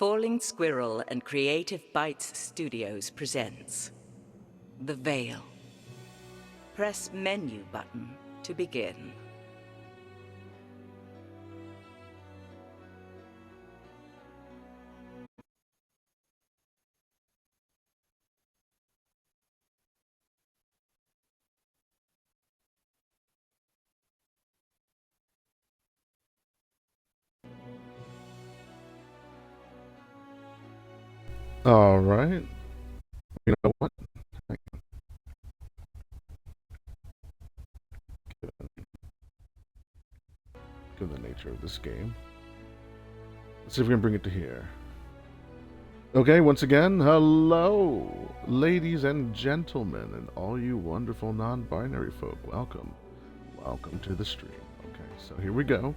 Falling Squirrel and Creative Bites Studios presents The Veil. Press menu button to begin. All right. You know what? Given the nature of this game, let's see if we can bring it to here. Okay, once again, hello, ladies and gentlemen, and all you wonderful non-binary folk. Welcome. Welcome to the stream. Okay, so here we go.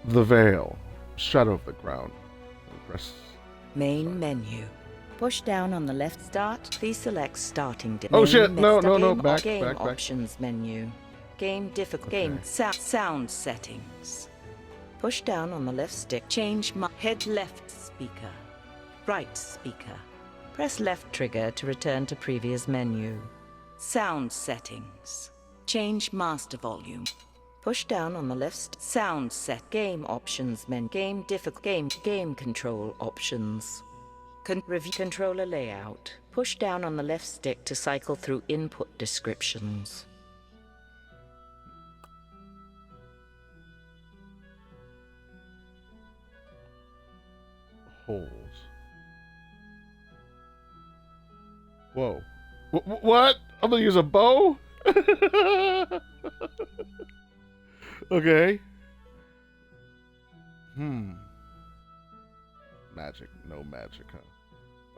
The Veil, Shadow of the Crown. Press. Main menu. Push down on the left start. Please select starting. Oh shit! No, back, game back. Options menu. Game difficult. Okay. Game sound settings. Push down on the left stick. Change head left speaker. Right speaker. Press left trigger to return to previous menu. Sound settings. Change master volume. Push down on the left sound set. Game options menu. Game difficult. Game control options. Review controller layout. Push down on the left stick to cycle through input descriptions. Holes. Whoa. What? I'm gonna use a bow? Okay. Magic. No magic, huh?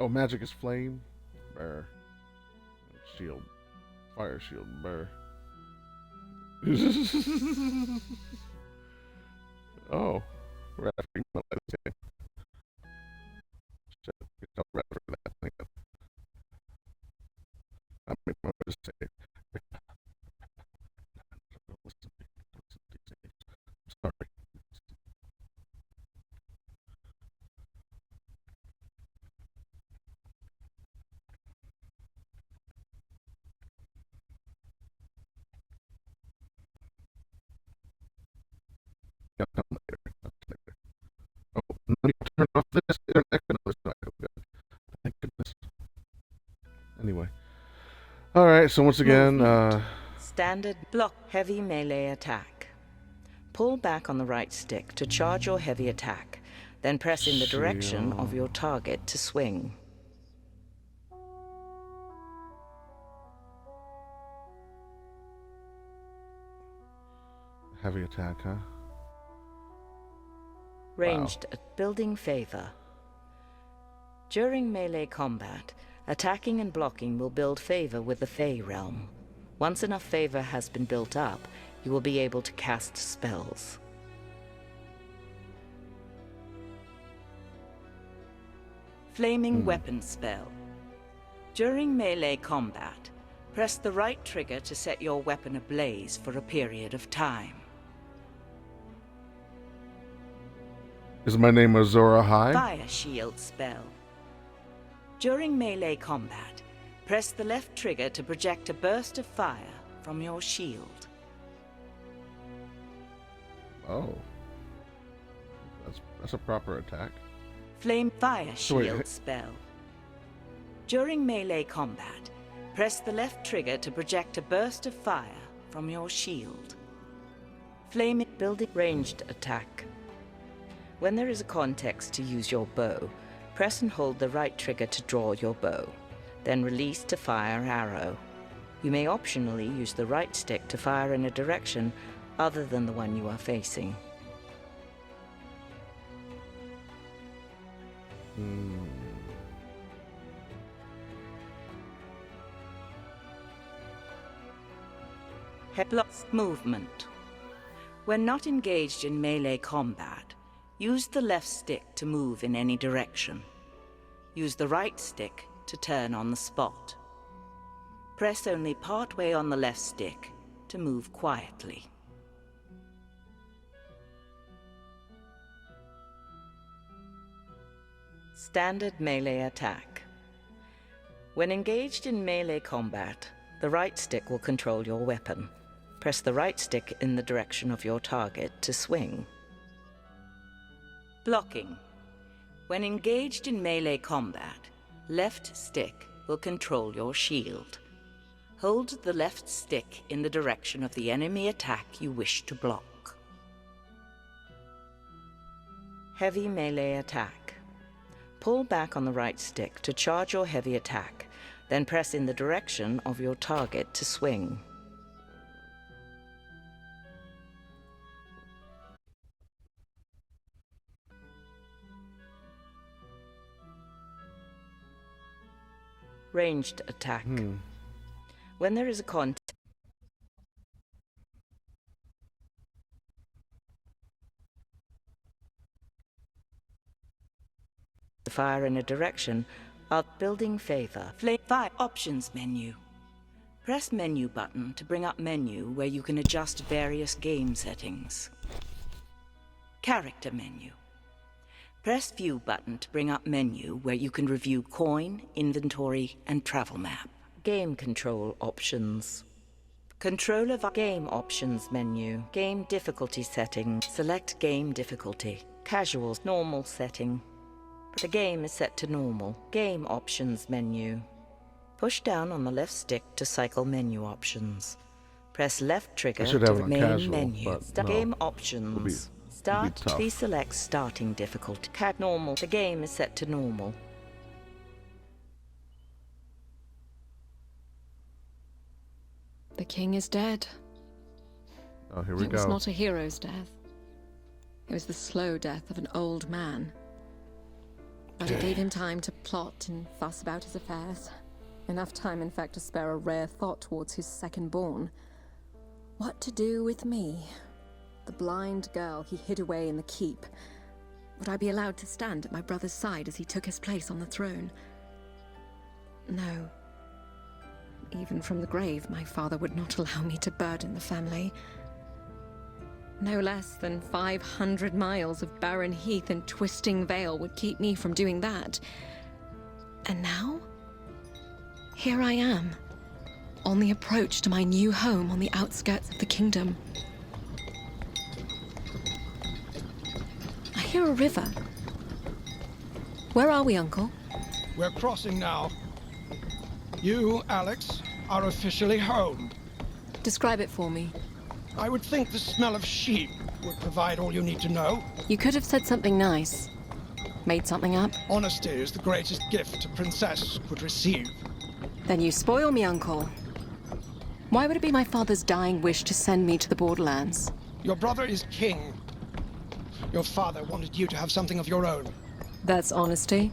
Oh, magic is flame? Brr. Shield. Fire shield. Brr. Oh. Rapping. Sorry. Oh, let me turn off this internet. Thank goodness. Anyway. Alright, so once again, Standard block heavy melee attack. Pull back on the right stick to charge your heavy attack, then press in the direction of your target to swing. Heavy attack, huh? Ranged at building favor. During melee combat, attacking and blocking will build favor with the Fey realm. Once enough favor has been built up, you will be able to cast spells. Flaming weapon spell. During melee combat, press the right trigger to set your weapon ablaze for a period of time. Is my name Azora High? Fire shield spell. During melee combat, press the left trigger to project a burst of fire from your shield. Oh. That's a proper attack. Flame fire shield spell. During melee combat, press the left trigger to project a burst of fire from your shield. Flame building ranged attack. When there is a context to use your bow, press and hold the right trigger to draw your bow, then release to fire arrow. You may optionally use the right stick to fire in a direction other than the one you are facing. Headlock movement. When not engaged in melee combat, use the left stick to move in any direction. Use the right stick to turn on the spot. Press only partway on the left stick to move quietly. Standard melee attack. When engaged in melee combat, the right stick will control your weapon. Press the right stick in the direction of your target to swing. Blocking. When engaged in melee combat, left stick will control your shield. Hold the left stick in the direction of the enemy attack you wish to block. Heavy melee attack. Pull back on the right stick to charge your heavy attack, then press in the direction of your target to swing. Ranged attack. When there is a contact, fire in a direction of building favor. Fire options menu. Press menu button to bring up menu where you can adjust various game settings. Character menu. Press view button to bring up menu where you can review coin, inventory, and travel map. Game control options. Control of game options menu. Game difficulty settings. Select game difficulty. Casual, normal setting. The game is set to normal. Game options menu. Push down on the left stick to cycle menu options. Press left trigger to the main casual, menu. no. Game options. Start. Please select starting difficulty. Normal. The game is set to normal. The king is dead. Oh, here we It go. was not a hero's death. It was the slow death of an old man. But it gave him time to plot and fuss about his affairs. Enough time, in fact, to spare a rare thought towards his second-born. What to do with me? The blind girl he hid away in the keep. Would I be allowed to stand at my brother's side as he took his place on the throne? No. Even from the grave, my father would not allow me to burden the family. No less than 500 miles of barren heath and twisting vale would keep me from doing that. And now? Here I am, on the approach to my new home on the outskirts of the kingdom. I hear a river. Where are we, Uncle? We're crossing now. You, Alex, are officially home. Describe it for me. I would think the smell of sheep would provide all you need to know. You could have said something nice. Made something up. Honesty is the greatest gift a princess could receive. Then you spoil me, Uncle. Why would it be my father's dying wish to send me to the Borderlands? Your brother is king. Your father wanted you to have something of your own. That's honesty.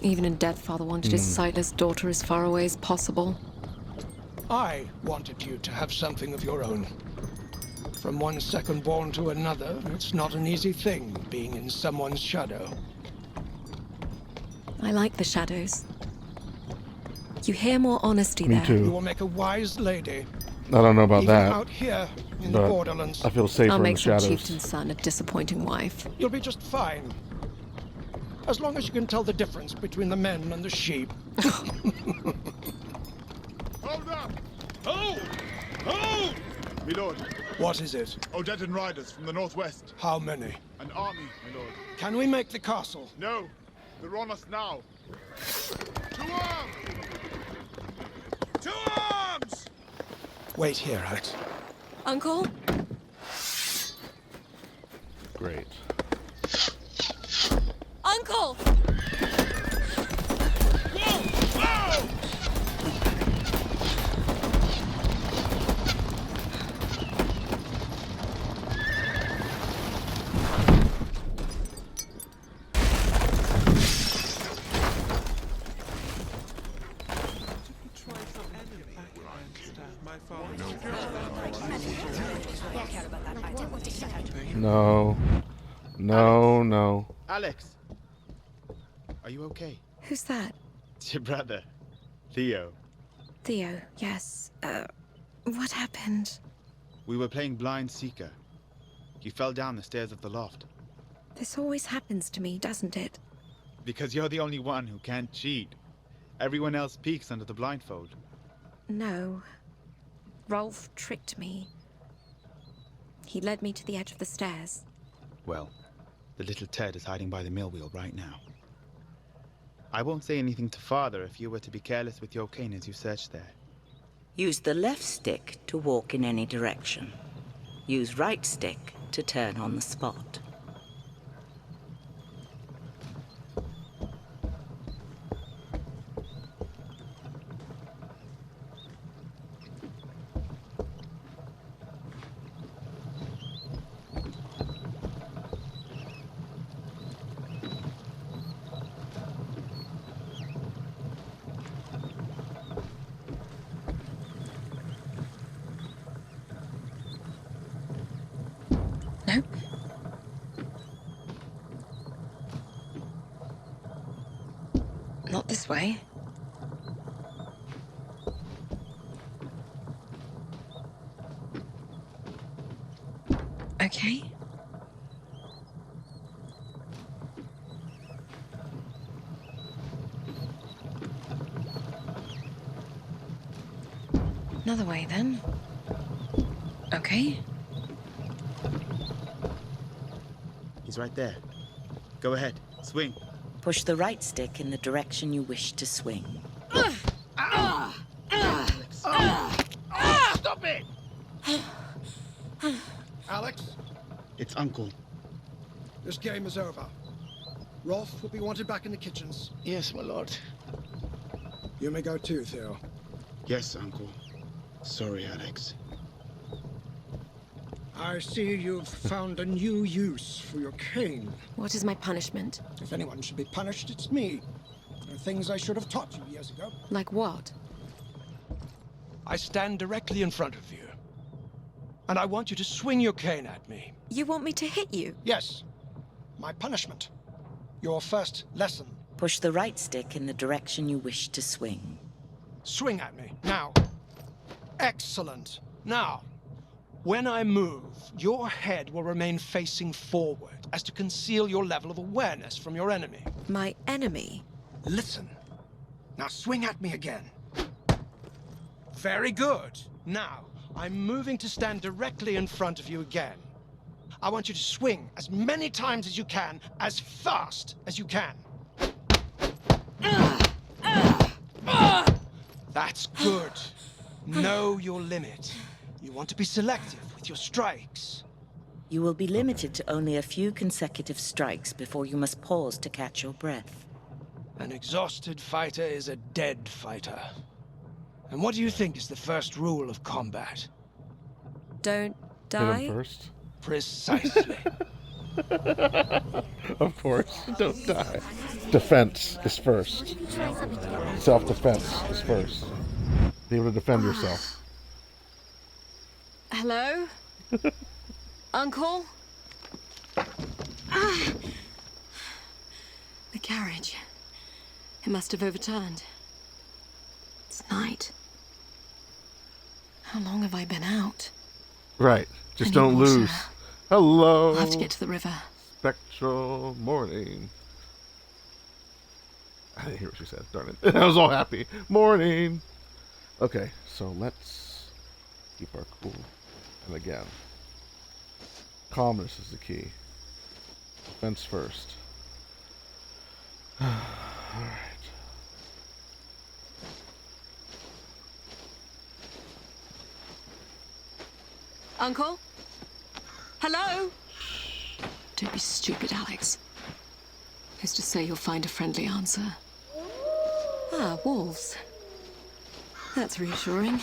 Even in death, father wanted his sightless daughter as far away as possible. I wanted you to have something of your own. From one second-born to another, it's not an easy thing, being in someone's shadow. I like the shadows. You hear more honesty Me there. too. You will make a wise lady. I don't know about Even that, out here in the but Borderlands. I feel safer I'll in the make some shadows. chieftain's son a disappointing wife. You'll be just fine. As long as you can tell the difference between the men and the sheep. Hold up! Hold! Hold! My lord, What is it? Odedan riders from the northwest. How many? An army, my lord. Can we make the castle? No, they're on us now. To arms! To arms! Wait here, Alex. Uncle? Great. Uncle! Whoa! Whoa! No. No, no. Alex! Are you okay? Who's that? It's your brother, Theo. Theo, yes. What happened? We were playing Blind Seeker. You fell down the stairs of the loft. This always happens to me, doesn't it? Because you're the only one who can't cheat. Everyone else peeks under the blindfold. No. Rolf tricked me. He led me to the edge of the stairs. Well, the little Ted is hiding by the mill wheel right now. I won't say anything to Father if you were to be careless with your cane as you search there. Use the left stick to walk in any direction. Use right stick to turn on the spot. Nope. Not this way. Okay. Another way then. Okay. He's right there. Go ahead, swing. Push the right stick in the direction you wish to swing. Stop it! Alex, It's Uncle. this game is over. Rolf will be wanted back in the kitchens. Yes, my lord. You may go too, Theo. Yes, Uncle. Sorry, Alex. I see you've found a new use for your cane. What is my punishment? If anyone should be punished, it's me. There are things I should have taught you years ago. Like what? I stand directly in front of you. And I want you to swing your cane at me. You want me to hit you? Yes. My punishment. Your first lesson. Push the right stick in the direction you wish to swing. Swing at me. Now. Excellent. Now. When I move, your head will remain facing forward as to conceal your level of awareness from your enemy. My enemy? Listen. Now swing at me again. Very good. Now, I'm moving to stand directly in front of you again. I want you to swing as many times as you can, as fast as you can. That's good. Know your limit. You want to be selective with your strikes. You will be limited to only a few consecutive strikes before you must pause to catch your breath. An exhausted fighter is a dead fighter. And what do you think is the first rule of combat? Don't Hit him die? first. Precisely. Of course. Don't die. Defense is first. Self-defense is first. Be able to defend yourself. Hello? Uncle? The carriage. It must have overturned. It's night. How long have I been out? Right. Just I need don't water. lose. Hello. I'll have to get to the river. Spectral morning. I didn't hear what she said. Darn it. I was all happy. Morning. Okay, so let's keep our cool. And again, calmness is the key. Defense first. All right. Uncle? Hello? Don't be stupid, Alex. Who's to say you'll find a friendly answer? Ah, wolves. That's reassuring.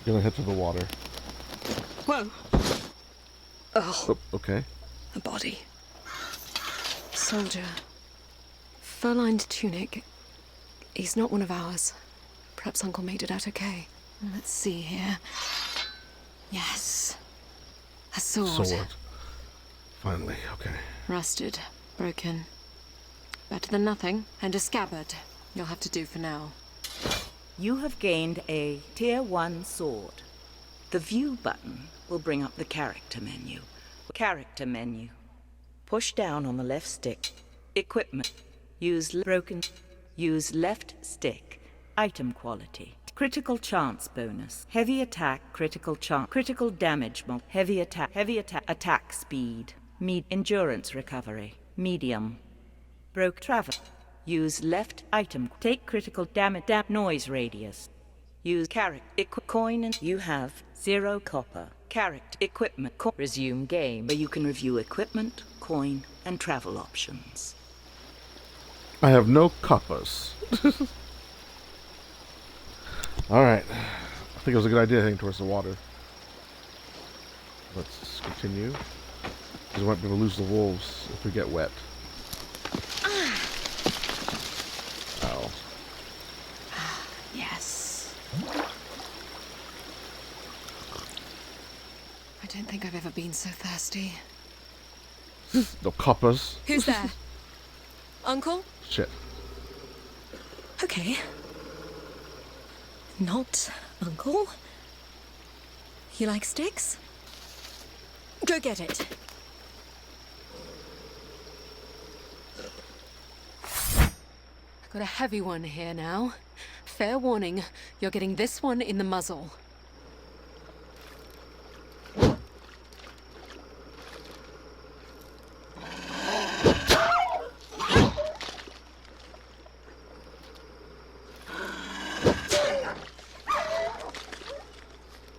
Gonna head to the water. Whoa. Oh, Oh, okay. a body. Soldier. Fur-lined tunic. He's not one of ours. Perhaps Uncle made it out okay. Let's see here. Yes. A sword. Sword. Finally, okay. Rusted. Broken. Better than nothing. And a scabbard. You'll have to do for now. You have gained a Tier 1 sword. The View button will bring up the character menu. Character menu. Push down on the left stick. Equipment. Use left stick. Item quality. Critical chance bonus. Heavy attack, critical chance. Critical damage, heavy attack, attack speed. Endurance recovery. Medium. Broke travel. Use left item. Take critical damage. Noise radius. Use character. Coin and you have 0 copper. Character. Equipment. Resume game where you can review equipment, coin, and travel options. I have no coppers. Alright. I think it was a good idea heading towards the water. Let's continue. Because we might be able to lose the wolves if we get wet. Ow. Yes. I don't think I've ever been so thirsty. No coppers. Who's there? Uncle? Shit. Okay. Not Uncle. You like sticks? Go get it. I've got a heavy one here now. Fair warning, you're getting this one in the muzzle.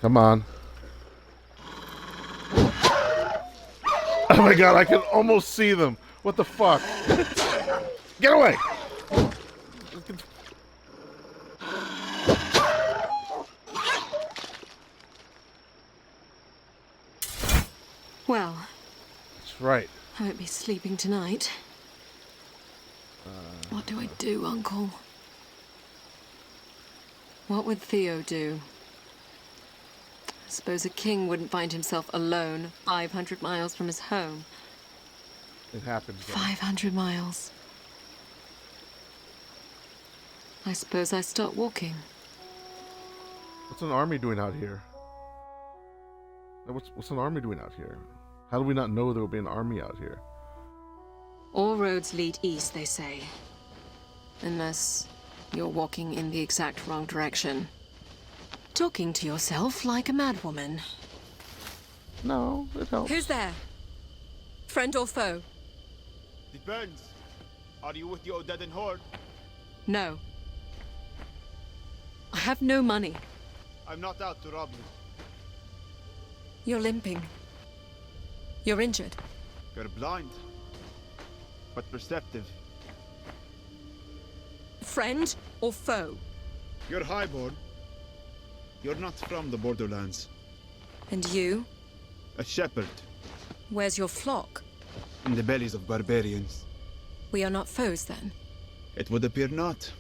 Come on. Oh my god, I can almost see them. What the fuck? Get away! Well, That's right. I won't be sleeping tonight. What do I do, Uncle? What would Theo do? I suppose a king wouldn't find himself alone 500 miles from his home. It happens. Though. 500 miles. I suppose I start walking. What's an army doing out here? What's an army doing out here? How do we not know there will be an army out here? All roads lead east, they say. Unless you're walking in the exact wrong direction. Talking to yourself like a madwoman. No, it helps. Who's there? Friend or foe? Depends. Are you with the Odedan horde? No. I have no money. I'm not out to rob you. You're limping. You're injured. You're blind, but perceptive. Friend or foe? You're highborn. You're not from the borderlands. And you? A shepherd Where's your flock? in the bellies of barbarians. We are not foes, then. It would appear not.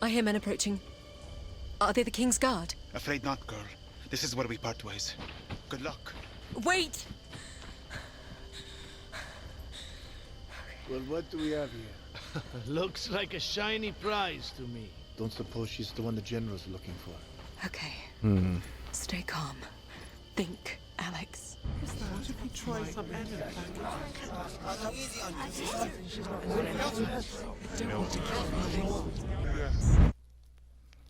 I hear men approaching. Are they the King's Guard? Afraid not, girl. This is where we part ways. Good luck. Wait! Well, what do we have here? Looks like a shiny prize to me. Don't suppose she's the one the general's looking for. Okay. Stay calm. Think, Alex.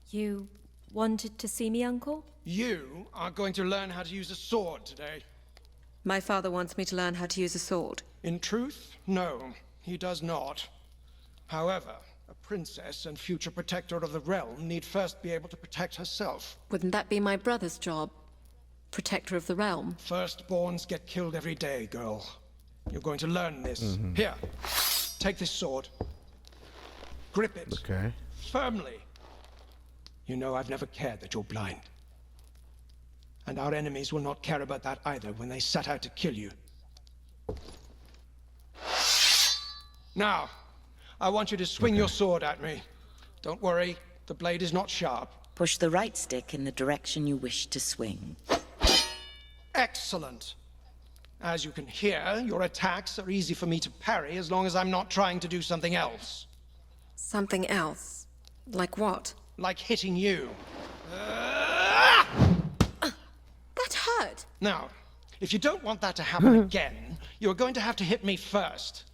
You wanted to see me, Uncle? You are going to learn how to use a sword today. My father wants me to learn how to use a sword. In truth, no, he does not. However, a princess and future protector of the realm need first be able to protect herself. Wouldn't that be my brother's job? Protector of the realm? Firstborns get killed every day, girl. You're going to learn this. Here, take this sword. Grip it Okay. firmly. You know I've never cared that you're blind. And our enemies will not care about that either when they set out to kill you. Now, I want you to swing your sword at me. Don't worry, the blade is not sharp. Push the right stick in the direction you wish to swing. Excellent. As you can hear, your attacks are easy for me to parry as long as I'm not trying to do something else. Something else? Like what? Like hitting you. That hurt! Now, if you don't want that to happen again, you're going to have to hit me first.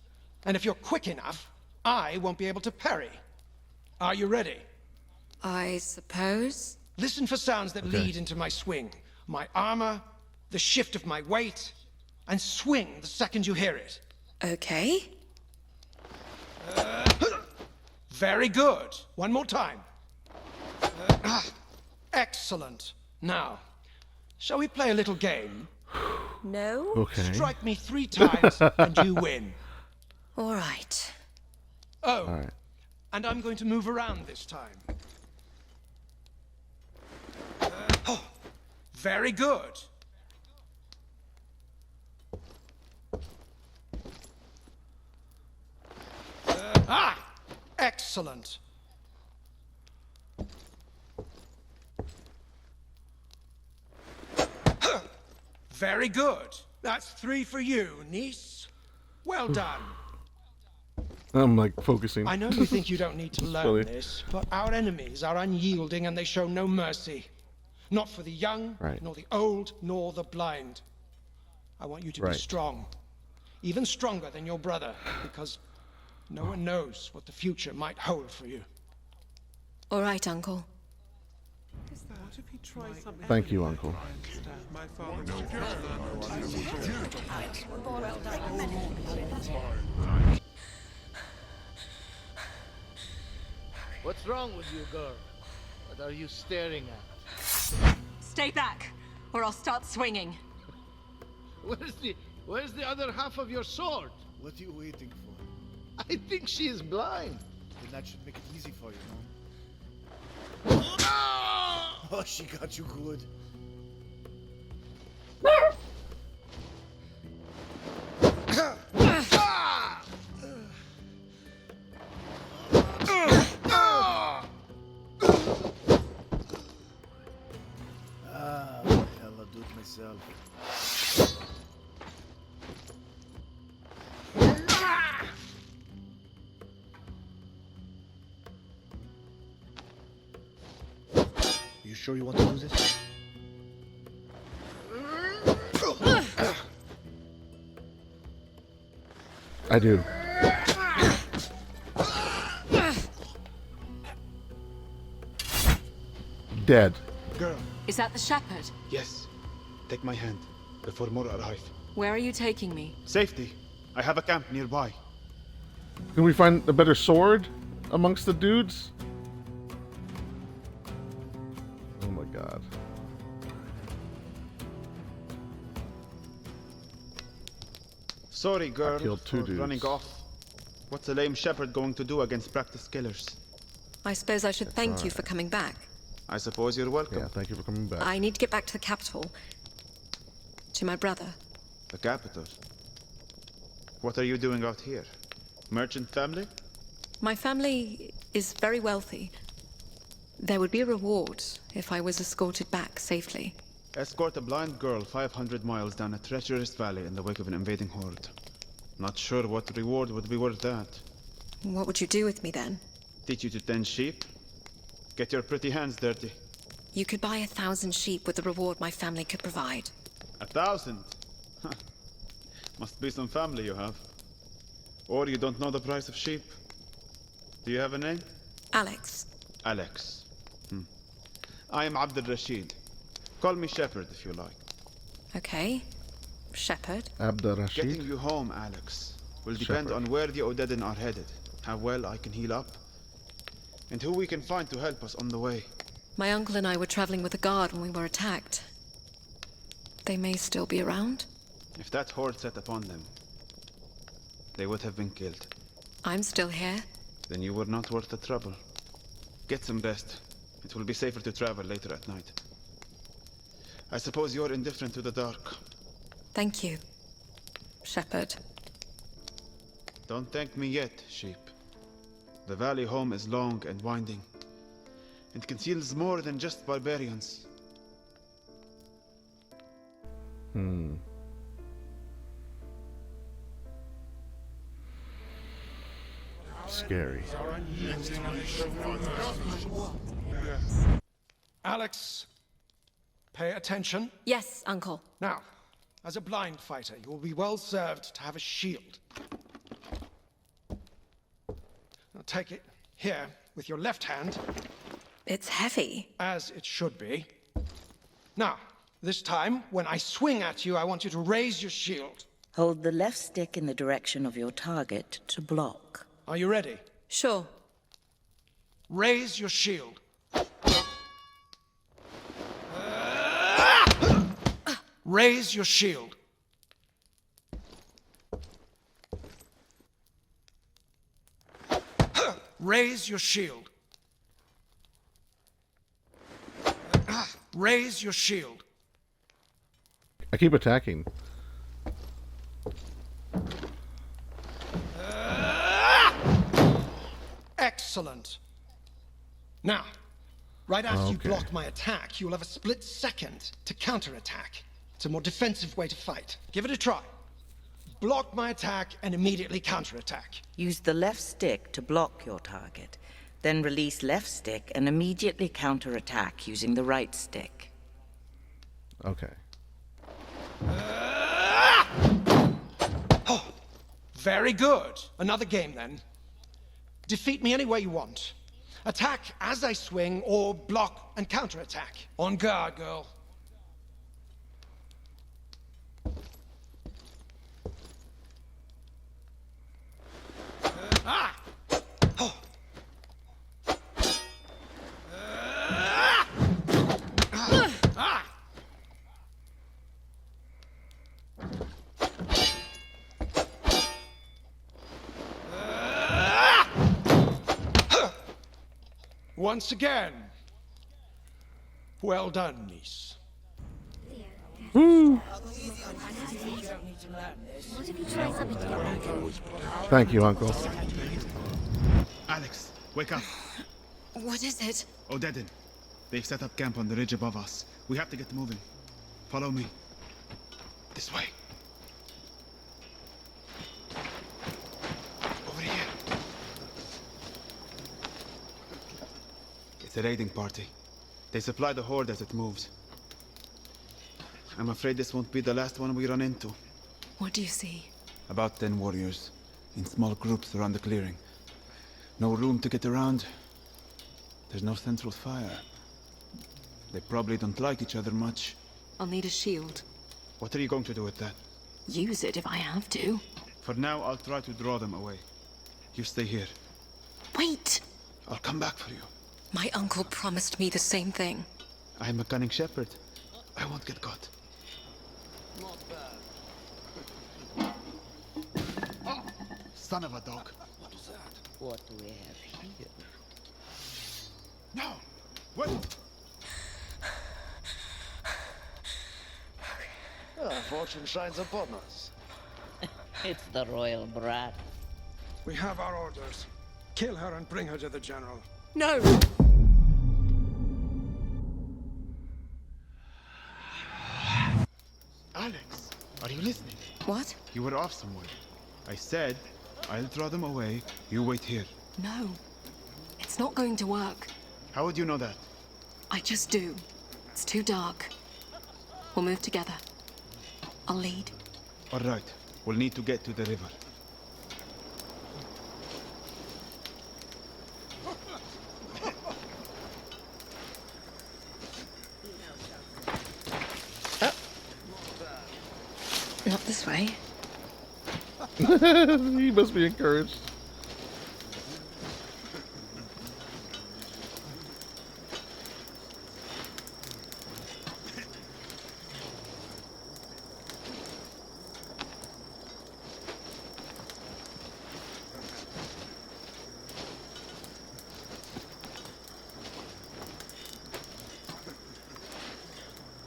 And if you're quick enough, I won't be able to parry. Are you ready? I suppose? Listen for sounds that lead into my swing. My armor, the shift of my weight, and swing the second you hear it. Okay. Very good. One more time. Excellent. Now, shall we play a little game? No? Okay. Strike me 3 times and you win. All right. Oh, Alright. and I'm going to move around this time. Very good. Excellent. Very good. That's 3 for you, niece. Well done. I'm like focusing. I know you think you don't need to learn funny. this, but our enemies are unyielding and they show no mercy. Not for the young, Right. nor the old, nor the blind. I want you to be Right. strong. Even stronger than your brother, because no one knows what the future might hold for you. All right, Uncle. Thank you, Uncle. What's wrong with you, girl? What are you staring at? Stay back, or I'll start swinging. Where's the other half of your sword? What are you waiting for? I think she is blind. Then that should make it easy for you, no? Oh, she got you good. Ah, what the hell, I'll do it myself. You sure you want to do this? I do. Dead. Girl, Is that the shepherd? Yes. Take my hand before more arrive. Where are you taking me? Safety. I have a camp nearby. Can we find a better sword amongst the dudes? Oh my god. Sorry, girl, killed 2 for dudes. running off. What's a lame shepherd going to do against practiced killers? I suppose I should thank you for coming back. I suppose you're welcome. Yeah, thank you for coming back. I need to get back to the capital. To my brother. The capital. What are you doing out here? Merchant family? My family is very wealthy. There would be a reward if I was escorted back safely. Escort a blind girl 500 miles down a treacherous valley in the wake of an invading horde. Not sure what reward would be worth that. What would you do with me then? Teach you to tend sheep? Get your pretty hands dirty. You could buy 1,000 sheep with the reward my family could provide. 1,000? Huh. Must be some family you have. Or you don't know the price of sheep. Do you have a name? Alex. Alex. I am Abdul Rashid. Call me Shepherd if you like. Okay. Shepherd. Abda Getting Rashid. you home, Alex, will depend Shepherd. on where the Odedin are headed, how well I can heal up, and who we can find to help us on the way. My uncle and I were traveling with a guard when we were attacked. They may still be around. If that horde set upon them, they would have been killed. I'm still here. Then you were not worth the trouble. Get some rest. It will be safer to travel later at night. I suppose you're indifferent to the dark. Thank you, Shepherd. Don't thank me yet, sheep. The valley home is long and winding. It conceals more than just barbarians. scary. Alex, pay attention. Yes, Uncle. Now, as a blind fighter, you will be well served to have a shield. Now take it here with your left hand, It's heavy. as it should be. Now, this time, when I swing at you, I want you to raise your shield. Hold the left stick in the direction of your target to block. Are you ready? Sure. Raise your shield. Raise your shield. Raise your shield. Raise your shield. I keep attacking. Excellent. Now, right after you Okay. block my attack, you will have a split second to counterattack. It's a more defensive way to fight. Give it a try. Block my attack and immediately counterattack. Use the left stick to block your target. Then release left stick and immediately counterattack using the right stick. Okay. Oh, very good. Another game then. Defeat me any way you want. Attack as I swing or block and counterattack. On guard, girl. Once again. Well done, niece. Thank you, Uncle. Alex, wake up. What is it? Odedin. They've set up camp on the ridge above us. We have to get moving. Follow me. This way. Over here. It's a raiding party. They supply the horde as it moves. I'm afraid this won't be the last one we run into. What do you see? About 10 warriors, in small groups around the clearing. No room to get around. There's no central fire. They probably don't like each other much. I'll need a shield. What are you going to do with that? Use it if I have to. For now, I'll try to draw them away. You stay here. Wait! I'll come back for you. My uncle promised me the same thing. I'm a cunning shepherd. I won't get caught. Son of a dog. What do we have here? No! Wait! Fortune shines upon us. It's the royal brat. We have our orders. Kill her and bring her to the general. No! Alex, are you listening? What? You were off somewhere. I said, I'll draw them away. You wait here. No. It's not going to work. How would you know that? I just do. It's too dark. We'll move together. I'll lead. All right. We'll need to get to the river. Not this way. He must be encouraged.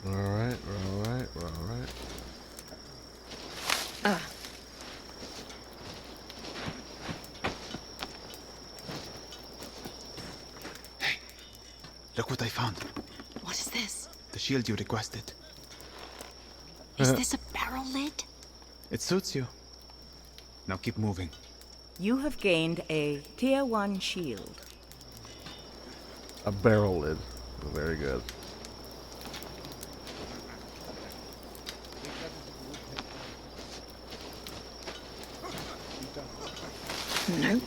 All right. Look what I found. What is this? The shield you requested. Is this a barrel lid? It suits you. Now keep moving. You have gained a Tier 1 shield. A barrel lid. Very good. Nope.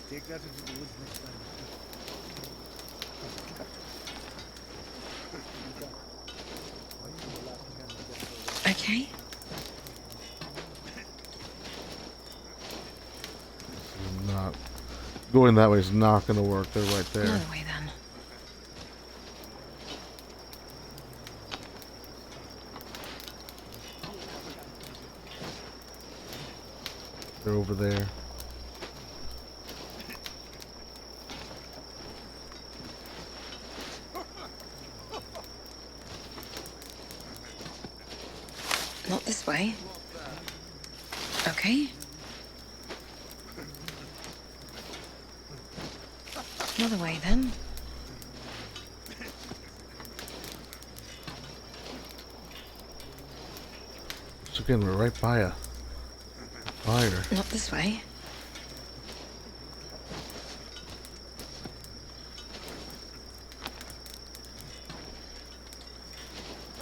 Take that into the woods next time. Okay. Not going that way is not going to work. They're right there. Another way then. They're over there. Not this way. Okay. Another way then. So again, we're right by a fire. Not this way.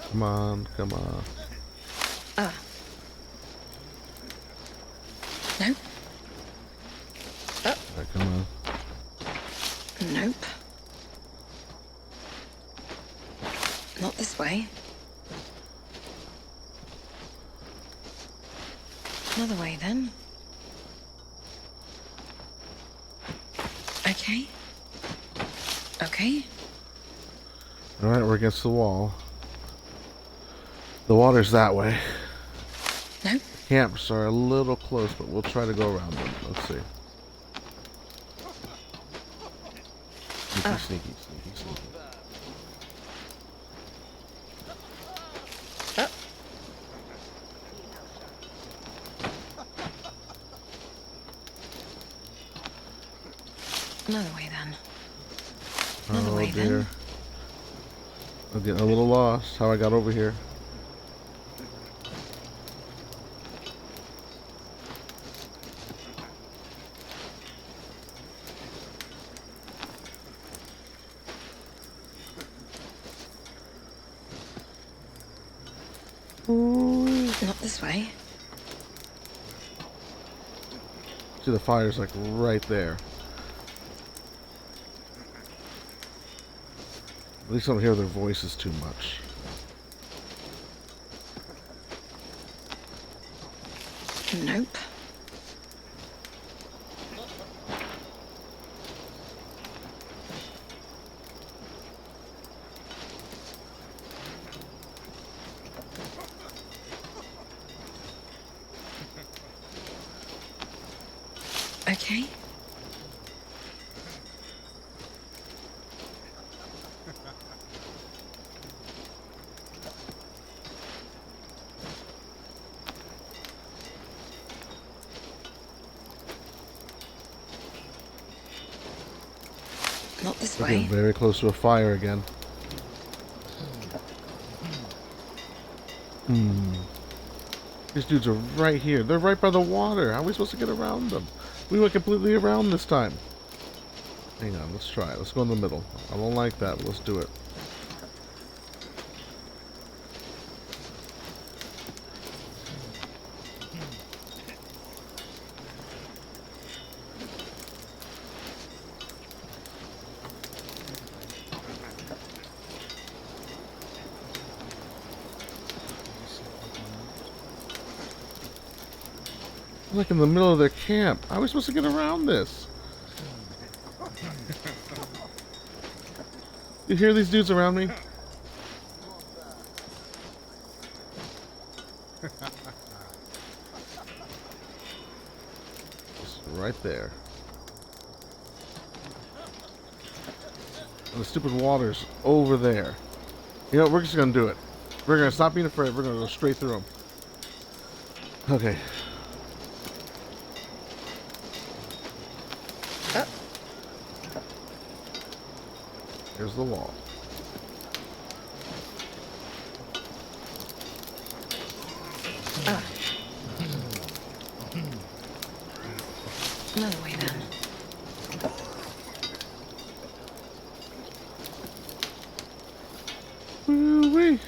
Come on, come on. Nope. Alright, come on. Nope. Not this way. Another way then. Okay. Okay. Alright, we're against the wall. The water's that way. Nope. Camps are a little close, but we'll try to go around them. Let's see. Sneaky, sneaky, sneaky, sneaky. Another way then. Another Oh way dear. then. I'm getting a little lost how I got over here. Not this way. See, the fire's like right there. At least I don't hear their voices too much. Nope. Okay. Not this We're way. getting very close to a fire again. These dudes are right here. They're right by the water. How are we supposed to get around them? We went completely around this time. Hang on, let's try it. Let's go in the middle. I don't like that, but let's do it. I'm like in the middle of their camp. How are we supposed to get around this? You hear these dudes around me? Right there. And the stupid water's over there. You know, we're just gonna do it. We're gonna stop being afraid. We're gonna go straight through them. Okay. Here's the wall. Another way then. Woo-wee.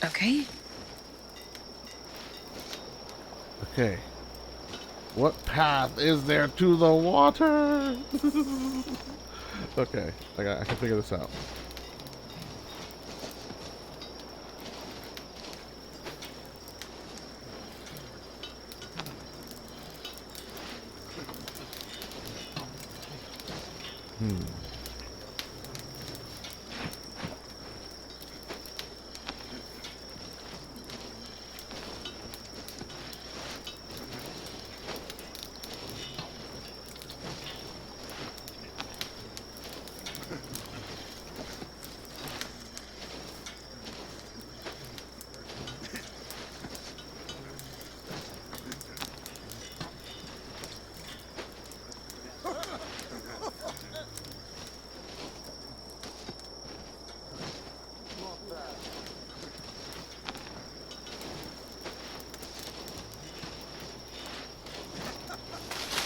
Okay. Okay. What path is there to the water? Okay, I can figure this out.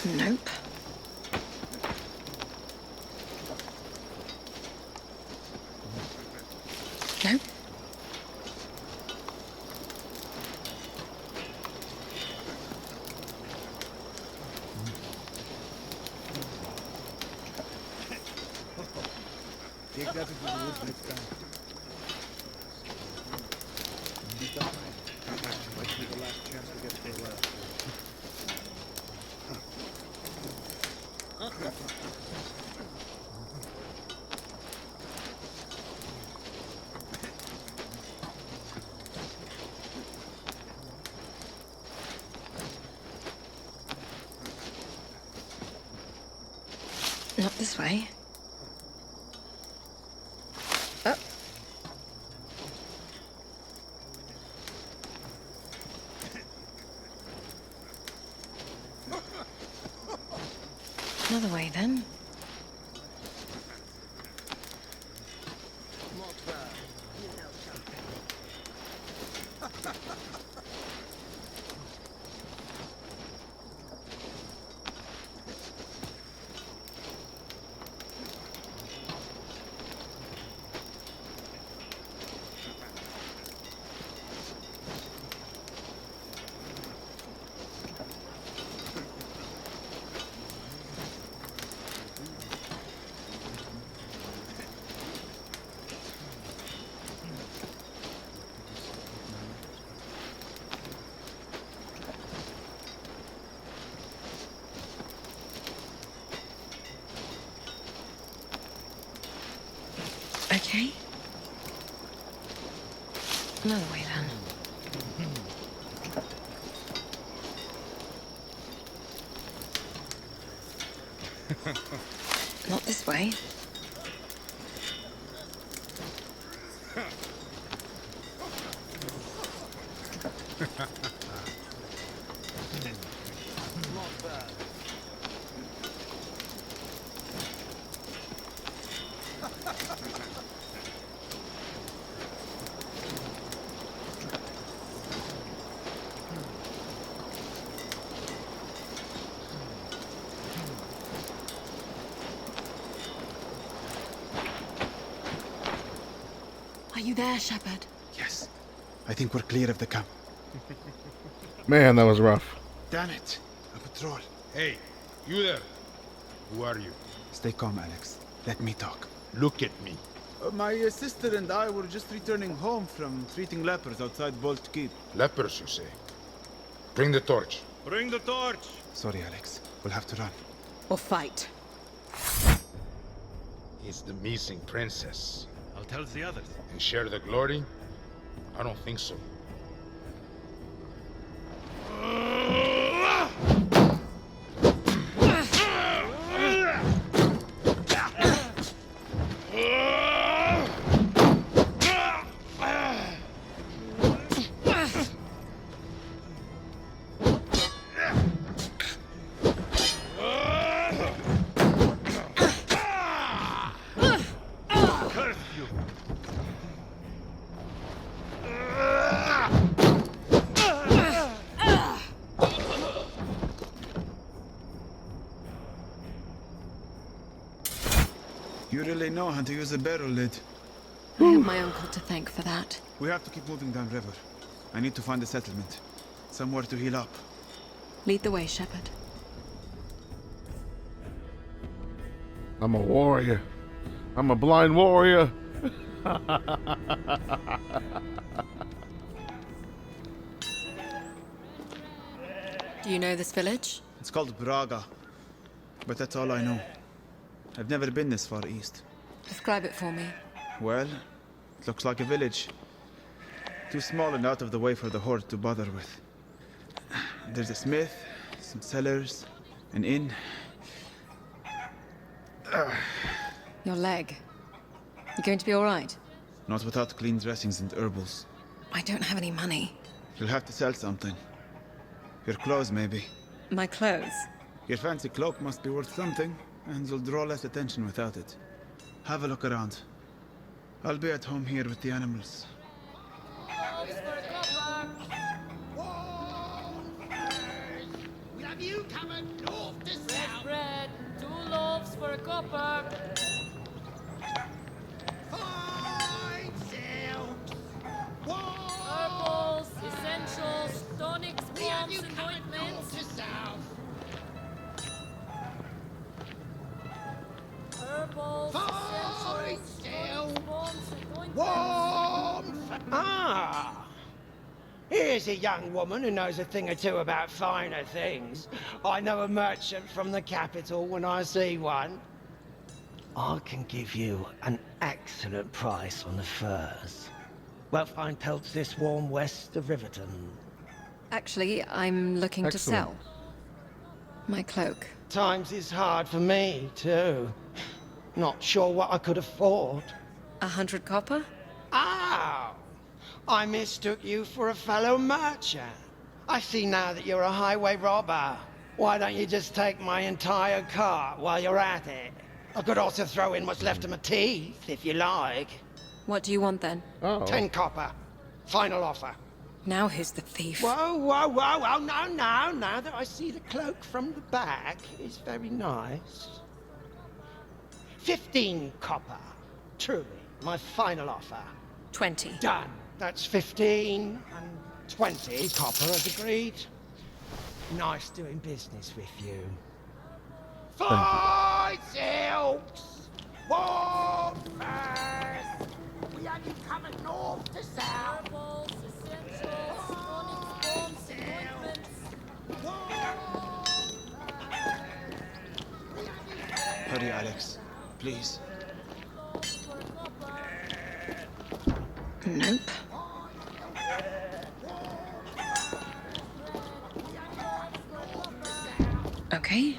Nope. Nope. Take that into the woods next time. Might be the last chance to get it for a while. Not this way. Up. Another way then. Okay. Another way then. Not this way. Are you there, Shepard? Yes, I think we're clear of the camp. Man, that was rough. Damn it! A patrol. Hey, you there. Who are you? Stay calm, Alex. Let me talk. Look at me. My sister and I were just returning home from treating lepers outside Bolt Keep. Lepers, you say? Bring the torch. Bring the torch! Sorry, Alex. We'll have to run. Or fight. It's the missing princess. I'll tell the others. And share the glory? I don't think so. Curse you! You really know how to use a barrel lid. I have my uncle to thank for that. We have to keep moving downriver. I need to find a settlement. Somewhere to heal up. Lead the way, Shepard. I'm a warrior. I'm a blind warrior. Do you know this village? It's called Braga. But that's all I know. I've never been this far east. Describe it for me. Well, it looks like a village. Too small and out of the way for the horde to bother with. There's a smith, some cellars, an inn. Your leg. You going to be all right? Not without clean dressings and herbals. I don't have any money. You'll have to sell something. Your clothes, maybe. My clothes? Your fancy cloak must be worth something, and you'll draw less attention without it. Have a look around. I'll be at home here with the animals. Have you covered north to south? Bread, 2 loaves for a copper. Fine silks. Herbals, essentials, tonics, We have bombs, you and covered north ointments. to south? Herbals, Fine essentials, silk. bombs, and ointments. Warm. Ah! Here's a young woman who knows a thing or two about finer things. I know a merchant from the capital when I see one. I can give you an excellent price on the furs. Well-fine pelts this warm west of Riverton. Actually, I'm looking to Excellent. sell. My cloak. Times is hard for me, too. Not sure what I could afford. 100 copper? Oh! I mistook you for a fellow merchant. I see now that you're a highway robber. Why don't you just take my entire cart while you're at it? I could also throw in what's left of my teeth, if you like. What do you want then? Oh. 10 copper. Final offer. Now who's the thief? Whoa, whoa, whoa, whoa, no, no. Now that I see the cloak from the back, it's very nice. 15 copper. Truly, my final offer. 20. Done. That's 15 and 20 copper as agreed. Nice doing business with you. Fine silks! Warm furs. We have you covered north to south. Herbals, essentials, tonics, bombs, and ointments. Hurry, Alex. Please. Nope. Okay.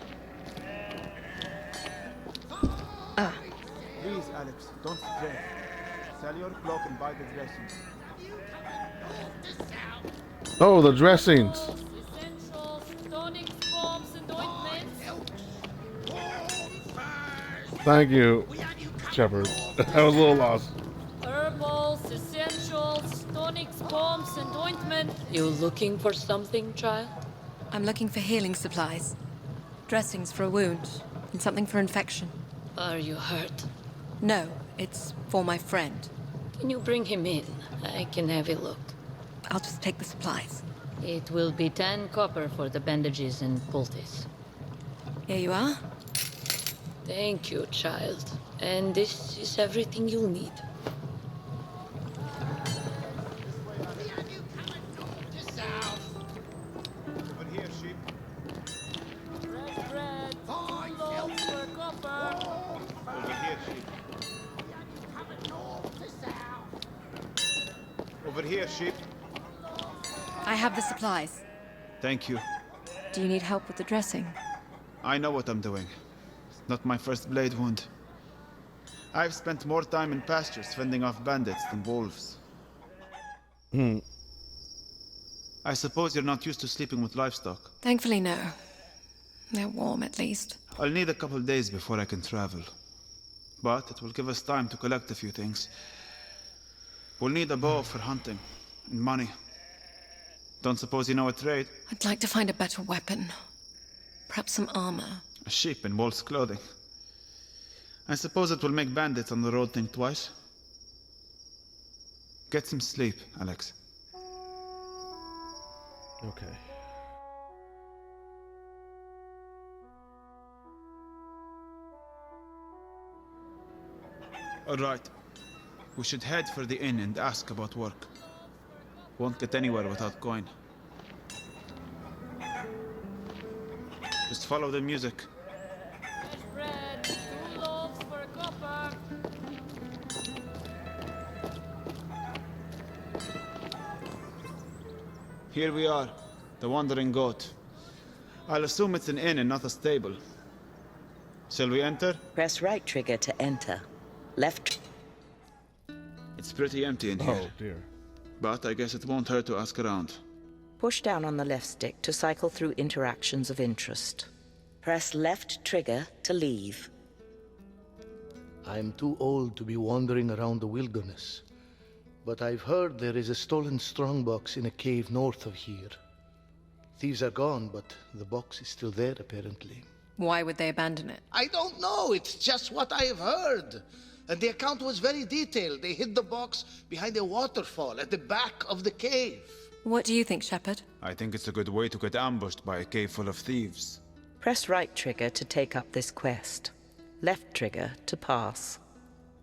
Ah, Please, Alex, don't stress. Sell your cloak and buy the dressings. Oh, the dressings. Essentials, tonics, bombs, and ointments. Thank you, Shepard. I was a little lost. Herbals, essentials, tonics, bombs, and ointment. You looking for something, child? I'm looking for healing supplies. Dressings for a wound, and something for infection. Are you hurt? No, it's for my friend. Can you bring him in? I can have a look. I'll just take the supplies. It will be 10 copper for the bandages and poultice. Here you are. Thank you, child. And this is everything you'll need. Over here, sheep. Fresh bread, 2 loaves for copper. Over here, sheep. Over here, sheep. I have the supplies. Thank you. Do you need help with the dressing? I know what I'm doing. Not my first blade wound. I've spent more time in pastures fending off bandits than wolves. I suppose you're not used to sleeping with livestock. Thankfully, no. They're warm, at least. I'll need a couple days before I can travel. But it will give us time to collect a few things. We'll need a bow for hunting, and money. Don't suppose you know a trade? I'd like to find a better weapon. Perhaps some armor. A sheep in wolf's clothing. I suppose it will make bandits on the road think twice. Get some sleep, Alex. Okay. All right. We should head for the inn and ask about work. Won't get anywhere without coin. Just follow the music. Fresh bread, 2 loaves for copper. Here we are, the Wandering Goat. I'll assume it's an inn and not a stable. Shall we enter? Press right trigger to enter. Left. It's pretty empty in here. Oh, dear. But I guess it won't hurt to ask around. Push down on the left stick to cycle through interactions of interest. Press left trigger to leave. I'm too old to be wandering around the wilderness. But I've heard there is a stolen strongbox in a cave north of here. Thieves are gone, but the box is still there, apparently. Why would they abandon it? I don't know. It's just what I have heard. And the account was very detailed. They hid the box behind a waterfall at the back of the cave. What do you think, Shepard? I think it's a good way to get ambushed by a cave full of thieves. Press right trigger to take up this quest. Left trigger to pass.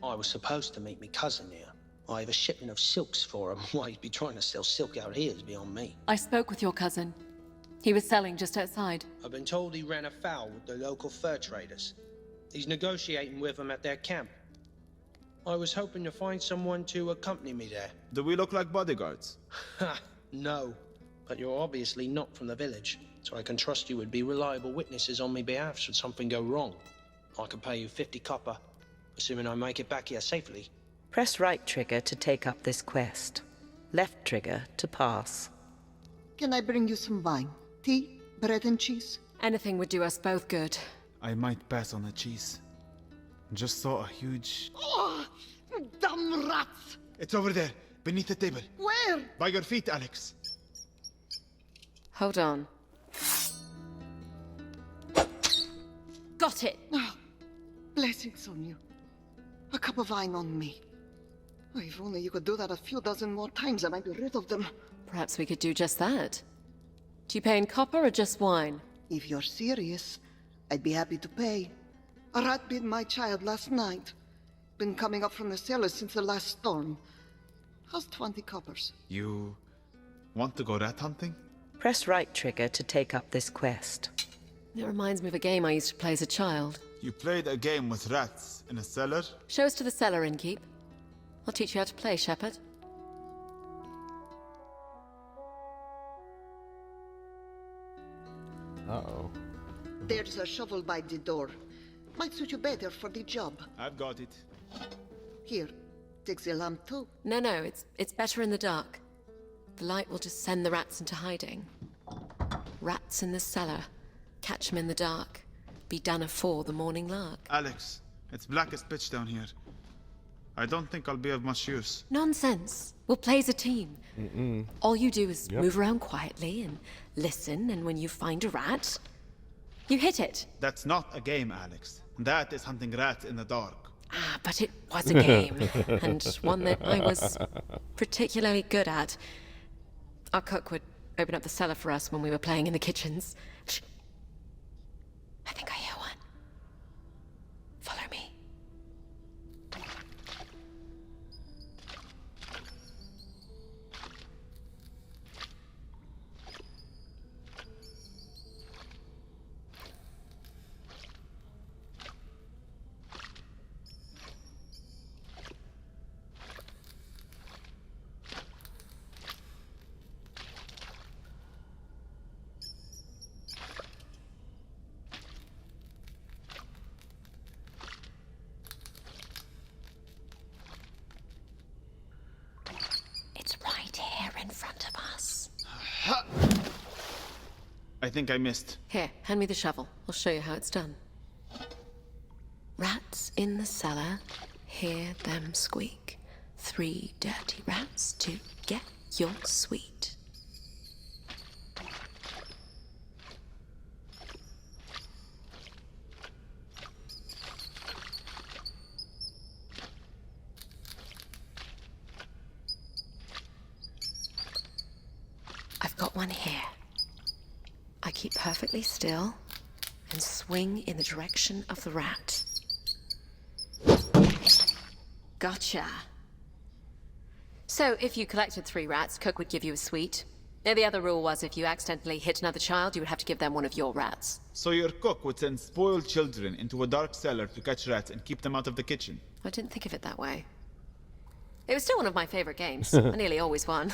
I was supposed to meet me cousin here. I have a shipment of silks for him. Why he'd be trying to sell silk out here is beyond me. I spoke with your cousin. He was selling just outside. I've been told he ran afoul with the local fur traders. He's negotiating with them at their camp. I was hoping to find someone to accompany me there. Do we look like bodyguards? Ha! No. But you're obviously not from the village, so I can trust you would be reliable witnesses on my behalf should something go wrong. I can pay you 50 copper, assuming I make it back here safely. Press right trigger to take up this quest. Left trigger to pass. Can I bring you some wine? Tea? Bread and cheese? Anything would do us both good. I might pass on the cheese. Just saw a huge... Oh, damn rats! It's over there, beneath the table. Where? By your feet, Alex. Hold on. Got it! Oh, blessings on you. A cup of wine on me. Oh, if only you could do that a few dozen more times, I might be rid of them. Perhaps we could do just that. Do you pay in copper or just wine? If you're serious, I'd be happy to pay. A rat bit my child last night. Been coming up from the cellar since the last storm. How's 20 coppers? You want to go rat hunting? Press right trigger to take up this quest. It reminds me of a game I used to play as a child. You played a game with rats in a cellar? Show us to the cellar, Innkeep. I'll teach you how to play, Shepard. Uh-oh. There's a shovel by the door. Might suit you better for the job. I've got it. Here, take the lamp too. No, it's better in the dark. The light will just send the rats into hiding. Rats in the cellar. Catch 'em in the dark. Be done afore the morning lark. Alex, it's black as pitch down here. I don't think I'll be of much use. Nonsense. We'll play as a team. All you do is Yep. move around quietly and listen, and when you find a rat, you hit it. That's not a game, Alex. That is hunting rats in the dark. Ah, but it was a game, and one that I was particularly good at. Our cook would open up the cellar for us when we were playing in the kitchens. Shh. I think I hear one. Follow me. In front of us. I think I missed. Here, hand me the shovel. I'll show you how it's done. Rats in the cellar, hear them squeak. 3 dirty rats to get your sweet. I've got one here. I keep perfectly still and swing in the direction of the rat. Gotcha. So, if you collected 3 rats, Cook would give you a sweet. The other rule was if you accidentally hit another child, you would have to give them one of your rats. So your cook would send spoiled children into a dark cellar to catch rats and keep them out of the kitchen? I didn't think of it that way. It was still one of my favorite games. I nearly always won.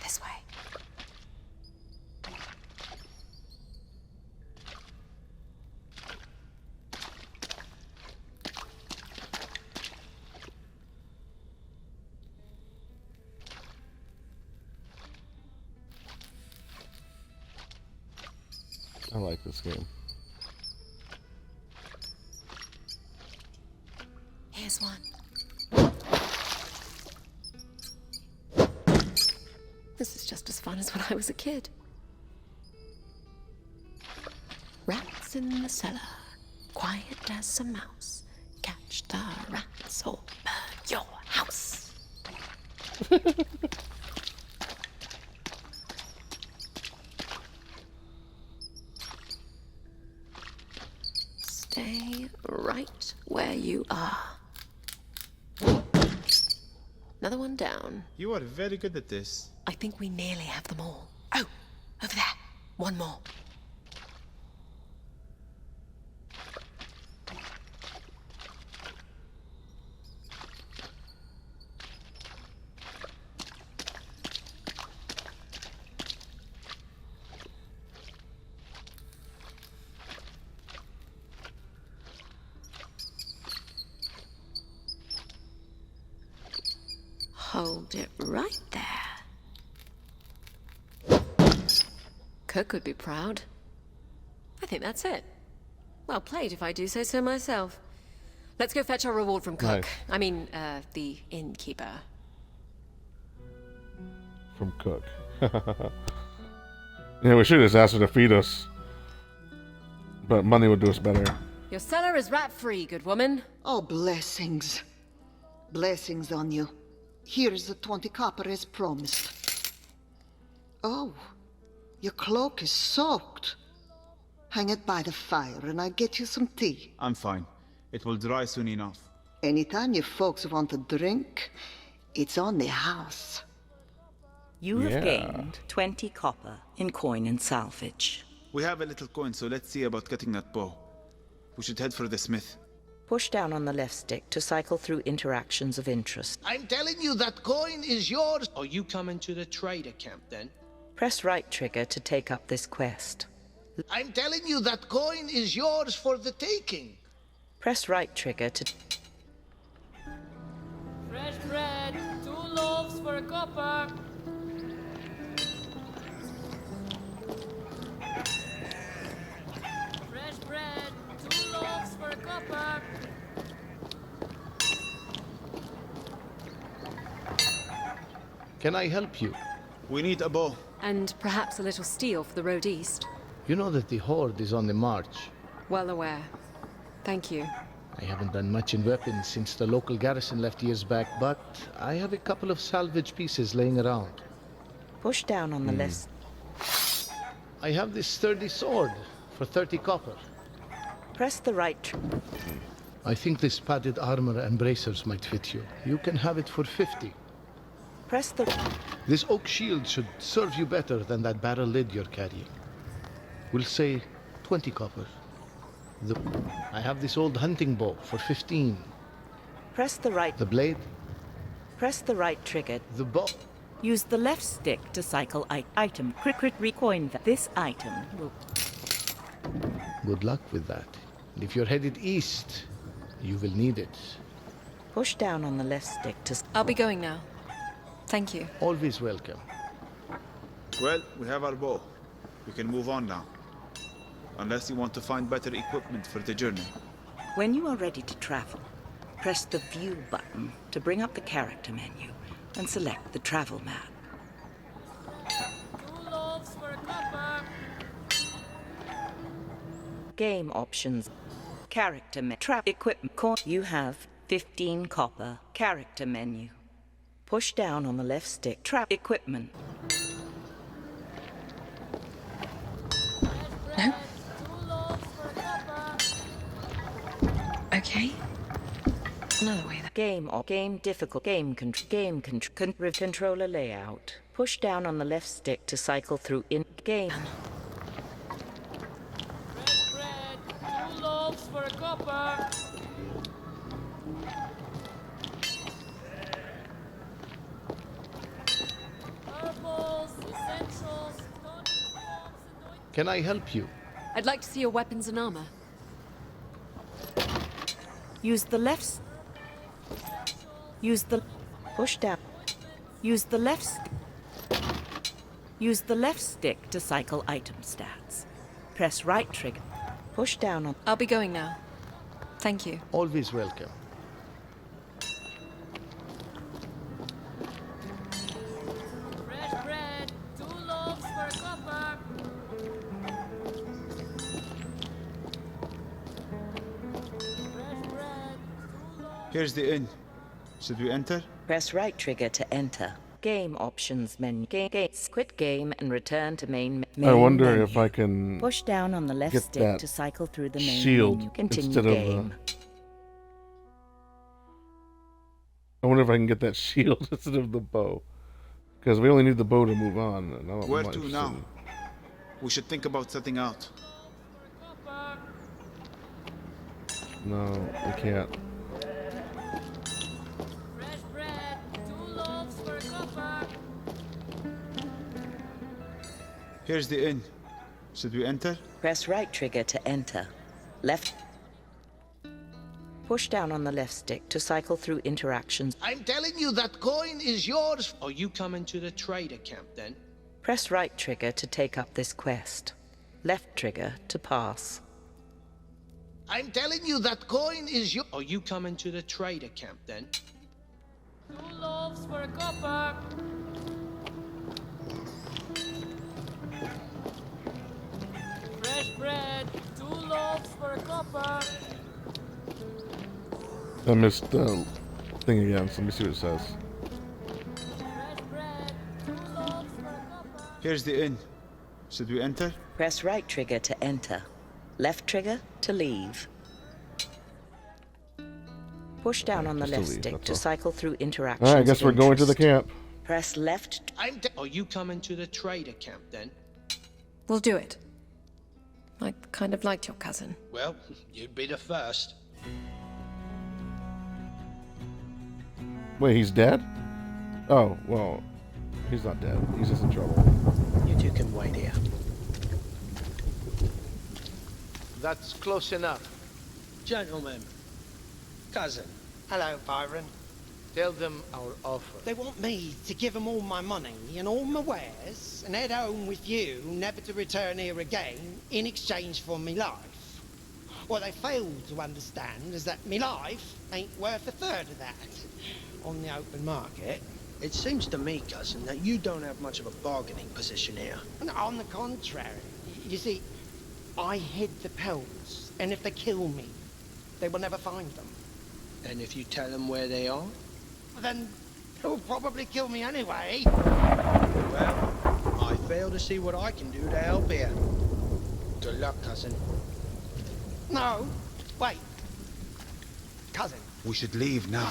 This way. I like this game. Here's one. This is just as fun as when I was a kid. Rats in the cellar, quiet as a mouse. Catch the rats or burn your house. Stay right where you are. Another one down. You are very good at this. I think we nearly have them all. Oh, over there. One more. Hold it right there. Cook would be proud. I think that's it. Well played, if I do say so myself. Let's go fetch our reward from Cook. Nice. I mean, the innkeeper. From Cook. Yeah, we should just ask her to feed us. But money would do us better. Your cellar is rat-free, good woman. Oh, blessings. Blessings on you. Here's the 20 copper as promised. Oh, your cloak is soaked. Hang it by the fire and I'll get you some tea. I'm fine. It will dry soon enough. Anytime you folks want a drink, it's on the house. You have gained 20 copper in coin and salvage. We have a little coin, so let's see about getting that bow. We should head for the smith. Push down on the left stick to cycle through interactions of interest. I'm telling you, that coin is yours. Are you coming to the trader camp then? Press right trigger to take up this quest. I'm telling you, that coin is yours for the taking. Press right trigger to... Fresh bread, 2 loaves for a copper. Fresh bread, 2 loaves for a copper. Can I help you? We need a bow. And perhaps a little steel for the road east. You know that the Horde is on the march. Well aware. Thank you. I haven't done much in weapons since the local garrison left years back, but I have a couple of salvage pieces laying around. Push down on the left. I have this sturdy sword for 30 copper. Press the right. I think this padded armor and bracers might fit you. You can have it for 50. Press the. This oak shield should serve you better than that barrel lid you're carrying. We'll say 20 copper. I have this old hunting bow for 15. Press the right. The blade? Press the right trigger. The bow. Use the left stick to cycle item. Crit recoin. This item will. Good luck with that. And if you're headed east, you will need it. Push down on the left stick to. I'll be going now. Thank you. Always welcome. Well, we have our bow. We can move on now. Unless you want to find better equipment for the journey. When you are ready to travel, press the View button to bring up the character menu and select the travel map. 2 loaves for a copper. Game options. Character menu. Trap equipment. You have 15 copper. Character menu. Push down on the left stick. Trap equipment. No? 2 loaves for a copper. Okay. Another way. Game difficult. Controller layout. Push down on the left stick to cycle through in-game. Bread. 2 loaves for a copper. Herbals, essentials, tonics, bombs, and ointments. Can I help you? I'd like to see your weapons and armor. Use the left. Use the. Push down. Use the left. Use the left stick to cycle item stats. Press right trigger. Push down on. I'll be going now. Thank you. Always welcome. Fresh bread. 2 loaves for a copper. Fresh bread. 2 loaves. Here's the inn. Should we enter? Press right trigger to enter. Game options menu. Quit game and return to main I wonder menu. if I can Push down on the left get stick that to cycle through the main shield menu. Continue instead of game. I wonder if I can get that shield instead of the bow. Because we only need the bow to move on. And I'm Where not to interested now? in- We should think about setting out. No, we can't. Fresh bread. 2 loaves for a copper. Here's the inn. Should we enter? Press right trigger to enter. Left. Push down on the left stick to cycle through interactions. I'm telling you that coin is yours. Are you coming to the trader camp then? Press right trigger to take up this quest. Left trigger to pass. I'm telling you that coin is yours. Are you coming to the trader camp then? 2 loaves for a copper. Fresh bread. 2 loaves for a copper. I missed the thing again, so let me see what it says. Fresh bread. 2 loaves for a copper. Here's the inn. Should we enter? Press right trigger to enter. Left trigger to leave. Push down on the Just to left leave, stick that's to all. cycle through interactions. Alright, I guess of we're going to the interest. camp. Press left. Are you coming to the trader camp then? We'll do it. I kind of liked your cousin. Well, you'd be the first. Wait, he's dead? Oh, well, he's not dead. He's just in trouble. You two can wait here. That's close enough. Gentlemen. Cousin. Hello, Byron. Tell them our offer. They want me to give them all my money and all my wares and head home with you, never to return here again, in exchange for me life. What they fail to understand is that me life ain't worth a third of that on the open market. It seems to me, cousin, that you don't have much of a bargaining position here. And on the contrary, you see, I hid the pelts, and if they kill me, they will never find them. And if you tell them where they are? Then they'll probably kill me anyway. Well, Vale to see what I can do to help here. Good luck, cousin. No, wait. Cousin. We should leave now.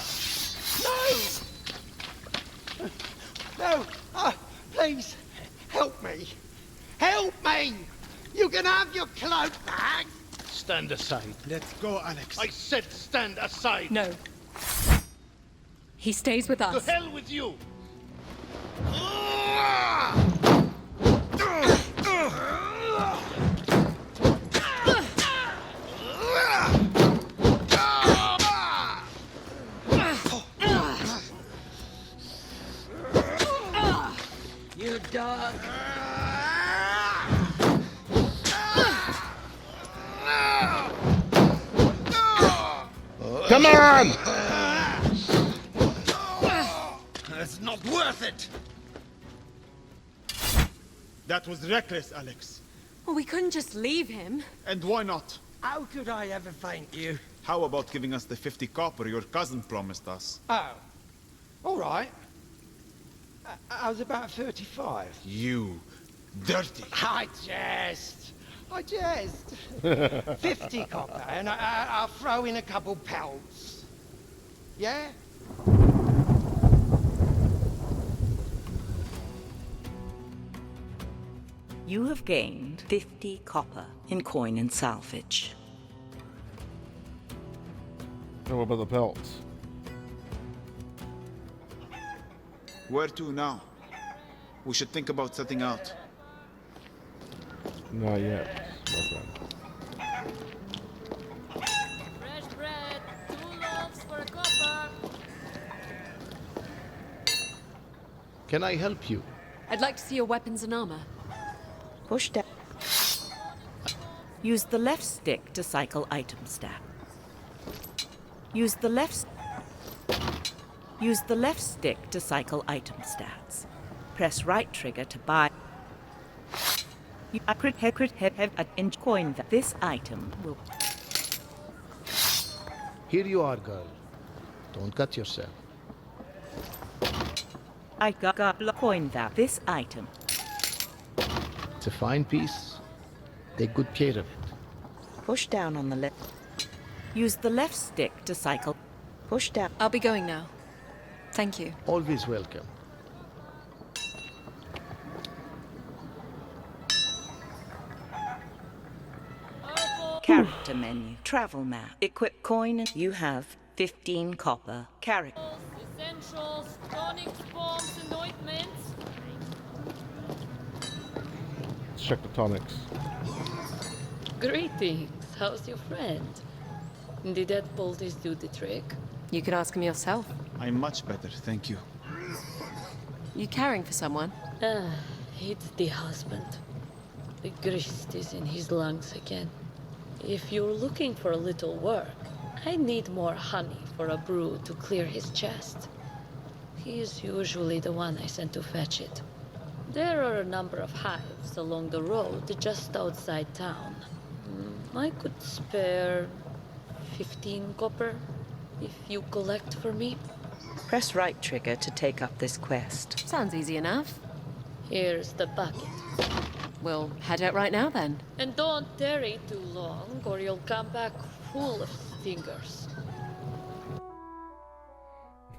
No! No! Please, help me. Help me! You can have your cloak back! Stand aside. Let's go, Alex. I said stand aside! No. He stays with us. To hell with you! You dog. Come on! It's not worth it. That was reckless, Alex. Well, we couldn't just leave him. And why not? How could I ever thank you? How about giving us the 50 copper your cousin promised us? Oh. All right. I was about 35. You dirty. I jest. 50 copper, and I'll throw in a couple pelts. Yeah? You have gained 50 copper in coin and salvage. Now what about the pelts? Where to now? We should think about setting out. Not yet, my friend. Fresh bread. 2 loaves for a copper. Can I help you? I'd like to see your weapons and armor. Push down. Use the left stick to cycle item stat. Use the left stick to cycle item stats. Press right trigger to buy. You have an inch coin that this item will. Here you are, girl. Don't cut yourself. I got a coin that this item. It's a fine piece. Take good care of it. Push down on the left. Use the left stick to cycle. Push down. I'll be going now. Thank you. Always welcome. Character menu. Travel map. Equip coin. You have 15 copper. Character. Essentials, tonics, bombs, and ointments. Let's check the tonics. Greetings. How's your friend? Did that poultice do the trick? You could ask him yourself. I'm much better, thank you. You caring for someone? It's the husband. The grist is in his lungs again. If you're looking for a little work, I need more honey for a brew to clear his chest. He is usually the one I send to fetch it. There are a number of hives along the road just outside town. I could spare 15 copper if you collect for me. Press right trigger to take up this quest. Sounds easy enough. Here's the bucket. We'll head out right now then. And don't tarry too long, or you'll come back full of stingers.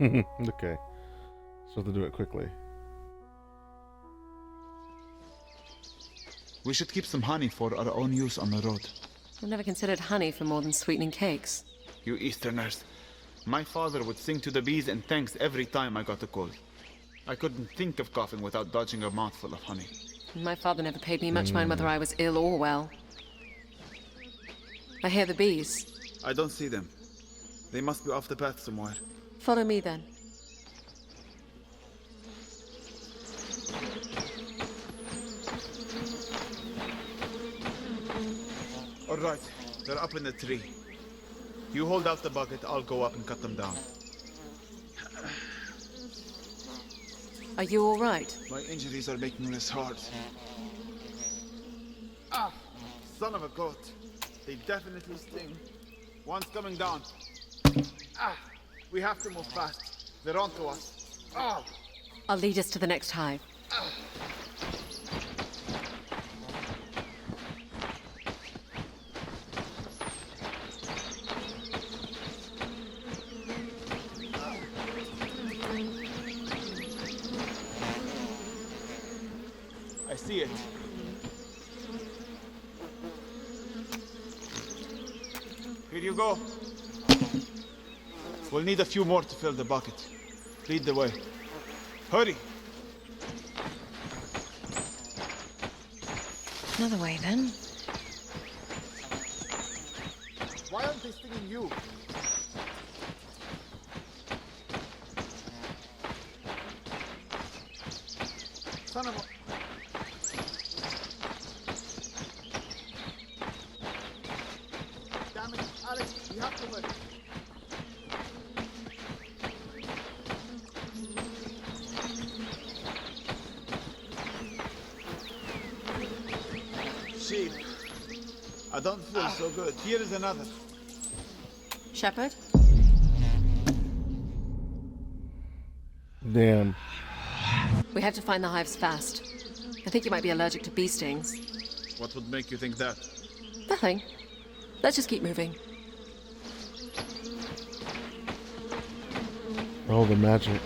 Okay. So to do it quickly. We should keep some honey for our own use on the road. I've never considered honey for more than sweetening cakes. You Easterners. My father would sing to the bees and thanks every time I got a cold. I couldn't think of coughing without dodging a mouthful of honey. My father never paid me much mind whether I was ill or well. I hear the bees. I don't see them. They must be off the path somewhere. Follow me then. All right, they're up in the tree. You hold out the bucket, I'll go up and cut them down. Are you all right? My injuries are making this hard. Ah, son of a goat. They definitely sting. One's coming down. Ah, we have to move fast. They're onto us. Ah. I'll lead us to the next hive. see it. Here you go. We'll need a few more to fill the bucket. Lead the way. Hurry! Another way, then. Why aren't they stinging you? Son of a... Damn it, Alex, we have to win. Sheep. I don't feel so good. Here is another. Shepherd? Damn. We have to find the hives fast. I think you might be allergic to bee stings. What would make you think that? Nothing. Let's just keep moving. Oh, the magic.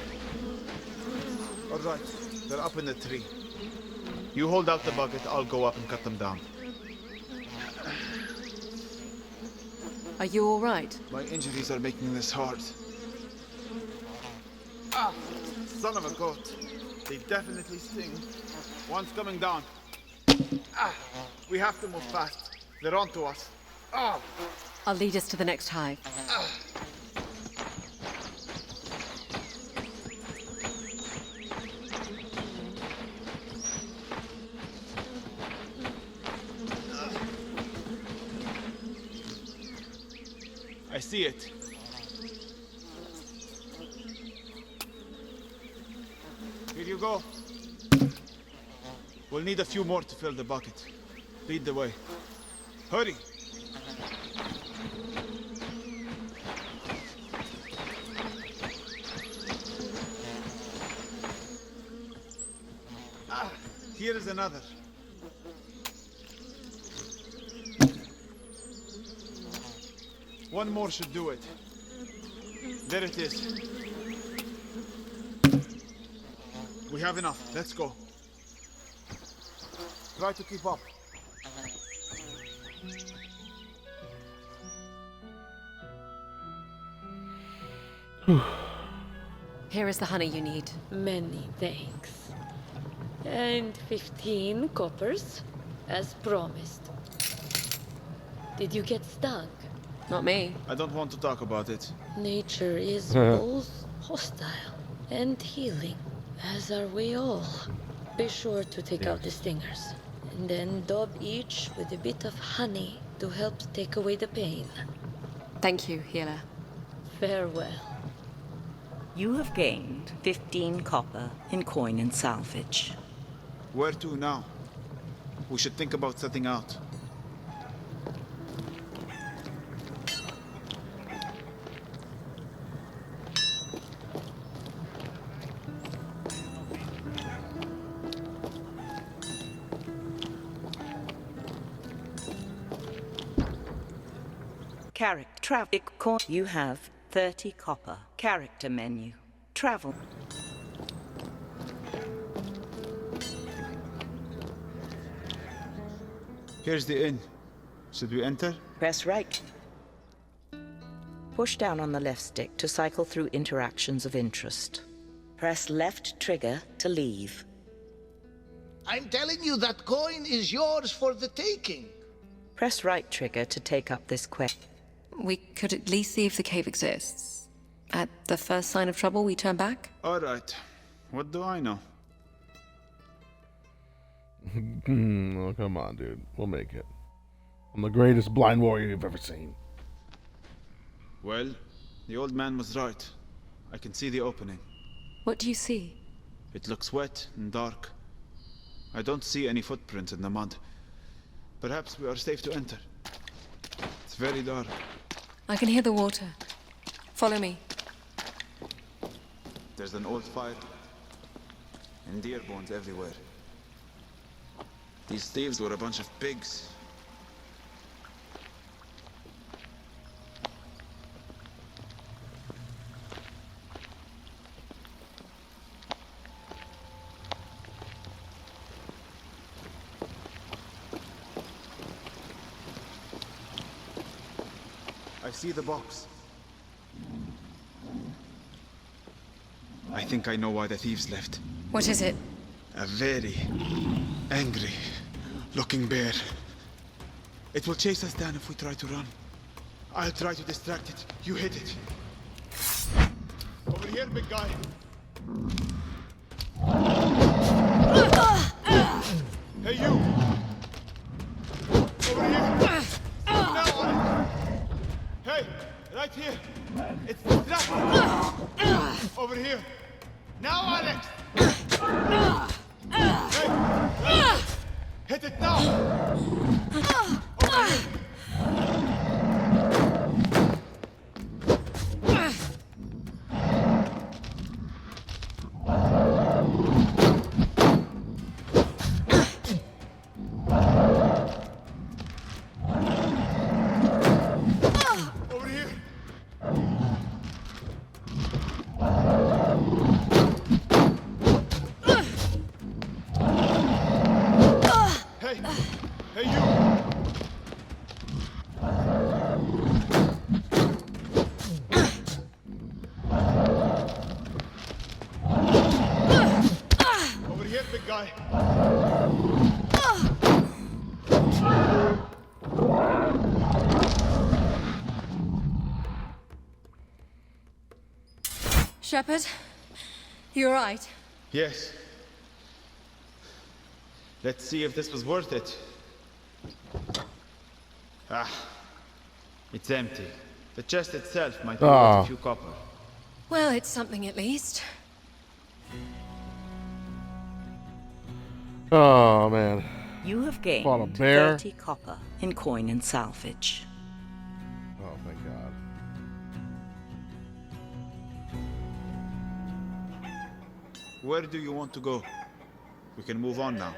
All right, they're up in the tree. You hold out the bucket, I'll go up and cut them down. Are you all right? My injuries are making this hard. Ah, son of a goat. They definitely sting. One's coming down. Ah, we have to move fast. They're onto us. Ah. I'll lead us to the next hive. I see it. Here you go. We'll need a few more to fill the bucket. Lead the way. Hurry! Ah, here is another. One more should do it. There it is. We have enough. Let's go. Try to keep up. Here is the honey you need. Many thanks. And 15 coppers, as promised. Did you get stung? Not me. I don't want to talk about it. Nature is both hostile and healing, as are we all. Be sure to take out the stingers, and then daub each with a bit of honey to help take away the pain. Thank you, healer. Farewell. You have gained 15 copper in coin and salvage. Where to now? We should think about setting out. Character traffic coin. You have 30 copper. Character menu. Travel. Here's the inn. Should we enter? Press right. Push down on the left stick to cycle through interactions of interest. Press left trigger to leave. I'm telling you that coin is yours for the taking. Press right trigger to take up this quest. We could at least see if the cave exists. At the first sign of trouble, we turn back? All right. What do I know? Oh, come on, dude. We'll make it. I'm the greatest blind warrior you've ever seen. Well, the old man was right. I can see the opening. What do you see? It looks wet and dark. I don't see any footprints in the mud. Perhaps we are safe to enter. It's very dark. I can hear the water. Follow me. There's an old fire. And deer bones everywhere. These thieves were a bunch of pigs. I see the box. I think I know why the thieves left. What is it? A very angry looking bear. It will chase us down if we try to run. I'll try to distract it. You hit it. Over here, big guy. Hey, you! Over here! Now on it! Hey, right here! It's distracted! Over here! Now, Alex! Hey! Right. Hit it now! Over here! Shepard, you alright? Yes. Let's see if this was worth it. Ah, it's empty. The chest itself might be worth a few copper. Well, it's something at least. Oh, man. You have gained Fought a bear. 30 copper in coin and salvage. Oh, thank God. Where do you want to go? We can move on now.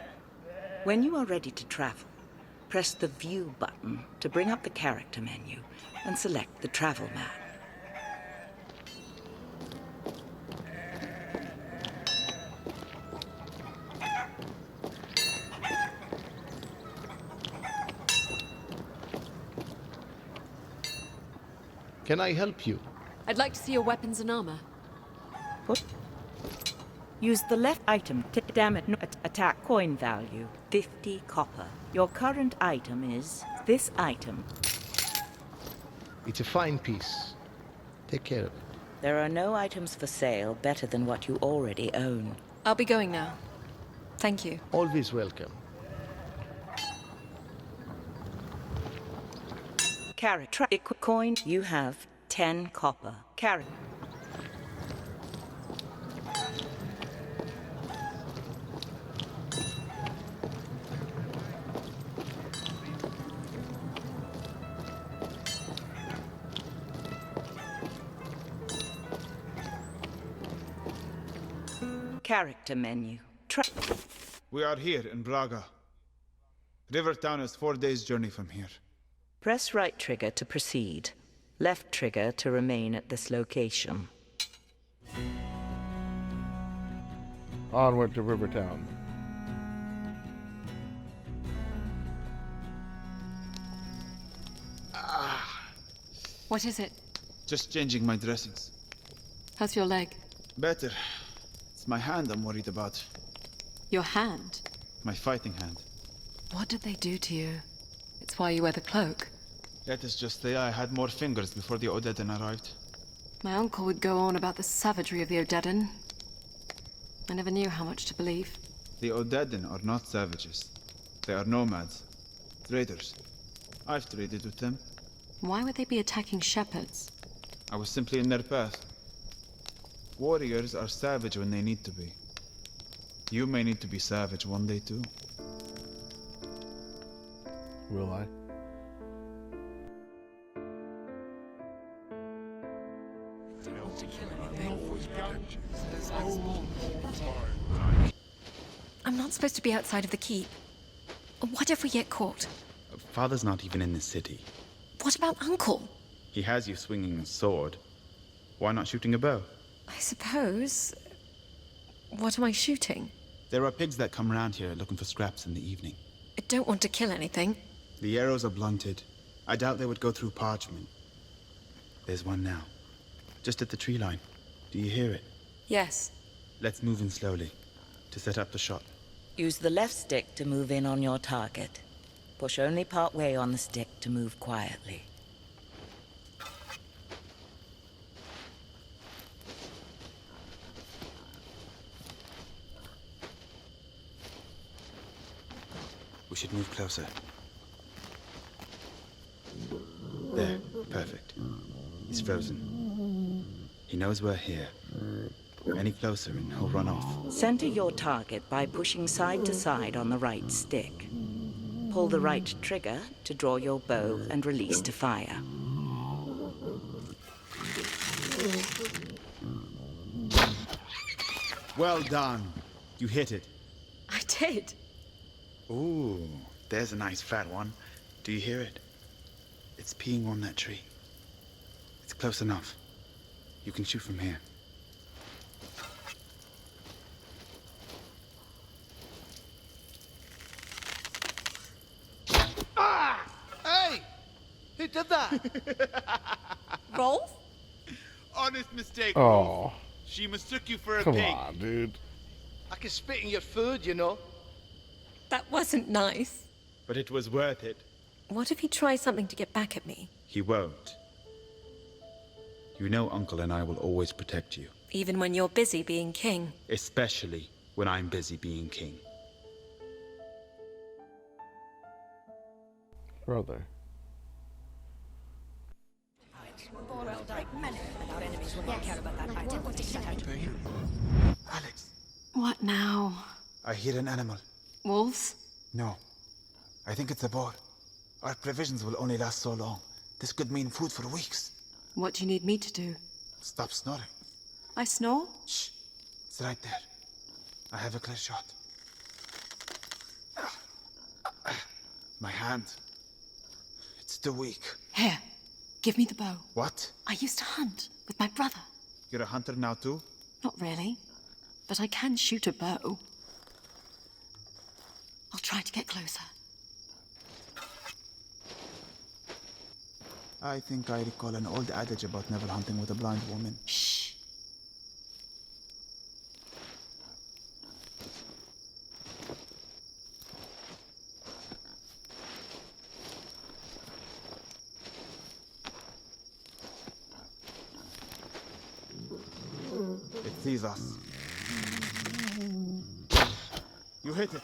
When you are ready to travel, press the View button to bring up the character menu and select the travel map. Can I help you? I'd like to see your weapons and armor. Use the left item to damage attack coin value, 50 copper. Your current item is this item. It's a fine piece. Take care of it. There are no items for sale better than what you already own. I'll be going now. Thank you. Always welcome. Character coin, you have 10 copper. Character. Character menu. We are here in Braga. Rivertown is 4 days' journey from here. Press right trigger to proceed. Left trigger to remain at this location. Onward to Rivertown. What is it? Just changing my dressings. How's your leg? Better. It's my hand I'm worried about. Your hand? My fighting hand. What did they do to you? It's why you wear the cloak. Let us just say I had more fingers before the Odedan arrived. My uncle would go on about the savagery of the Odedan. I never knew how much to believe. The Odedan are not savages. They are nomads. Traders. I've traded with them. Why would they be attacking shepherds? I was simply in their path. Warriors are savage when they need to be. You may need to be savage one day too. Will I? I'm not supposed to be outside of the keep. What if we get caught? Father's not even in the city. What about Uncle? He has you swinging a sword. Why not shooting a bow? I suppose. What am I shooting? There are pigs that come around here looking for scraps in the evening. I don't want to kill anything. The arrows are blunted. I doubt they would go through parchment. There's one now. Just at the tree line. Do you hear it? Yes. Let's move in slowly to set up the shot. Use the left stick to move in on your target. Push only part way on the stick to move quietly. We should move closer. There, perfect. He's frozen. He knows we're here. Any closer and he'll run off. Center your target by pushing side to side on the right stick. Pull the right trigger to draw your bow and release to fire. Well done. You hit it. I did. Ooh, there's a nice fat one. Do you hear it? It's peeing on that tree. It's close enough. You can shoot from here. Ah! Hey! Who did that? Rolf? Honest mistake, Oh, Rolf. She mistook you for a come pig. on, dude. I can spit in your food, you know. That wasn't nice. But it was worth it. What if he tries something to get back at me? He won't. You know Uncle and I will always protect you. Even when you're busy being king. Especially when I'm busy being king. Brother. Alex, What now? I hear an animal. Wolves? No. I think it's a boar. Our provisions will only last so long. This could mean food for weeks. What do you need me to do? Stop snoring. I snore? Shh. It's right there. I have a clear shot. My hand. It's too weak. Here, give me the bow. What? I used to hunt with my brother. You're a hunter now too? Not really, but I can shoot a bow. I'll try to get closer. I think I recall an old adage about never hunting with a blind woman. Shh. It sees us. You hit it.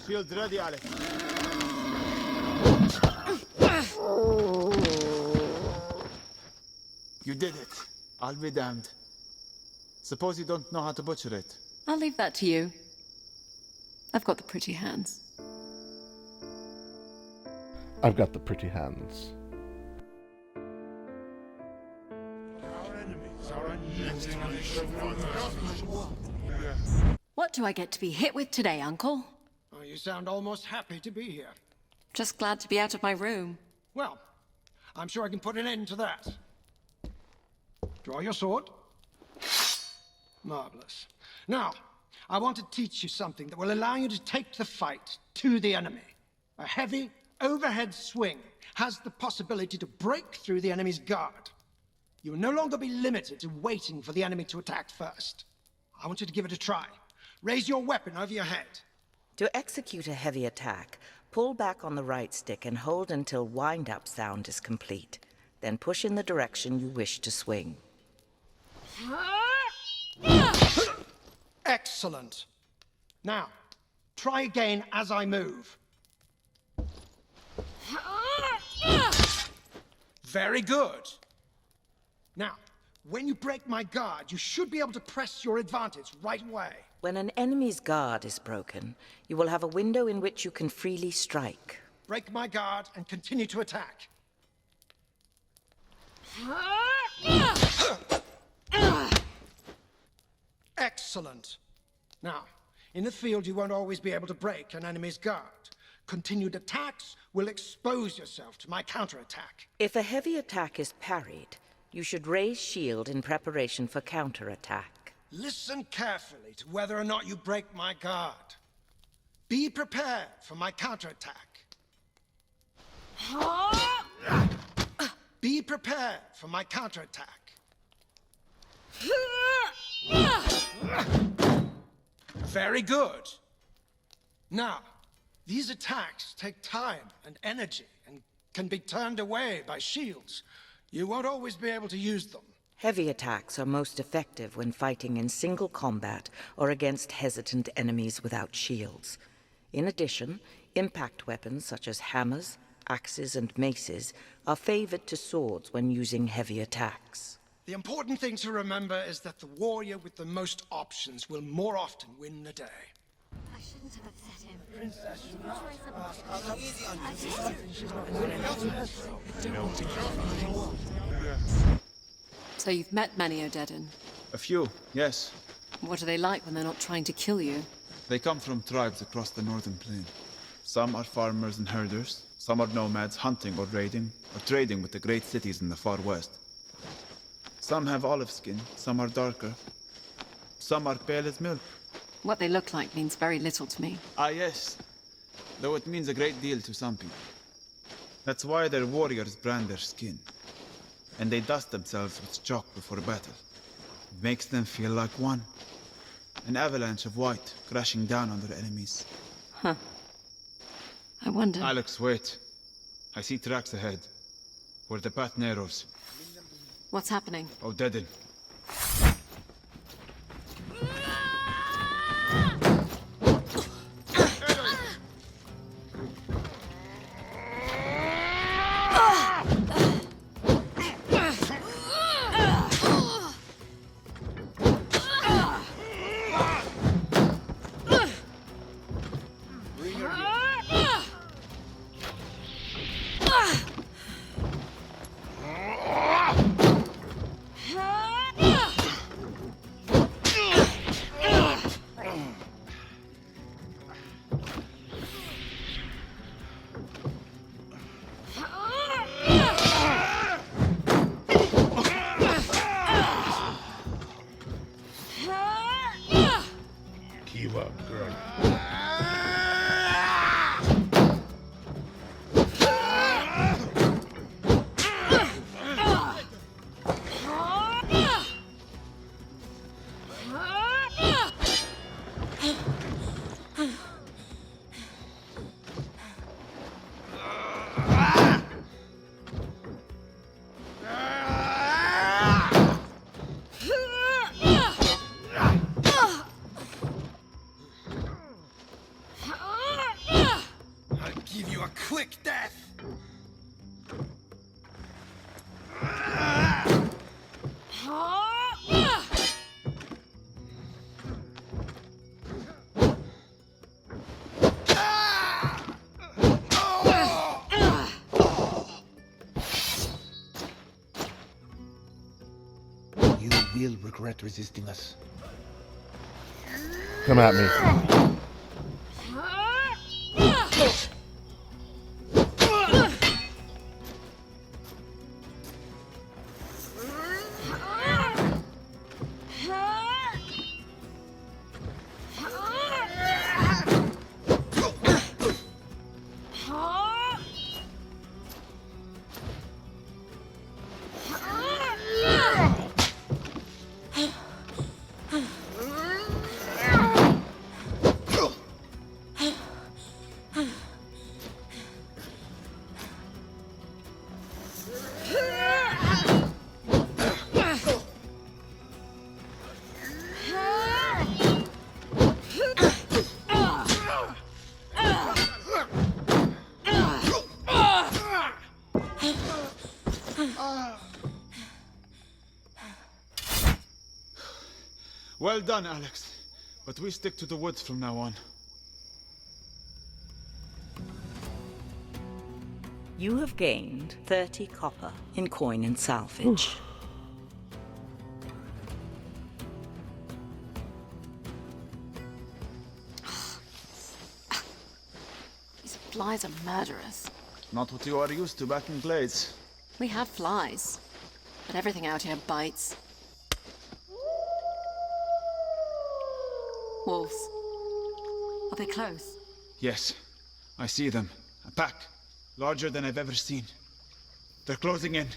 Shield ready, Alex. You did it. I'll be damned. Suppose you don't know how to butcher it. I'll leave that to you. I've got the pretty hands. I've got the pretty hands. What do I get to be hit with today, Uncle? Oh, you sound almost happy to be here. Just glad to be out of my room. Well, I'm sure I can put an end to that. Draw your sword. Marvelous. Now, I want to teach you something that will allow you to take the fight to the enemy. A heavy, overhead swing has the possibility to break through the enemy's guard. You will no longer be limited to waiting for the enemy to attack first. I want you to give it a try. Raise your weapon over your head. To execute a heavy attack, pull back on the right stick and hold until wind-up sound is complete. Then push in the direction you wish to swing. Excellent. Now, try again as I move. Very good. Now, when you break my guard, you should be able to press your advantage right away. When an enemy's guard is broken, you will have a window in which you can freely strike. Break my guard and continue to attack. Excellent. Now, in the field, you won't always be able to break an enemy's guard. Continued attacks will expose yourself to my counterattack. If a heavy attack is parried, you should raise shield in preparation for counterattack. Listen carefully to whether or not you break my guard. Be prepared for my counterattack. Be prepared for my counterattack. Very good. Now, these attacks take time and energy and can be turned away by shields. You won't always be able to use them. Heavy attacks are most effective when fighting in single combat or against hesitant enemies without shields. In addition, impact weapons such as hammers, axes, and maces are favored to swords when using heavy attacks. The important thing to remember is that the warrior with the most options will more often win the day. I shouldn't have upset him. So you've met many Odedan? A few, yes. What are they like when they're not trying to kill you? They come from tribes across the northern plain. Some are farmers and herders. Some are nomads hunting or raiding, or trading with the great cities in the far west. Some have olive skin, some are darker. Some are pale as milk. What they look like means very little to me. Ah, yes. Though it means a great deal to some people. That's why their warriors brand their skin. And they dust themselves with chalk before battle. It makes them feel like one. An avalanche of white crashing down on their enemies. Huh. I wonder... Alex, wait. I see tracks ahead. Where the path narrows. What's happening? Odedan. Give up, girl. Quick death! You will regret resisting us. Come at me. Well done, Alex. But we stick to the woods from now on. You have gained 30 copper in coin and salvage. These flies are murderous. Not what you are used to back in Glades. We have flies, but everything out here bites. Wolves. Are they close? Yes, I see them. A pack. Larger than I've ever seen. They're closing in.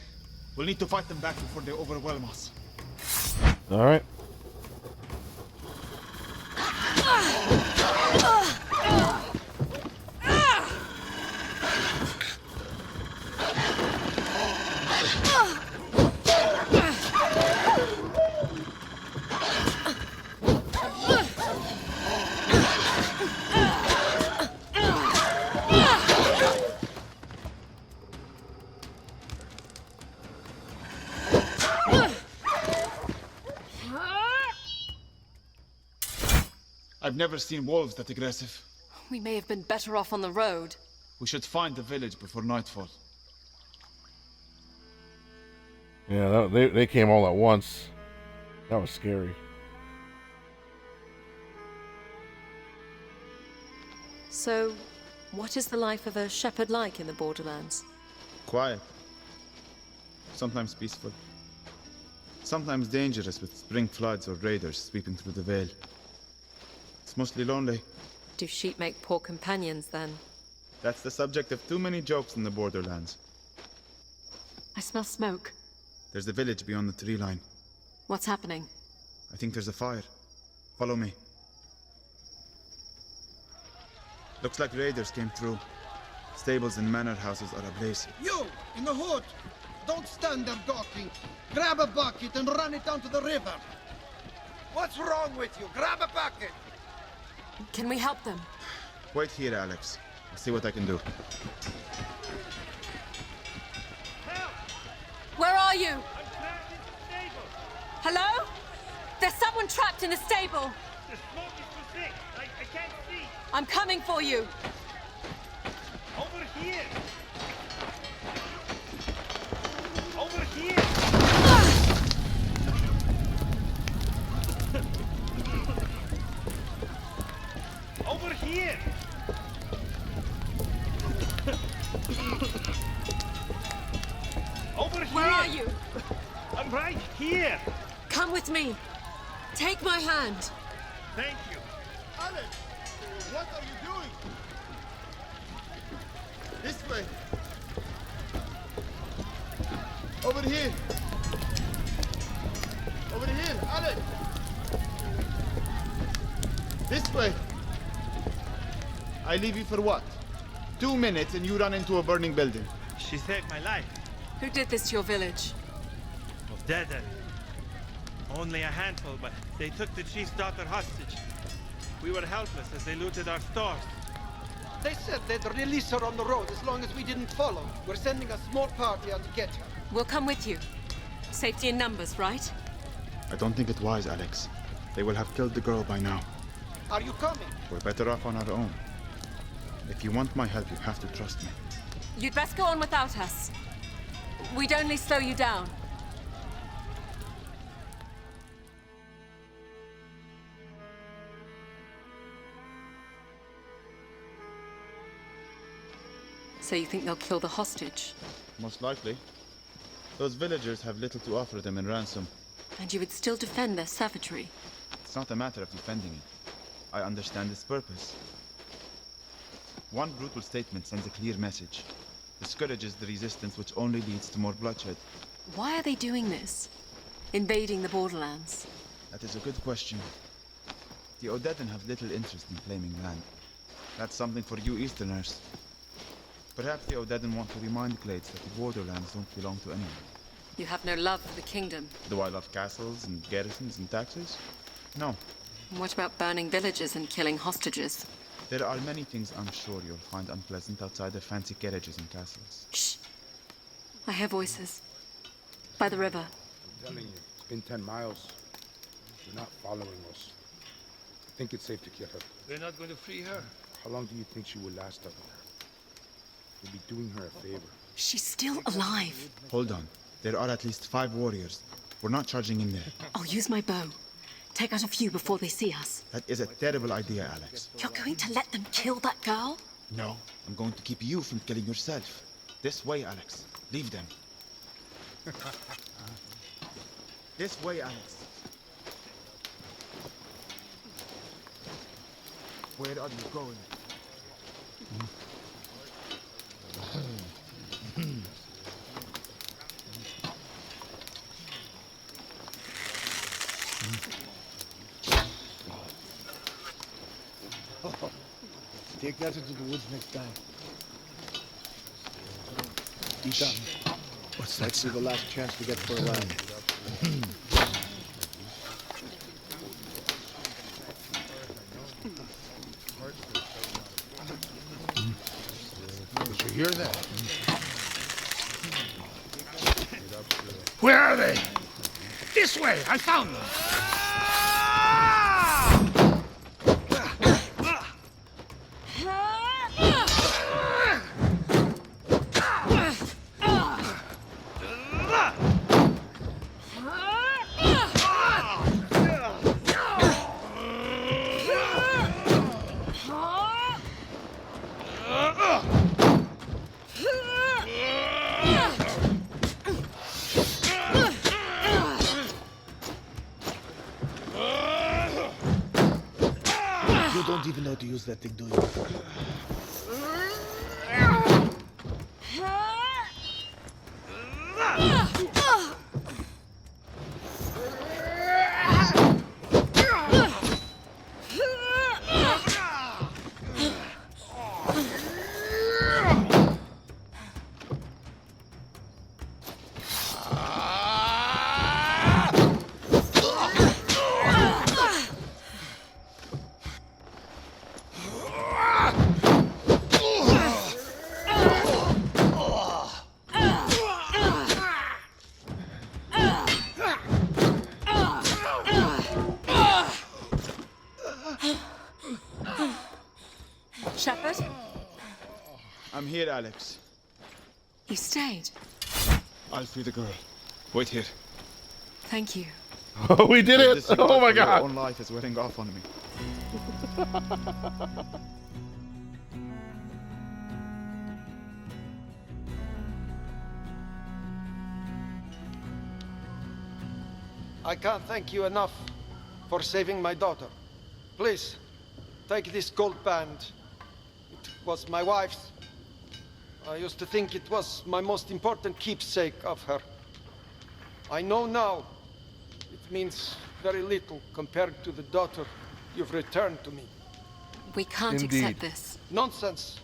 We'll need to fight them back before they overwhelm us. All right. I've never seen wolves that aggressive. We may have been better off on the road. We should find the village before nightfall. Yeah, they came all at once. That was scary. So, what is the life of a shepherd like in the Borderlands? Quiet. Sometimes peaceful. Sometimes dangerous with spring floods or raiders sweeping through the Vale. It's mostly lonely. Do sheep make poor companions, then? That's the subject of too many jokes in the Borderlands. I smell smoke. There's the village beyond the tree line. What's happening? I think there's a fire. Follow me. Looks like raiders came through. Stables and manor houses are ablaze. You, in the hood! Don't stand there gawking. Grab a bucket and run it down to the river. What's wrong with you? Grab a bucket! Can we help them? Wait here, Alex. I'll see what I can do. Where are you? Hello? There's someone trapped in a stable. The smoke is too thick. I can't see. I'm coming for you. Over here. Over here. Over here. Over here. Where are you? I'm right here. Come with me. Take my hand. Thank you. Alex, what are you doing? This way. Over here. Over here, Alex. This way. I leave you for what? 2 minutes and you run into a burning building. She saved my life. Who did this to your village? Of dead end. Only a handful, but they took the chief's daughter hostage. We were helpless as they looted our stores. They said they'd release her on the road as long as we didn't follow. We're sending a small party out to get her. We'll come with you. Safety in numbers, right? I don't think it wise, Alex. They will have killed the girl by now. Are you coming? We're better off on our own. If you want my help, you have to trust me. You'd best go on without us. We'd only slow you down. So you think they'll kill the hostage? Most likely. Those villagers have little to offer them in ransom. And you would still defend their savagery? It's not a matter of defending it. I understand its purpose. One brutal statement sends a clear message. Discourages the resistance, which only leads to more bloodshed. Why are they doing this? Invading the Borderlands? That is a good question. The Odedan have little interest in claiming land. That's something for you Easterners. Perhaps the Odedan want to remind Glades that the Borderlands don't belong to anyone. You have no love for the kingdom. Do I love castles and garrisons and taxes? No. And what about burning villages and killing hostages? There are many things I'm sure you'll find unpleasant outside the fancy carriages and castles. Shh. I hear voices. By the river. I'm telling you, it's been 10 miles. You're not following us. I think it's safe to kill her. We're not going to free her. How long do you think she will last up there? You'll be doing her a favor. She's still alive. Hold on. There are at least 5 warriors. We're not charging in there. I'll use my bow. Take out a few before they see us. That is a terrible idea, Alex. You're going to let them kill that girl? No. I'm going to keep you from killing yourself. This way, Alex. Leave them. This way, Alex. Where are you going? Take that into the woods next time. Ethan. What's that? Might be the last chance to get for a ride. Did you hear that? Where are they? This way! I found them! You don't even know how to use that thing, do you? Shepard? I'm here, Alex. You stayed. I'll free the girl. Wait here. Thank you. Oh, we did it! This you Oh my for your god! own life is wearing off on me. I can't thank you enough for saving my daughter. Please, take this gold band. It was my wife's. I used to think it was my most important keepsake of her. I know now it means very little compared to the daughter you've returned to me. We can't accept this. Nonsense.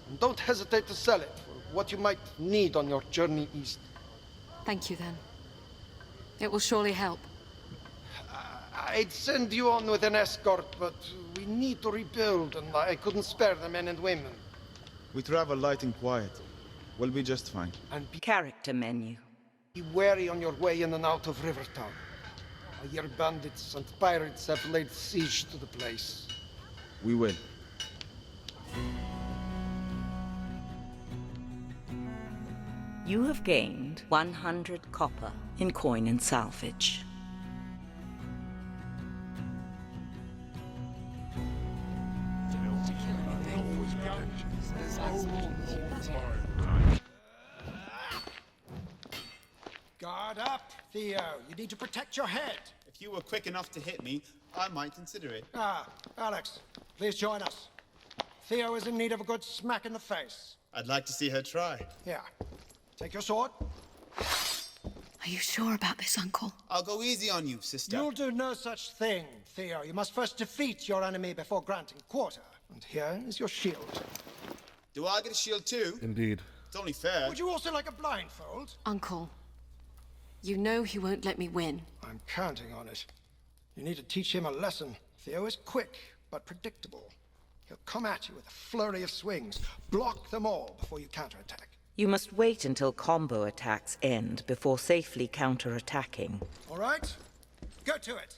And don't hesitate to sell it for what you might need on your journey east. Thank you, then. It will surely help. I'd send you on with an escort, but we need to rebuild, and I couldn't spare the men and women. We travel light and quiet. We'll be just fine. And be Character menu. Be wary on your way in and out of Rivertown. I hear bandits and pirates have laid siege to the place. We will. You have gained 100 copper in coin and salvage. Guard up, Theo. You need to protect your head. If you were quick enough to hit me, I might consider it. Ah, Alex, please join us. Theo is in need of a good smack in the face. I'd like to see her try. Here, take your sword. Are you sure about this, Uncle? I'll go easy on you, sister. You'll do no such thing, Theo. You must first defeat your enemy before granting quarter. And here is your shield. Do I get a shield too? Indeed. It's only fair. Would you also like a blindfold? Uncle, you know he won't let me win. I'm counting on it. You need to teach him a lesson. Theo is quick, but predictable. He'll come at you with a flurry of swings. Block them all before you counterattack. You must wait until combo attacks end before safely counterattacking. All right? Go to it.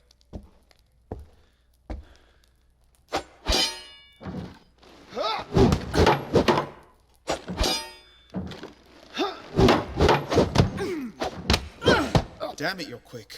Damn it, you're quick.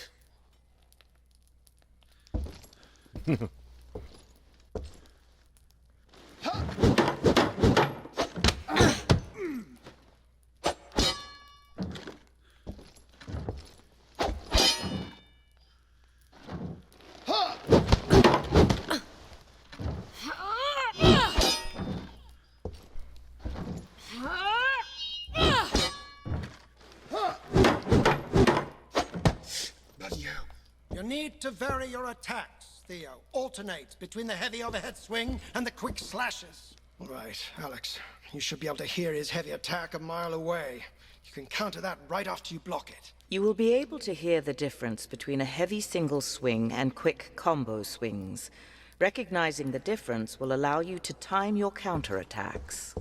You need need to vary your attacks, Theo. Alternate between the heavy overhead swing and the quick slashes. All right, Alex. You should be able to hear his heavy attack a mile away. You can counter that right after you block it. You will be able to hear the difference between a heavy single swing and quick combo swings. Recognizing the difference will allow you to time your counterattacks.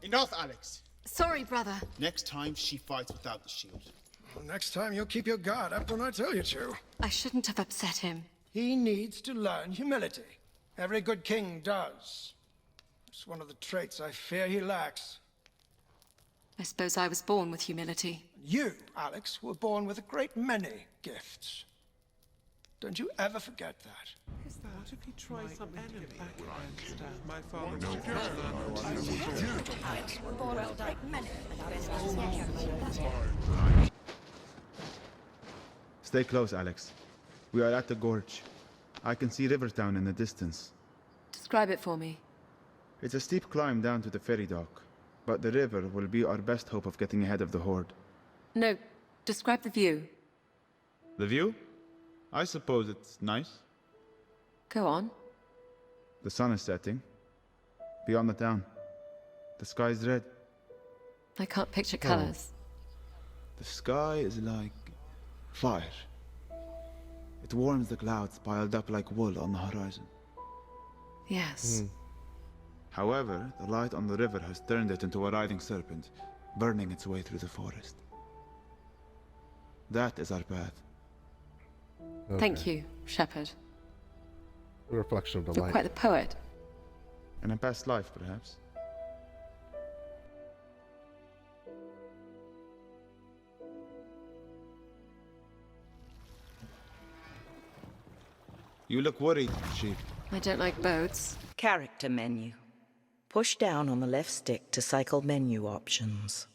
Enough, Alex. Sorry, brother. Next time, she fights without the shield. Well, next time, you'll keep your guard up when I tell you to. I shouldn't have upset him. He needs to learn humility. Every good king does. It's one of the traits I fear he lacks. I suppose I was born with humility. You, Alex, were born with a great many gifts. Don't you ever forget that. Why don't we try some enemy against my father? Stay close, Alex. We are at the gorge. I can see Rivertown in the distance. Describe it for me. It's a steep climb down to the ferry dock, but the river will be our best hope of getting ahead of the horde. No, describe the view. The view? I suppose it's nice. Go on. The sun is setting. Beyond the town. The sky is red. I can't picture colors. The sky is like fire. It warms the clouds piled up like wool on the horizon. Yes. However, the light on the river has turned it into a writhing serpent, burning its way through the forest. That is our path. Thank you, Shepard. The reflection of the You're light. quite the poet. In a past life, perhaps. You look worried, Sheep. I don't like boats. Character menu. Push down on the left stick to cycle menu options.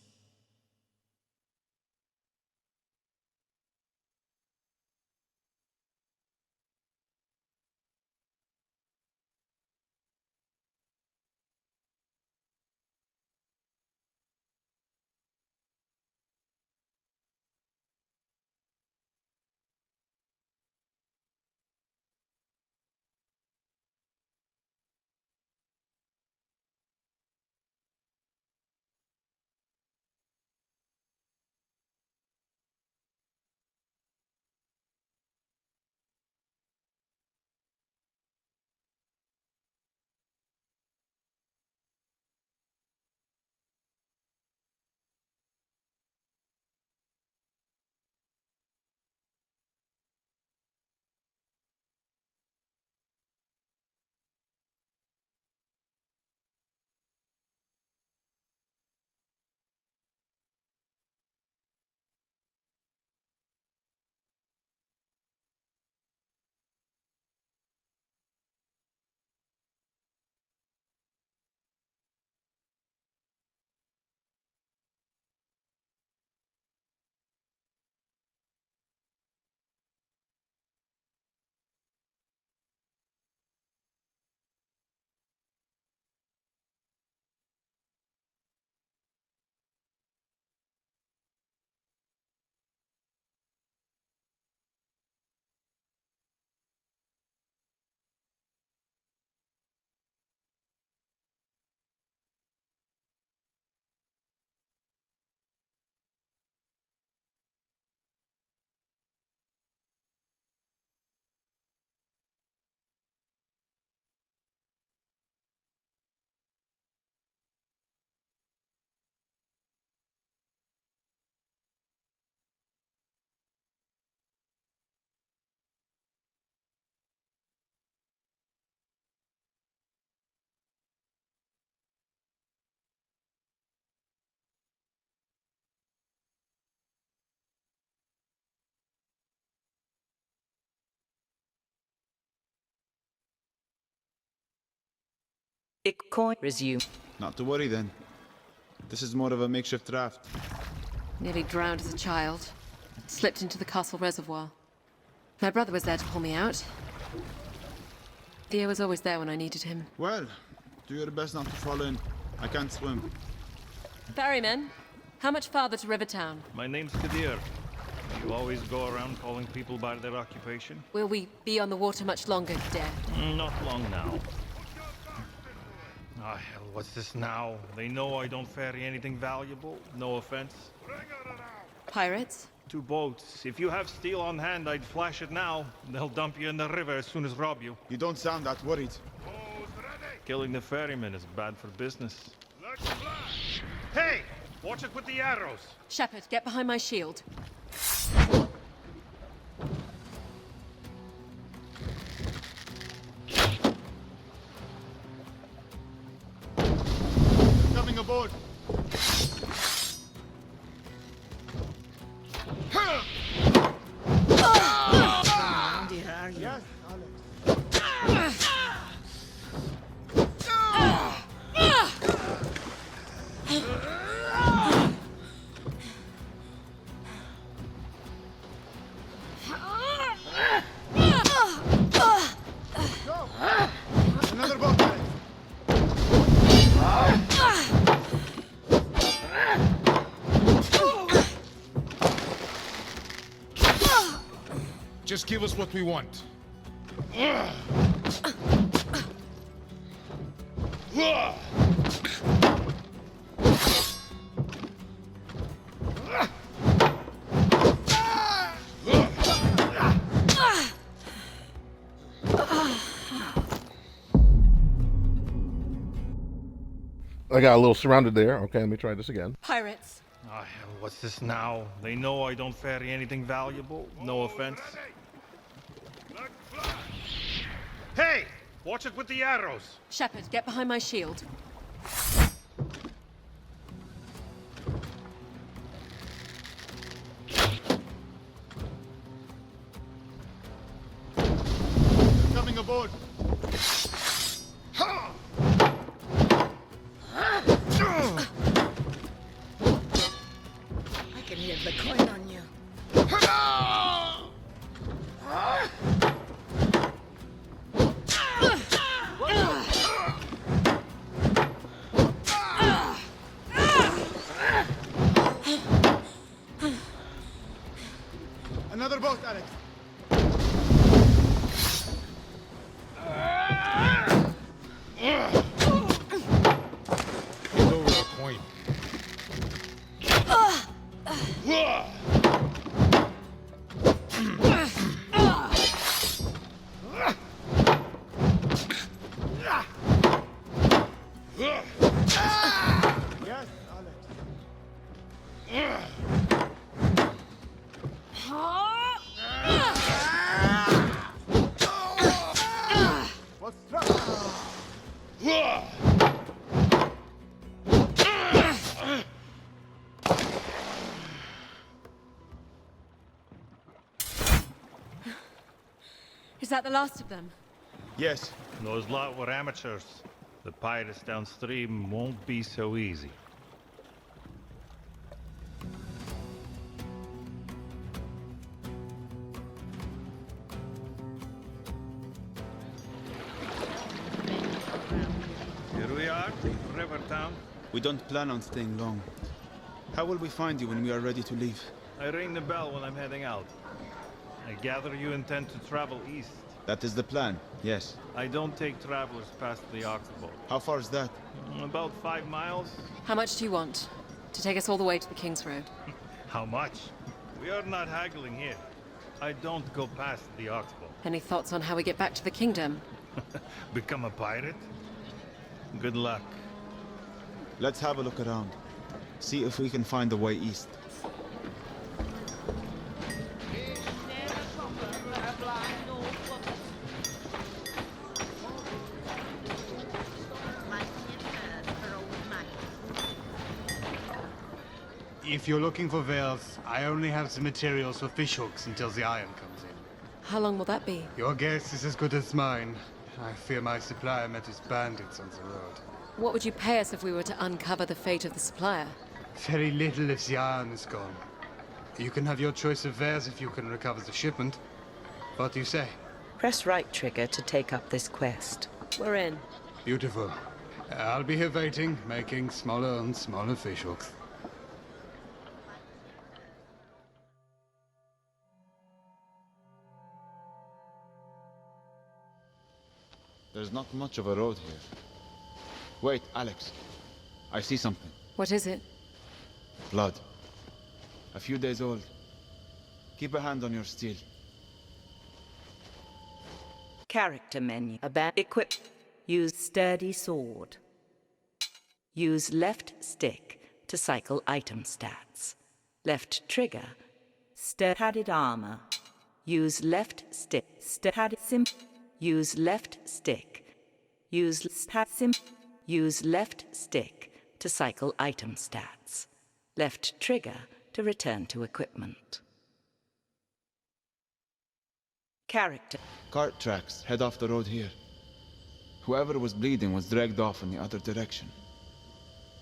Coin resume. Not to worry then. This is more of a makeshift raft. Nearly drowned as a child. Slipped into the castle reservoir. My brother was there to pull me out. Theo was always there when I needed him. Well, do your best not to fall in. I can't swim. Ferryman, how much farther to Rivertown? My name's Kadir. You always go around calling people by their occupation? Will we be on the water much longer, Kadir? Not long now. Ah, hell, what's this now? They know I don't ferry anything valuable. No offense. Pirates? 2 boats. If you have steel on hand, I'd flash it now. They'll dump you in the river as soon as rob you. You don't sound that worried. Killing the ferryman is bad for business. Hey! Watch it with the arrows! Shepard, get behind my shield. Coming aboard. Yes, Alex. Another boat, Alex. Just give us what we want. I got a little surrounded there. Okay, let me try this again. Pirates. Ah, hell, what's this now? They know I don't ferry anything valuable. No offense. Hey! Watch it with the arrows! Shepard, get behind my shield. Coming aboard. I can hear the coin on you. Another boat, Alex. Hand over the coin. Yes, Alex. What's trouble? Is that the last of them? Yes. Those lot were amateurs. The pirates downstream won't be so easy. Here we are, Rivertown. We don't plan on staying long. How will we find you when we are ready to leave? I ring the bell when I'm heading out. I gather you intend to travel east. That is the plan, yes. I don't take travelers past the Oxbow. How far is that? About 5 miles. How much do you want? To take us all the way to the King's Road? How much? We are not haggling here. I don't go past the Oxbow. Any thoughts on how we get back to the kingdom? Become a pirate? Good luck. Let's have a look around. See if we can find the way east. If you're looking for veils, I only have some materials for fishhooks until the iron comes in. How long will that be? Your guess is as good as mine. I fear my supplier met his bandits on the road. What would you pay us if we were to uncover the fate of the supplier? Very little if the iron is gone. You can have your choice of wares if you can recover the shipment. What do you say? Press right trigger to take up this quest. We're in. Beautiful. I'll be here waiting, making smaller and smaller fishhooks. There's not much of a road here. Wait, Alex. I see something. What is it? Blood. A few days old. Keep a hand on your steel. Character menu. Equip. Use sturdy sword. Use left stick to cycle item stats. Left trigger. Padded armor. Use left stick. Padded sim. Use left stick. Use Use left stick to cycle item stats. Left trigger to return to equipment. Character. Cart tracks head off the road here. Whoever was bleeding was dragged off in the other direction.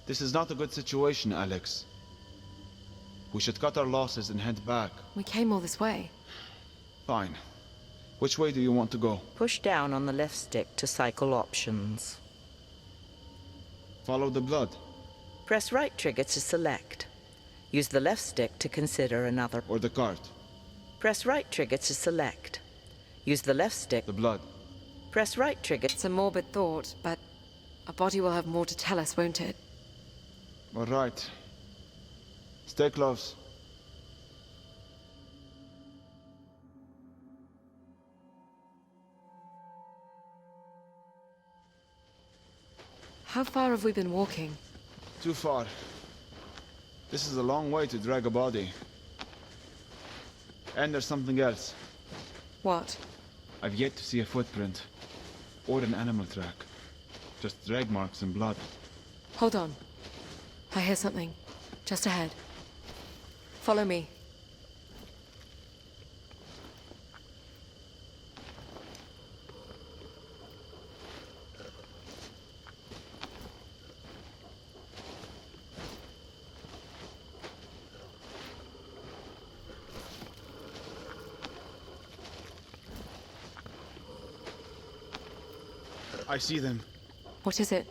This is not a good situation, Alex. We should cut our losses and head back. We came all this way. Fine. Which way do you want to go? Push down on the left stick to cycle options. Follow the blood. Press right trigger to select. Use the left stick to consider another. Or the cart. Press right trigger to select. Use the left stick. The blood. Press right trigger. It's a morbid thought, but our body will have more to tell us, won't it? All right. Stay close. How far have we been walking? Too far. This is a long way to drag a body. And there's something else. What? I've yet to see a footprint. Or an animal track. Just drag marks and blood. Hold on. I hear something. Just ahead. Follow me. I see them. What is it?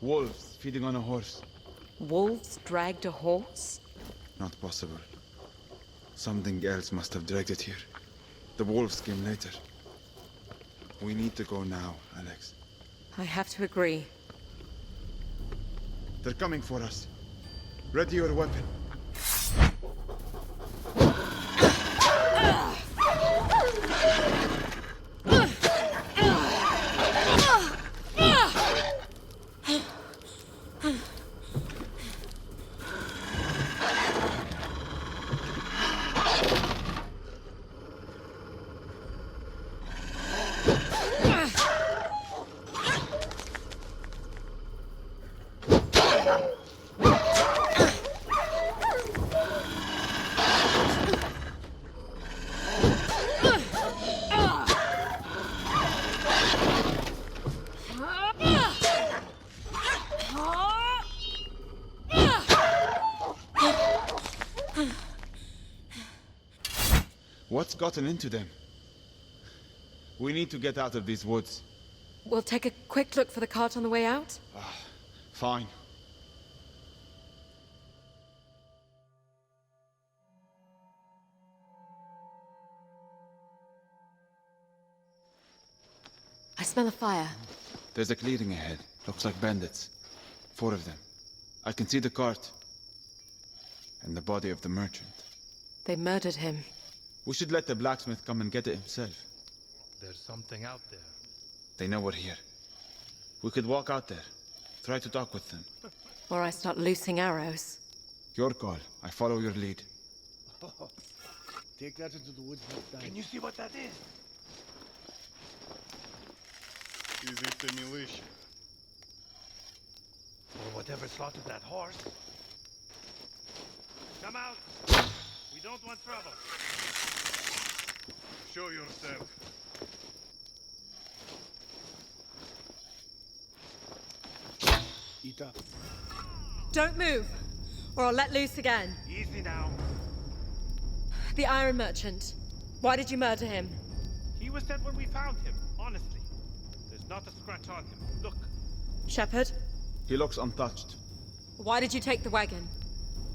Wolves feeding on a horse. Wolves dragged a horse? Not possible. Something else must have dragged it here. The wolves came later. We need to go now, Alex. I have to agree. They're coming for us. Ready your weapon. What's gotten into them? We need to get out of these woods. We'll take a quick look for the cart on the way out? Fine. I smell a fire. There's a clearing ahead. Looks like bandits. 4 of them. I can see the cart. And the body of the merchant. They murdered him. We should let the blacksmith come and get it himself. There's something out there. They know we're here. We could walk out there. Try to talk with them. Or I start loosing arrows. Your call. I follow your lead. Take that into the woods next time. Can you see what that is? Is it the militia? Or whatever slaughtered that horse. Come out! We don't want trouble. Show yourself. Eat up. Don't move, or I'll let loose again. Easy now. The Iron Merchant. Why did you murder him? He was dead when we found him, honestly. There's not a scratch on him. Look. Shepherd, He looks untouched. why did you take the wagon?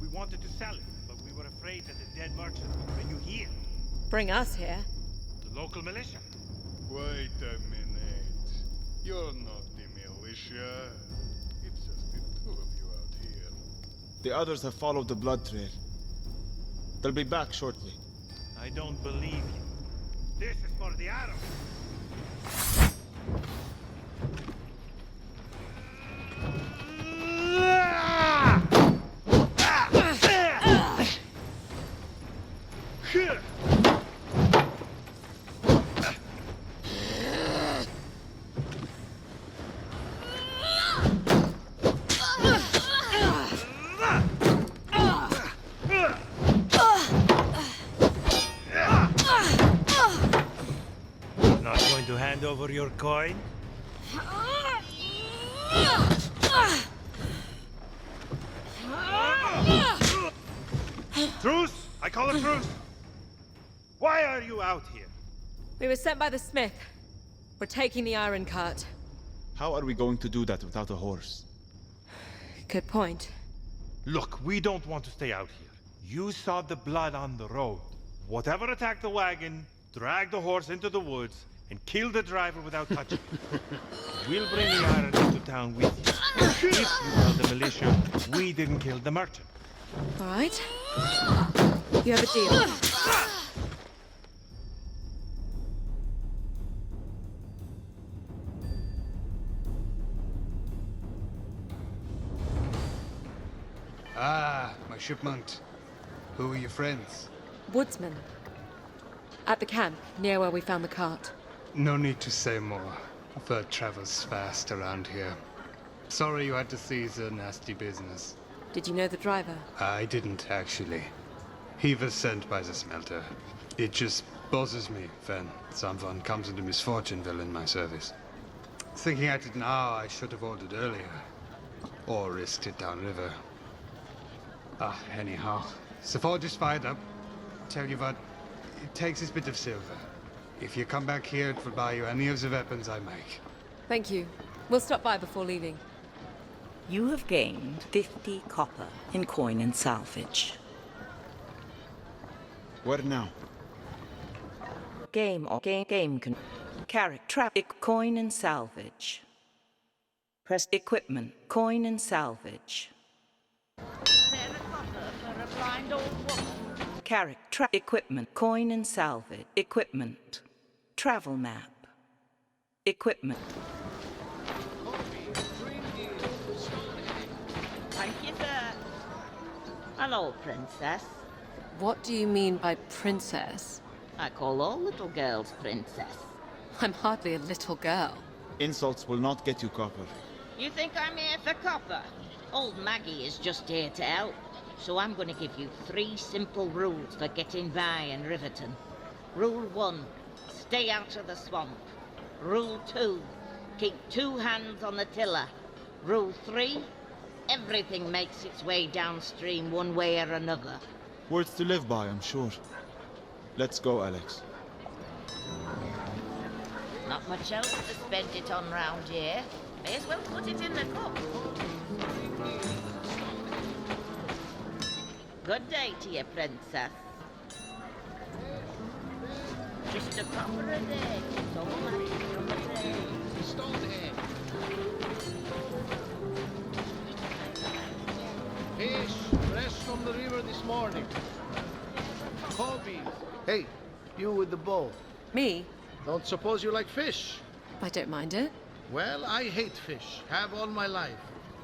We wanted to sell it, but we were afraid that the dead merchant would bring you here. Bring us here. The local militia. Wait a minute. You're not the militia. It's just the two of you out here. The others have followed the blood trail. They'll be back shortly. I don't believe you. This is for the arrow. Not going to hand over your coin? Truce! I call a truce! Why are you out here? We were sent by the smith. We're taking the iron cart. How are we going to do that without a horse? Good point. Look, we don't want to stay out here. You saw the blood on the road. Whatever attacked the wagon, drag the horse into the woods, and kill the driver without touching it. We'll bring the iron into town with you. If you tell the militia we didn't kill the merchant. All right. You have a deal. Ah, my shipment. Who are your friends? Woodsman. At the camp, near where we found the cart. No need to say more. Bird travels fast around here. Sorry you had to seize a nasty business. Did you know the driver? I didn't, actually. He was sent by the smelter. It just bothers me when someone comes into misfortune while in my service. Thinking at it now, I should have ordered earlier. Or risked it downriver. Anyhow. The forge is fired up. Tell you what, it takes this bit of silver. If you come back here, it will buy you any of the weapons I make. Thank you. We'll stop by before leaving. You have gained 50 copper in coin and salvage. Where now? Game character trap coin and salvage. Press equipment coin and salvage. Character trap equipment coin and salvage equipment. Travel map. Equipment. Thank you, sir. Hello, princess. What do you mean by princess? I call all little girls princess. I'm hardly a little girl. Insults will not get you copper. You think I'm here for copper? Old Maggie is just here to help. So I'm going to give you 3 simple rules for getting by in Riverton. Rule 1, stay out of the swamp. Rule 2, keep 2 hands on the tiller. Rule 3, everything makes its way downstream one way or another. Words to live by, I'm sure. Let's go, Alex. Not much else to spend it on round here. May as well put it in the cup. Good day to you, princess. Just a copper a day. So much from the day. Stonehead. Fish, fresh from the river this morning. Kobe. Hey, you with the bow. Me? Don't suppose you like fish? I don't mind it. Well, I hate fish. Have all my life.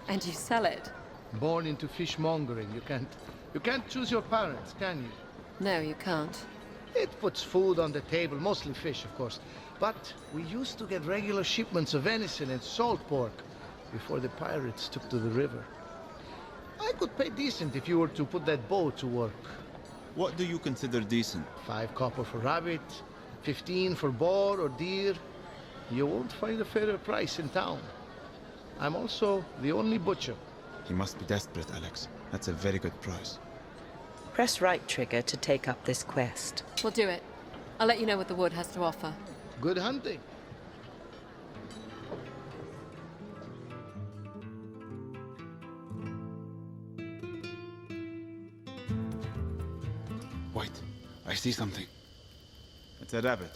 And you sell it? Born into fishmongering, you can't choose your parents, can you? No, you can't. It puts food on the table, mostly fish, of course. But we used to get regular shipments of venison and salt pork before the pirates took to the river. I could pay decent if you were to put that bow to work. What do you consider decent? 5 copper for rabbit, 15 for boar or deer. You won't find a fairer price in town. I'm also the only butcher. He must be desperate, Alex. That's a very good price. Press right trigger to take up this quest. We'll do it. I'll let you know what the wood has to offer. Good hunting. Wait, I see something. It's a rabbit.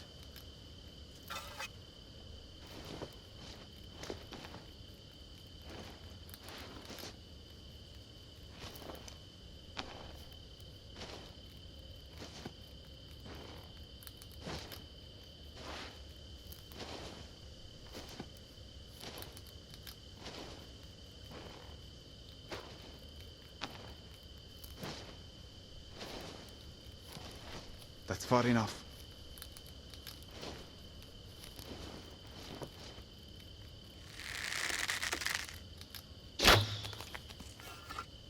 That's far enough.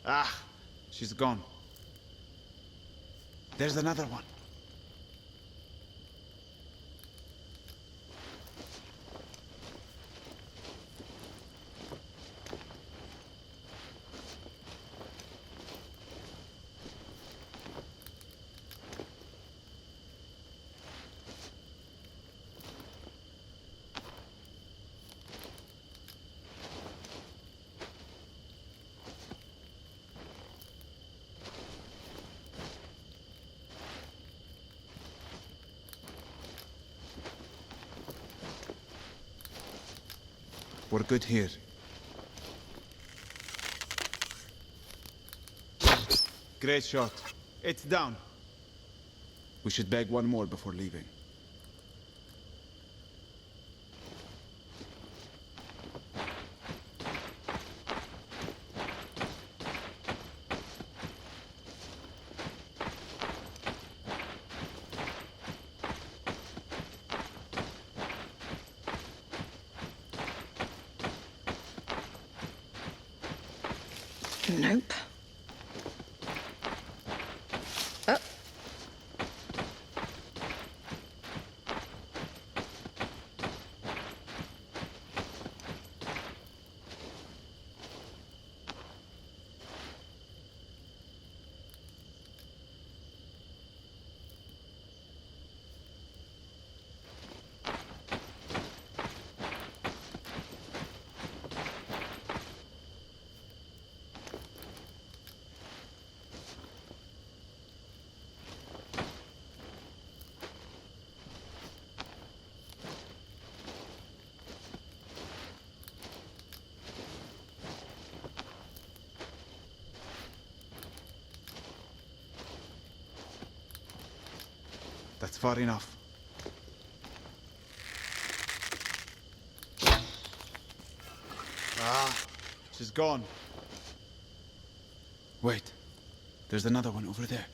Ah, she's gone. There's another one. We're good here. Great shot. It's down. We should bag one more before leaving. Nope. Oh. That's far enough. Ah, she's gone. Wait, there's another one over there.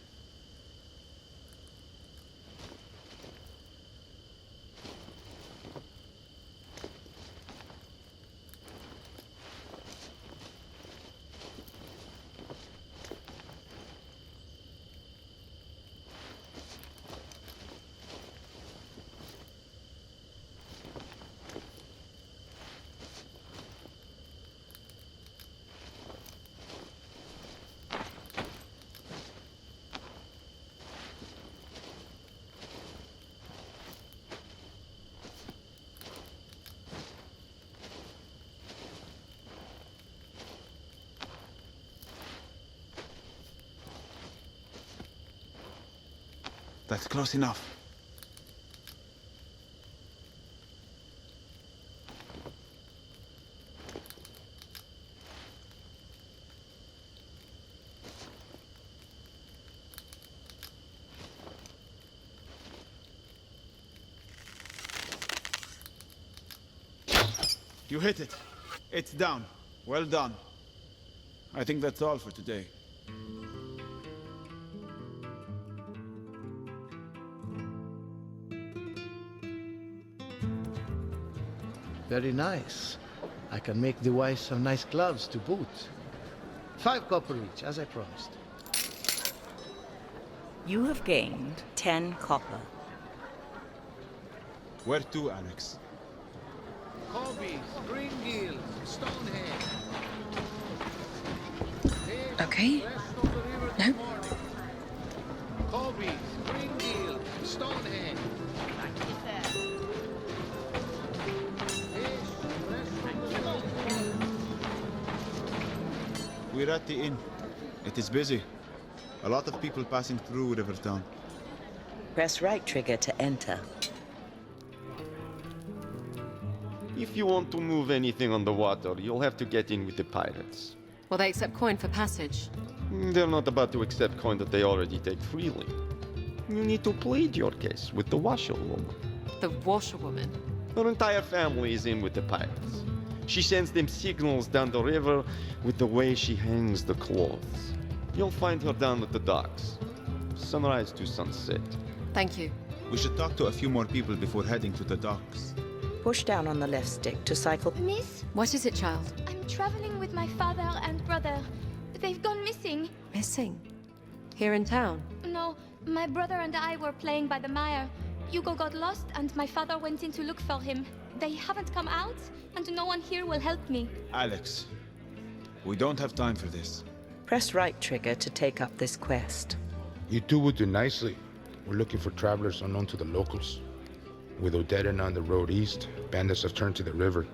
That's close enough. You hit it. It's down. Well done. I think that's all for today. Very nice. I can make the wife some nice gloves to boot. 5 copper each, as I promised. You have gained 10 copper. Where to, Alex? Hobbies, green gills, Stonehenge. Okay. No. Colby, Springfield, Stonehenge. We're at the inn. It is busy. A lot of people passing through Rivertown. Press right trigger to enter. If you want to move anything on the water, you'll have to get in with the pirates. Will they accept coin for passage? They're not about to accept coin that they already take freely. You need to plead your case with the washerwoman. The washerwoman? Her entire family is in with the pirates. She sends them signals down the river with the way she hangs the clothes. You'll find her down at the docks. Sunrise to sunset. Thank you. We should talk to a few more people before heading to the docks. Push down on the left stick to cycle. Miss? What is it, child? I'm traveling with my father and brother. They've gone missing. Missing? Here in town? No, my brother and I were playing by the mire. Hugo got lost and my father went in to look for him. They haven't come out and no one here will help me. Alex, we don't have time for this. Press right trigger to take up this quest. You two would do nicely. We're looking for travelers unknown to the locals. With Odetta on the road east, bandits have turned to the river.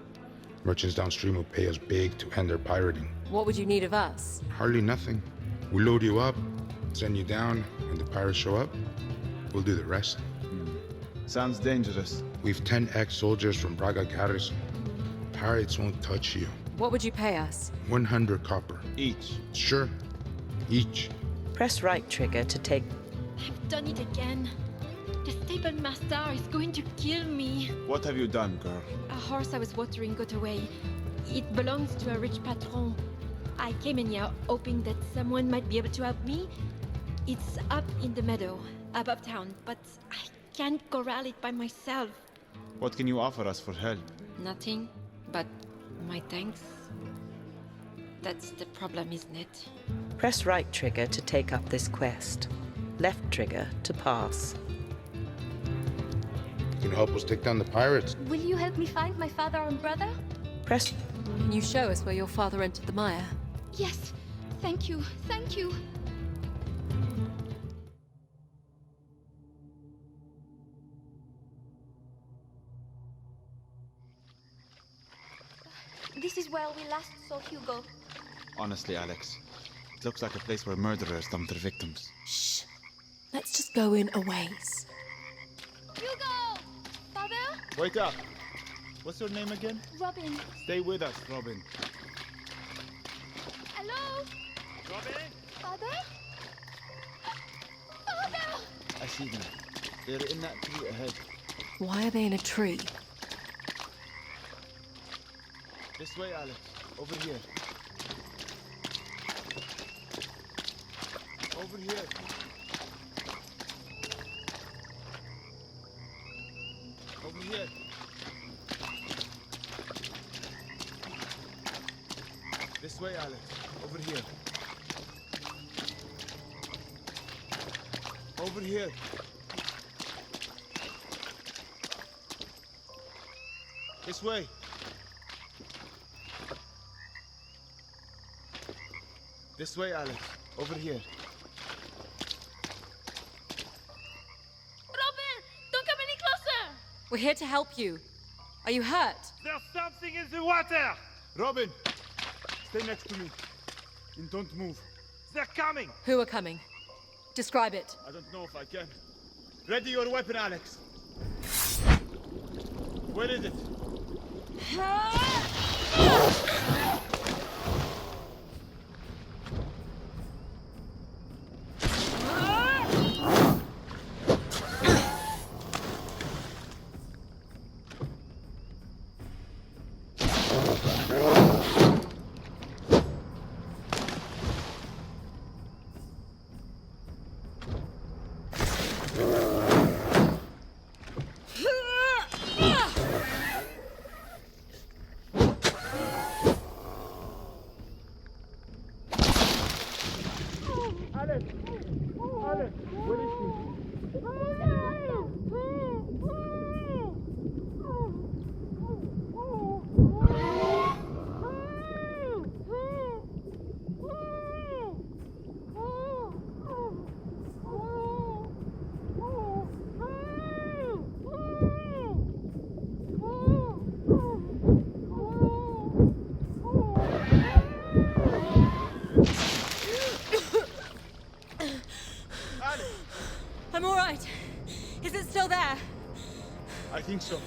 Merchants downstream will pay us big to end their pirating. What would you need of us? Hardly nothing. We load you up, send you down. When the pirates show up, we'll do the rest. Sounds dangerous. We've 10 ex-soldiers from Braga Garrison. Pirates won't touch you. What would you pay us? 100 copper. Each. Sure. Each. Press right trigger to take... I've done it again. The stable master is going to kill me. What have you done, girl? A horse I was watering got away. It belongs to a rich patron. I came in here hoping that someone might be able to help me. It's up in the meadow, above town, but I can't corral it by myself. What can you offer us for help? Nothing, but my thanks. That's the problem, isn't it? Press right trigger to take up this quest. Left trigger to pass. You can help us take down the pirates. Will you help me find my father and brother? Press... Can you show us where your father entered the mire? Yes. Thank you. Thank you. This is where we last saw Hugo. Honestly, Alex, it looks like a place where murderers dump their victims. Shh. Let's just go in a ways. Hugo! Father? Wake up! What's your name again? Robin. Stay with us, Robin. Hello? Robin? Father? Father! I see them. They're in that tree ahead. Why are they in a tree? This way, Alex. Over here. Over here. Over here. This way, Alex. Over here. Over here. This way. This way, Alex. Over here. Robin! Don't come any closer! We're here to help you. Are you hurt? There's something in the water! Robin, stay next to me. And don't move. They're coming! Who are coming? Describe it. I don't know if I can. Ready your weapon, Alex. Where is it? I think so.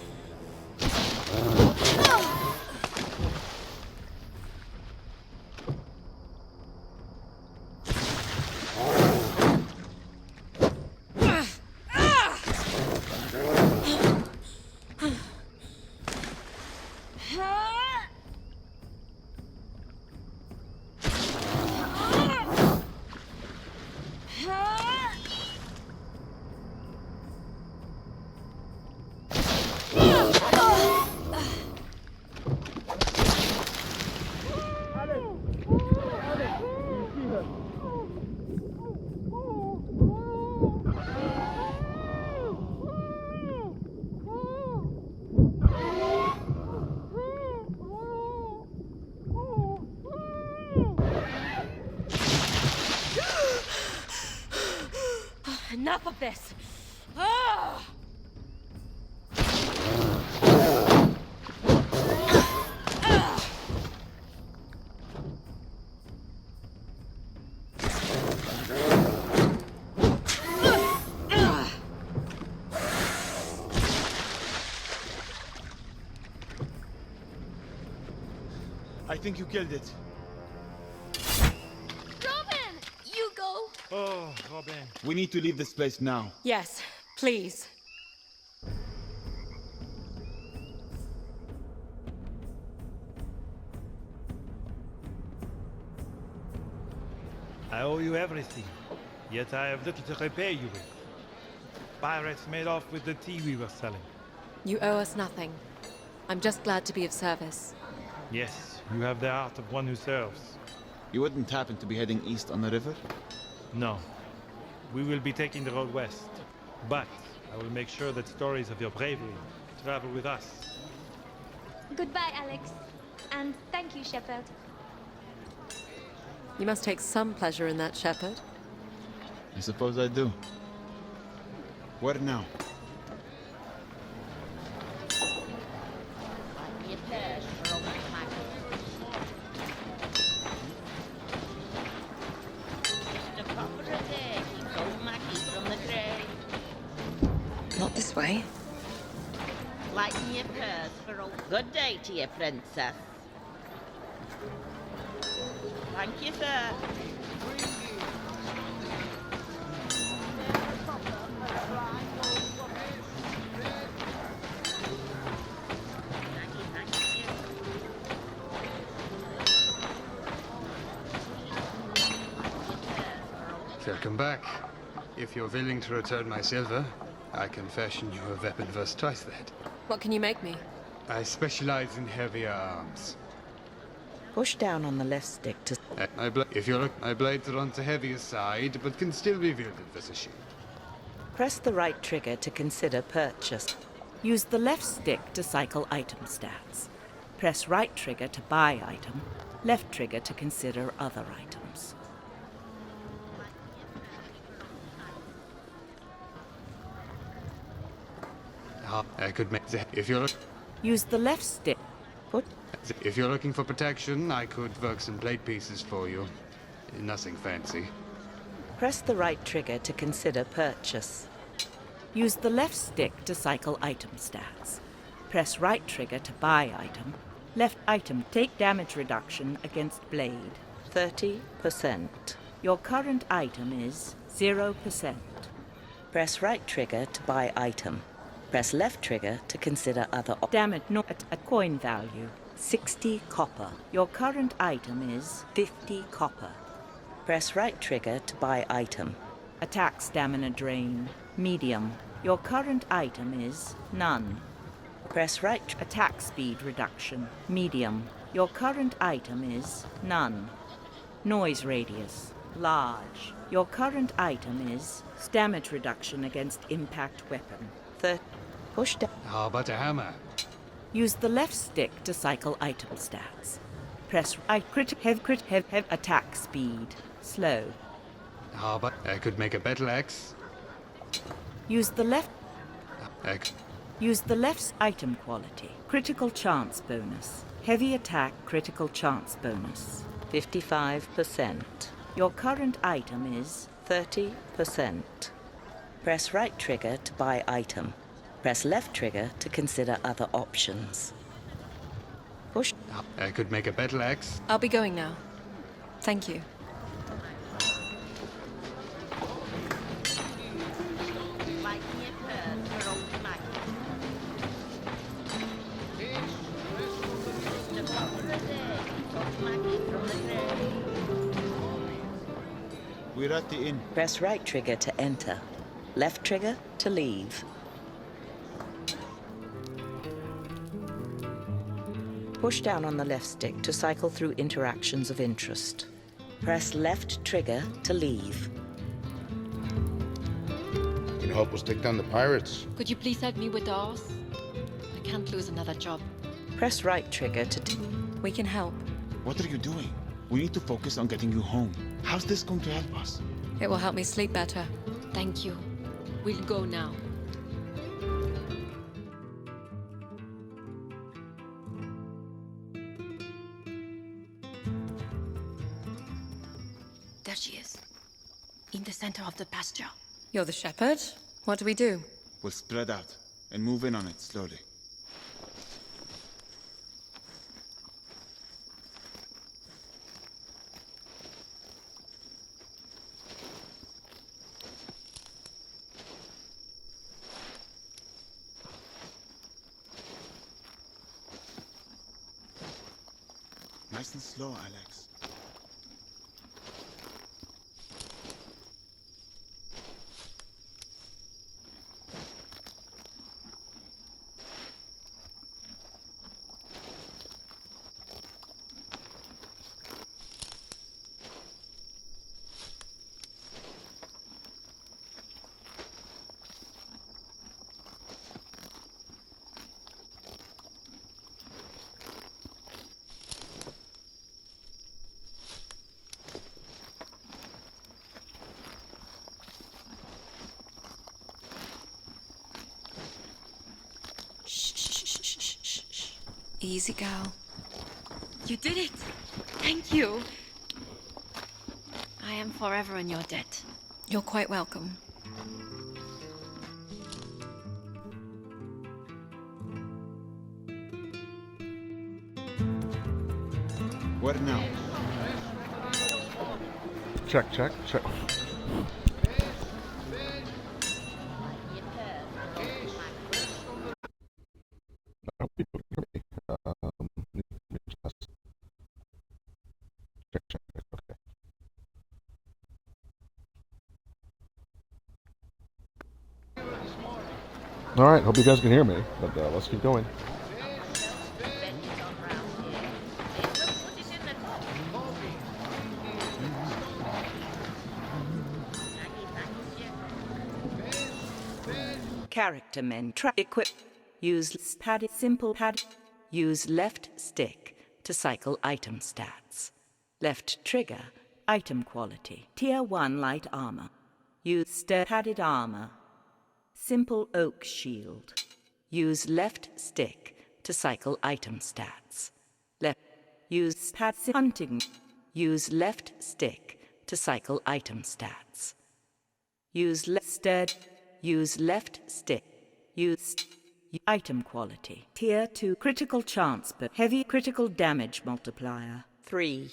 Enough of this! Ah! I think you killed it. Robin! You go! Oh, Robin. We need to leave this place now. Yes, please. I owe you everything, yet I have little to repay you with. Pirates made off with the tea we were selling. You owe us nothing. I'm just glad to be of service. Yes, you have the heart of one who serves. You wouldn't happen to be heading east on the river? No. We will be taking the road west. But I will make sure that stories of your bravery travel with us. Goodbye, Alex. And thank you, Shepard. You must take some pleasure in that, Shepard. I suppose I do. Where now? Not this way. Lighten your purse for all. Good day to you, princess. Thank you, sir. Welcome back. If you're willing to return my silver, I can fashion you a weapon worth twice that. What can you make me? I specialize in heavier arms. Push down on the left stick to... My blades are on the heavier side, but can still be wielded with a shield. Press the right trigger to consider purchase. Use the left stick to cycle item stats. Press right trigger to buy item. Left trigger to consider other items. I could make if you're Use the left stick. If you're looking for protection, I could work some plate pieces for you. Nothing fancy. Press the right trigger to consider purchase. Use the left stick to cycle item stats. Press right trigger to buy item. Left item take damage reduction against blade. 30%. Your current item is 0%. Press right trigger to buy item. Press left trigger to consider other damage not a coin value. 60 copper. Your current item is 50 copper. Press right trigger to buy item. Attack stamina drain. Medium. Your current item is none. Press right attack speed reduction. Medium. Your current item is none. Noise radius. Large. Your current item is damage reduction against impact weapon. Push down. How about a hammer? Use the left stick to cycle item stats. Press right have attack speed. Slow. How about I could make a battle axe? Use the left Axe. Use the left's item quality. Critical chance bonus. Heavy attack critical chance bonus. 55%. Your current item is 30%. Press right trigger to buy item. Press left trigger to consider other options. Push. I could make a battle axe. I'll be going now. Thank you. We're at the inn. Press right trigger to enter. Left trigger to leave. Push down on the left stick to cycle through interactions of interest. Press left trigger to leave. Can you help us take down the pirates? Could you please help me with ours? I can't lose another job. Press right trigger to... We can help. What are you doing? We need to focus on getting you home. How's this going to help us? It will help me sleep better. Thank you. We'll go now. There she is. In the center of the pasture. You're the shepherd? What do we do? We'll spread out and move in on it slowly. Nice and slow, Alex. Easy, girl. You did it! Thank you! I am forever in your debt. You're quite welcome. What now? Check, check, check. Check, check, okay. All right, hope you guys can hear me, but let's keep going. Character men. Equip. Use padded. Simple pad. Use left stick to cycle item stats. Left trigger. Item quality. Tier 1 light armor. Use padded armor. Simple oak shield. Use left stick to cycle item stats. Left. Use pad hunting. Use left stick to cycle item stats. Use left stud. Use left stick. Use item quality. Tier 2 critical chance but heavy critical damage multiplier 3.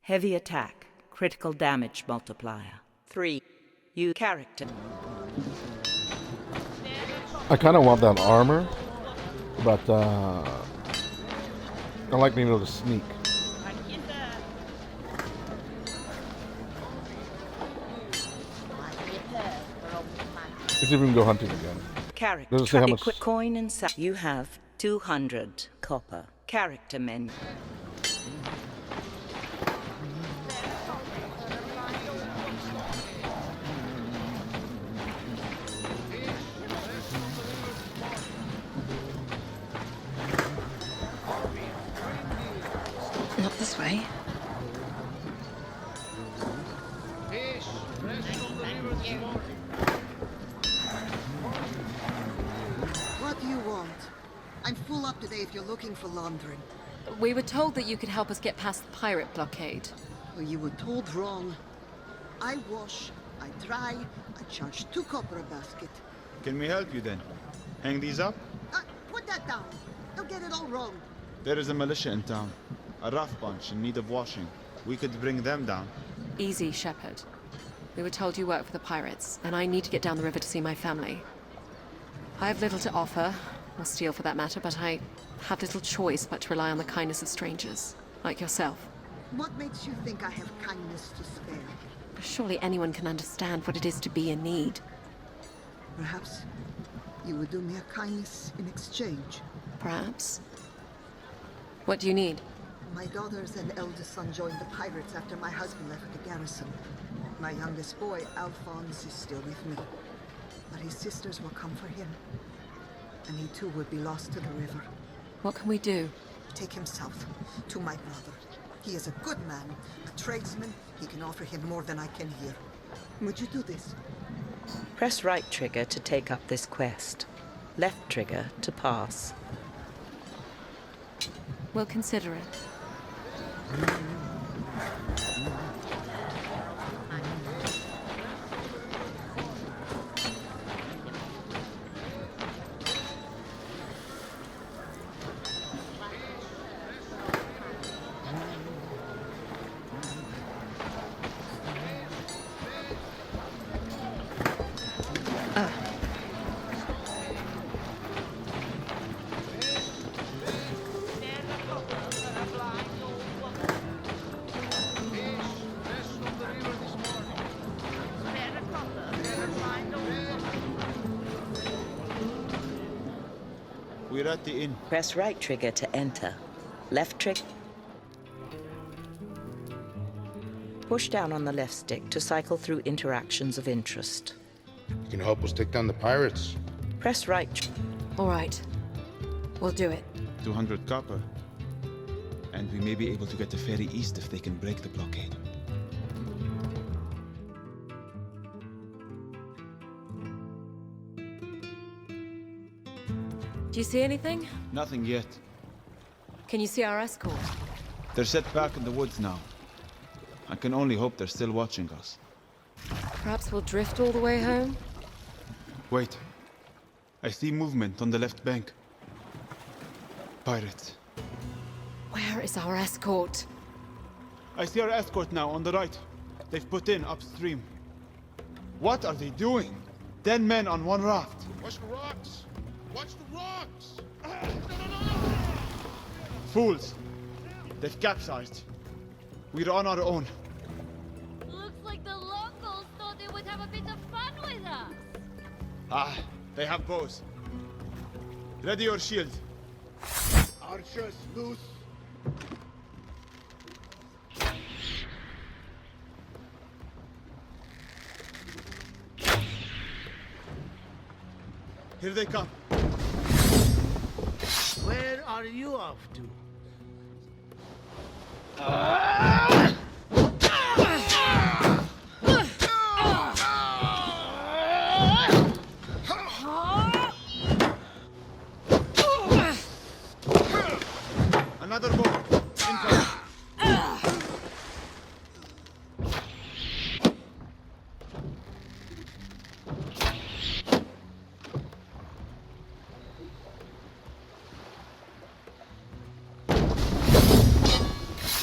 Heavy attack critical damage multiplier 3. Use character. I kind of want that armor, but I like being able to sneak. Let's see if we can go hunting again. Character. Doesn't say how much. Equip coin and you have 200 copper. Character men. Not this way. What do you want? I'm full up today if you're looking for laundering. We were told that you could help us get past the pirate blockade. Well, you were told wrong. I wash, I dry, I charge 2 copper a basket. Can we help you then? Hang these up? Put that down. Don't get it all wrong. There is a militia in town. A rough bunch in need of washing. We could bring them down. Easy, Shepard. We were told you work for the pirates, and I need to get down the river to see my family. I have little to offer, or steal for that matter, but I have little choice but to rely on the kindness of strangers, like yourself. What makes you think I have kindness to spare? Surely anyone can understand what it is to be in need. Perhaps you would do me a kindness in exchange. Perhaps. What do you need? My daughters and eldest son joined the pirates after my husband left the garrison. My youngest boy, Alphonse, is still with me. But his sisters will come for him. And he too would be lost to the river. What can we do? Take him south, to my brother. He is a good man, a tradesman. He can offer him more than I can here. Would you do this? Press right trigger to take up this quest. Left trigger to pass. We'll consider it. We're at the inn. Press right trigger to enter. Left trigger. Push down on the left stick to cycle through interactions of interest. You can help us take down the pirates. Press right. All right. We'll do it. 200 copper. And we may be able to get the ferry east if they can break the blockade. Do you see anything? Nothing yet. Can you see our escort? They're set back in the woods now. I can only hope they're still watching us. Perhaps we'll drift all the way home? Wait. I see movement on the left bank. Pirates. Where is our escort? I see our escort now on the right. They've put in upstream. What are they doing? 10 men on one raft. Watch the rocks! Watch the rocks! Fools! They've capsized. We're on our own. Looks like the locals thought they would have a bit of fun with us. Ah, they have bows. Ready your shield. Archers, loose. Here they come. Where are you off to? Another boat. Incoming.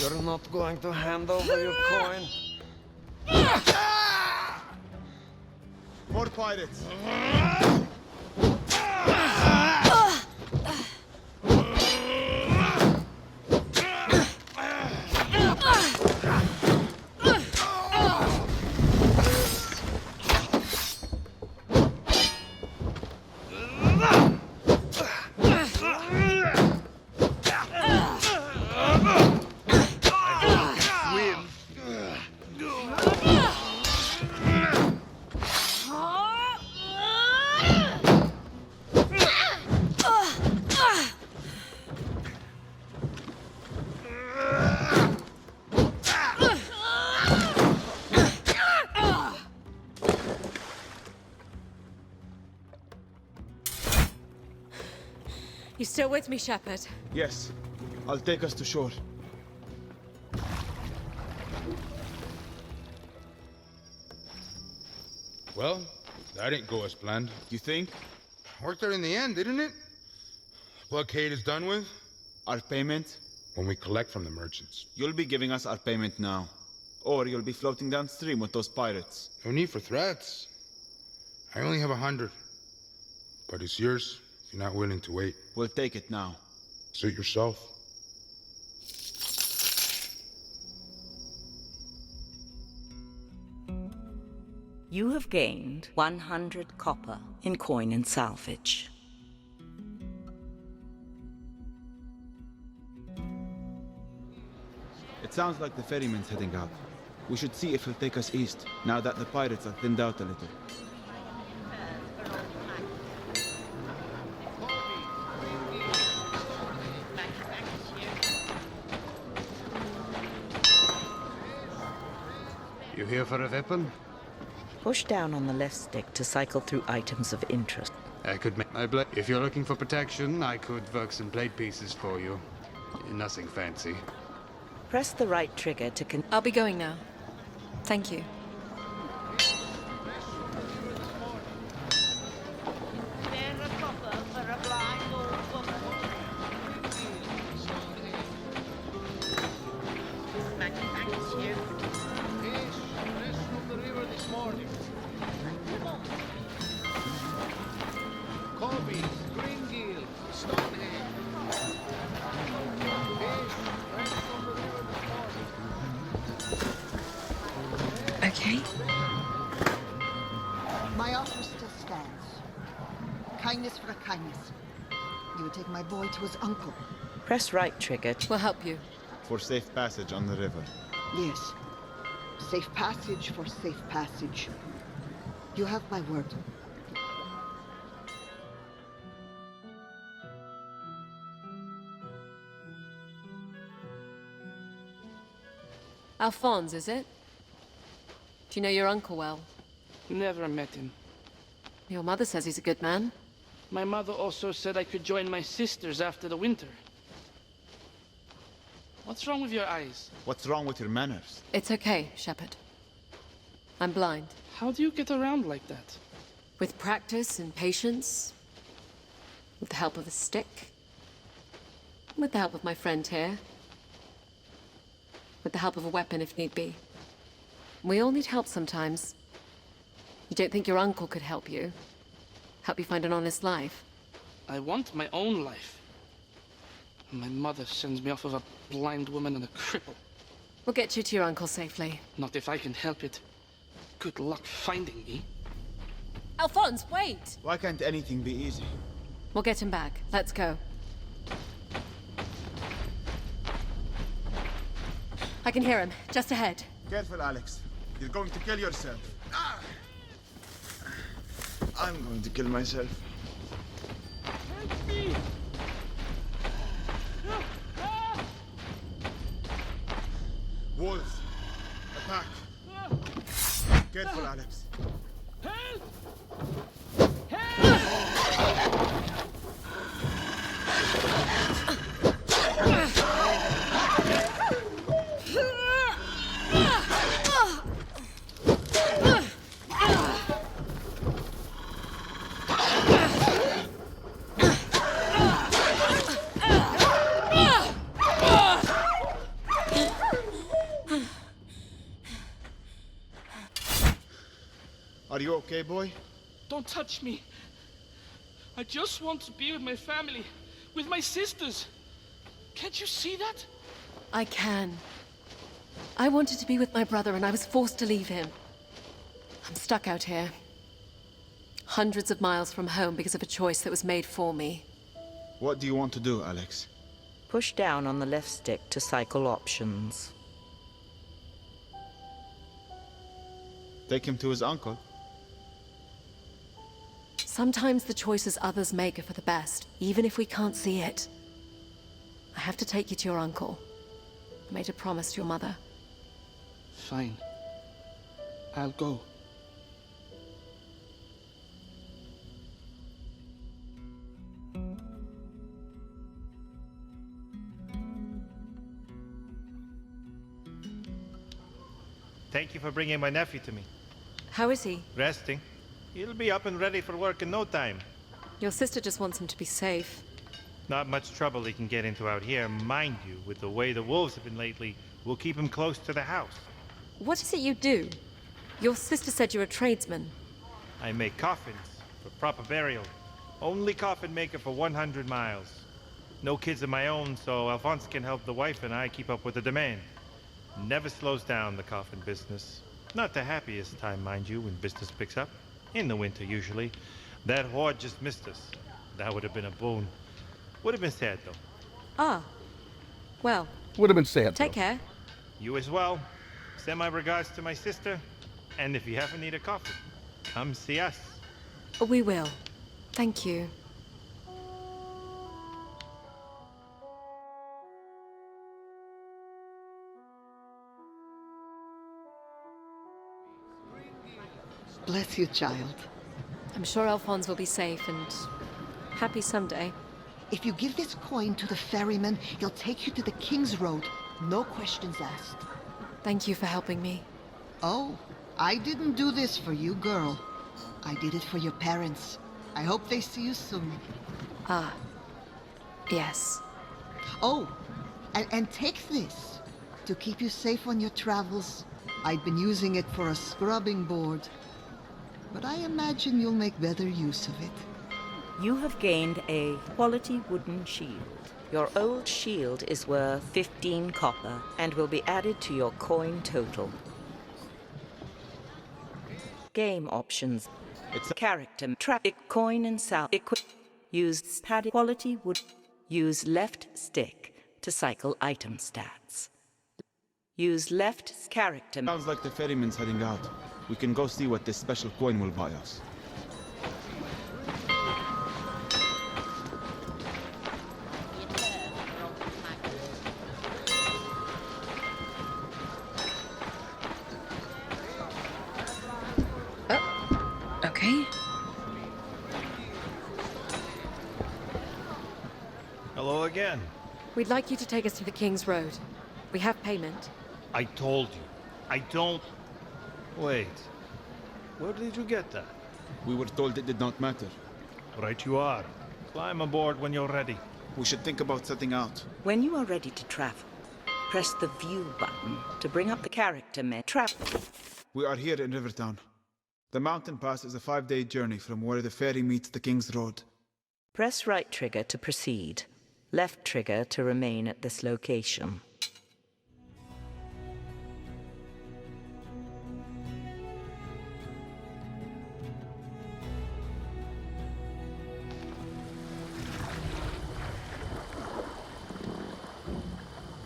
You're not going to hand over your coin? More pirates. You still with me, Shepard? Yes. I'll take us to shore. Well, that didn't go as planned. You think? Worked out in the end, didn't it? Blockade is done with. Our payment? When we collect from the merchants. You'll be giving us our payment now. Or you'll be floating downstream with those pirates. No need for threats. I only have 100. But it's yours if you're not willing to wait. We'll take it now. Suit yourself. You have gained 100 copper in coin and salvage. It sounds like the ferryman's heading out. We should see if he'll take us east, now that the pirates are thinned out a little. You here for a weapon? Push down on the left stick to cycle through items of interest. I could make my blade. If you're looking for protection, I could work some blade pieces for you. Nothing fancy. Press the right trigger to I'll be going now. Thank you. Okay. My offer still stands. Kindness for a kindness. You would take my boy to his uncle. Press right trigger. We'll help you. For safe passage on the river. Yes. Safe passage for safe passage. You have my word. Alphonse, is it? Do you know your uncle well? Never met him. Your mother says he's a good man. My mother also said I could join my sisters after the winter. What's wrong with your eyes? What's wrong with your manners? It's okay, Shepard. I'm blind. How do you get around like that? With practice and patience. With the help of a stick. With the help of my friend here. With the help of a weapon if need be. We all need help sometimes. You don't think your uncle could help you? Help you find an honest life? I want my own life. My mother sends me off with a blind woman and a cripple. We'll get you to your uncle safely. Not if I can help it. Good luck finding me. Alphonse, wait! Why can't anything be easy? We'll get him back. Let's go. I can hear him. Just ahead. Careful, Alex. You're going to kill yourself. I'm going to kill myself. Help me! Wolves. Attack. Careful, Alex. Help! Are you okay, boy? Don't touch me. I just want to be with my family, with my sisters. Can't you see that? I can. I wanted to be with my brother and I was forced to leave him. I'm stuck out here. Hundreds of miles from home because of a choice that was made for me. What do you want to do, Alex? Push down on the left stick to cycle options. Take him to his uncle. Sometimes the choices others make are for the best, even if we can't see it. I have to take you to your uncle. I made a promise to your mother. Fine. I'll go. Thank you for bringing my nephew to me. How is he? Resting. He'll be up and ready for work in no time. Your sister just wants him to be safe. Not much trouble he can get into out here, mind you. With the way the wolves have been lately, we'll keep him close to the house. What is it you do? Your sister said you're a tradesman. I make coffins for proper burial. Only coffin maker for 100 miles. No kids of my own, so Alphonse can help the wife and I keep up with the demand. Never slows down, the coffin business. Not the happiest time, mind you, when business picks up. In the winter, usually. That horde just missed us. That would have been a boon. Would have been sad, though. Ah. Well. Would have been sad. Take care. You as well. Send my regards to my sister. And if you ever need a coffin, come see us. We will. Thank you. Bless you, child. I'm sure Alphonse will be safe and happy someday. If you give this coin to the ferryman, he'll take you to the King's Road. No questions asked. Thank you for helping me. Oh, I didn't do this for you, girl. I did it for your parents. I hope they see you soon. Ah. Yes. Oh, and take this. To keep you safe on your travels. I'd been using it for a scrubbing board. But I imagine you'll make better use of it. You have gained a quality wooden shield. Your old shield is worth 15 copper and will be added to your coin total. Game options. It's a character traffic coin and sal equip. Use padded quality wood. Use left stick to cycle item stats. Use left character. Sounds like the ferryman's heading out. We can go see what this special coin will buy us. Okay. Hello again. We'd like you to take us to the King's Road. We have payment. I told you. I don't... Wait. Where did you get that? We were told it did not matter. Right you are. Climb aboard when you're ready. We should think about setting out. When you are ready to travel, press the view button to bring up the character travel. We are here in Rivertown. The mountain pass is a 5-day journey from where the ferry meets the King's Road. Press right trigger to proceed. Left trigger to remain at this location.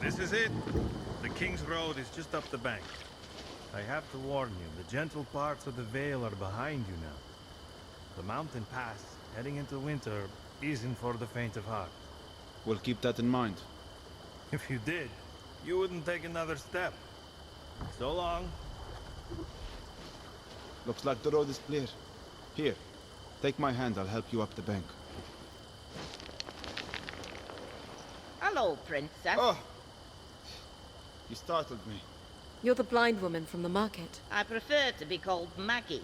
This is it. The King's Road is just up the bank. I have to warn you, the gentle parts of the Vale are behind you now. The mountain pass, heading into winter, isn't for the faint of heart. We'll keep that in mind. If you did, you wouldn't take another step. So long. Looks like the road is clear. Here, take my hand, I'll help you up the bank. Hello, Princess. Oh! You startled me. You're the blind woman from the market. I prefer to be called Maggie.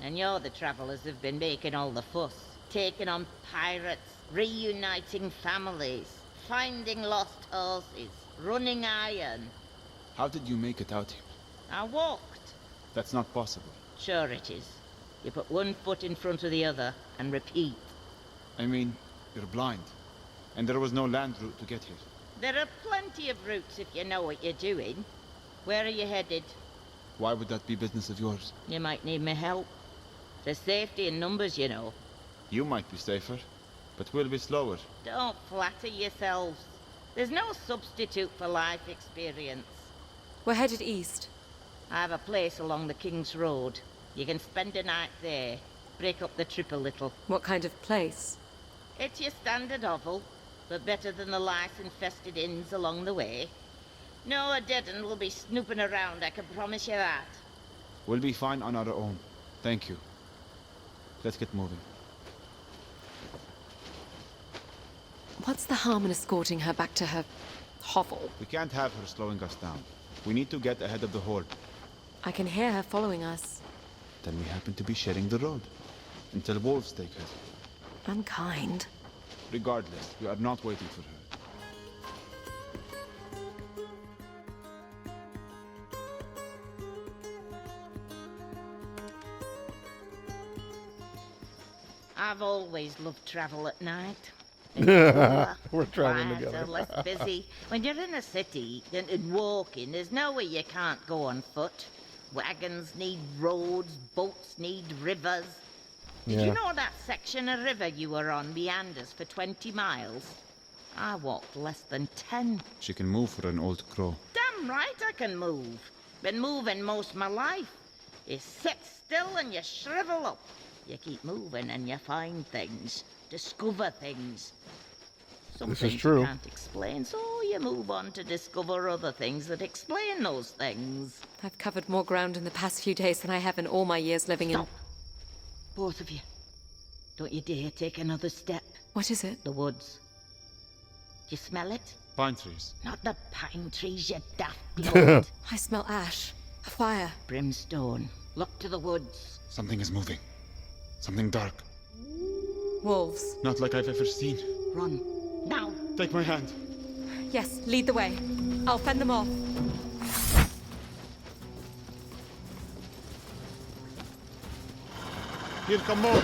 And you're the travellers who've been making all the fuss. Taking on pirates, reuniting families, finding lost horses, running iron. How did you make it out here? I walked. That's not possible. Sure it is. You put one foot in front of the other and repeat. I mean, you're blind. And there was no land route to get here. There are plenty of routes if you know what you're doing. Where are you headed? Why would that be business of yours? You might need my help. There's safety in numbers, you know. You might be safer, but we'll be slower. Don't flatter yourselves. There's no substitute for life experience. We're headed east. I have a place along the King's Road. You can spend a night there. Break up the trip a little. What kind of place? It's your standard hovel, but better than the lice-infested inns along the way. No dead un will be snooping around, I can promise you that. We'll be fine on our own. Thank you. Let's get moving. What's the harm in escorting her back to her hovel? We can't have her slowing us down. We need to get ahead of the horde. I can hear her following us. Then we happen to be sharing the road. Until wolves take her. Unkind. Regardless, we are not waiting for her. I've always loved travel at night. We're traveling quieter, together. less busy. When you're in a city and walking, there's nowhere you can't go on foot. Wagons need roads, boats need rivers. Did Yeah. you know that section of river you were on meanders for 20 miles? I walked less than 10. She can move for an old crow. Damn right I can move. Been moving most of my life. You sit still and you shrivel up. You keep moving and you find things, discover things. Some This is things true. you can't explain, so you move on to discover other things that explain those things. I've covered more ground in the past few days than I have in all my years living in... Both of you. Don't you dare take another step. What is it? The woods. Do you smell it? Pine trees. Not the pine trees, you daft blood. I smell ash. A fire. Brimstone. Look to the woods. Something is moving. Something dark. Wolves. Not like I've ever seen. Run. Now. Take my hand. Yes, lead the way. I'll fend them off. Here come more.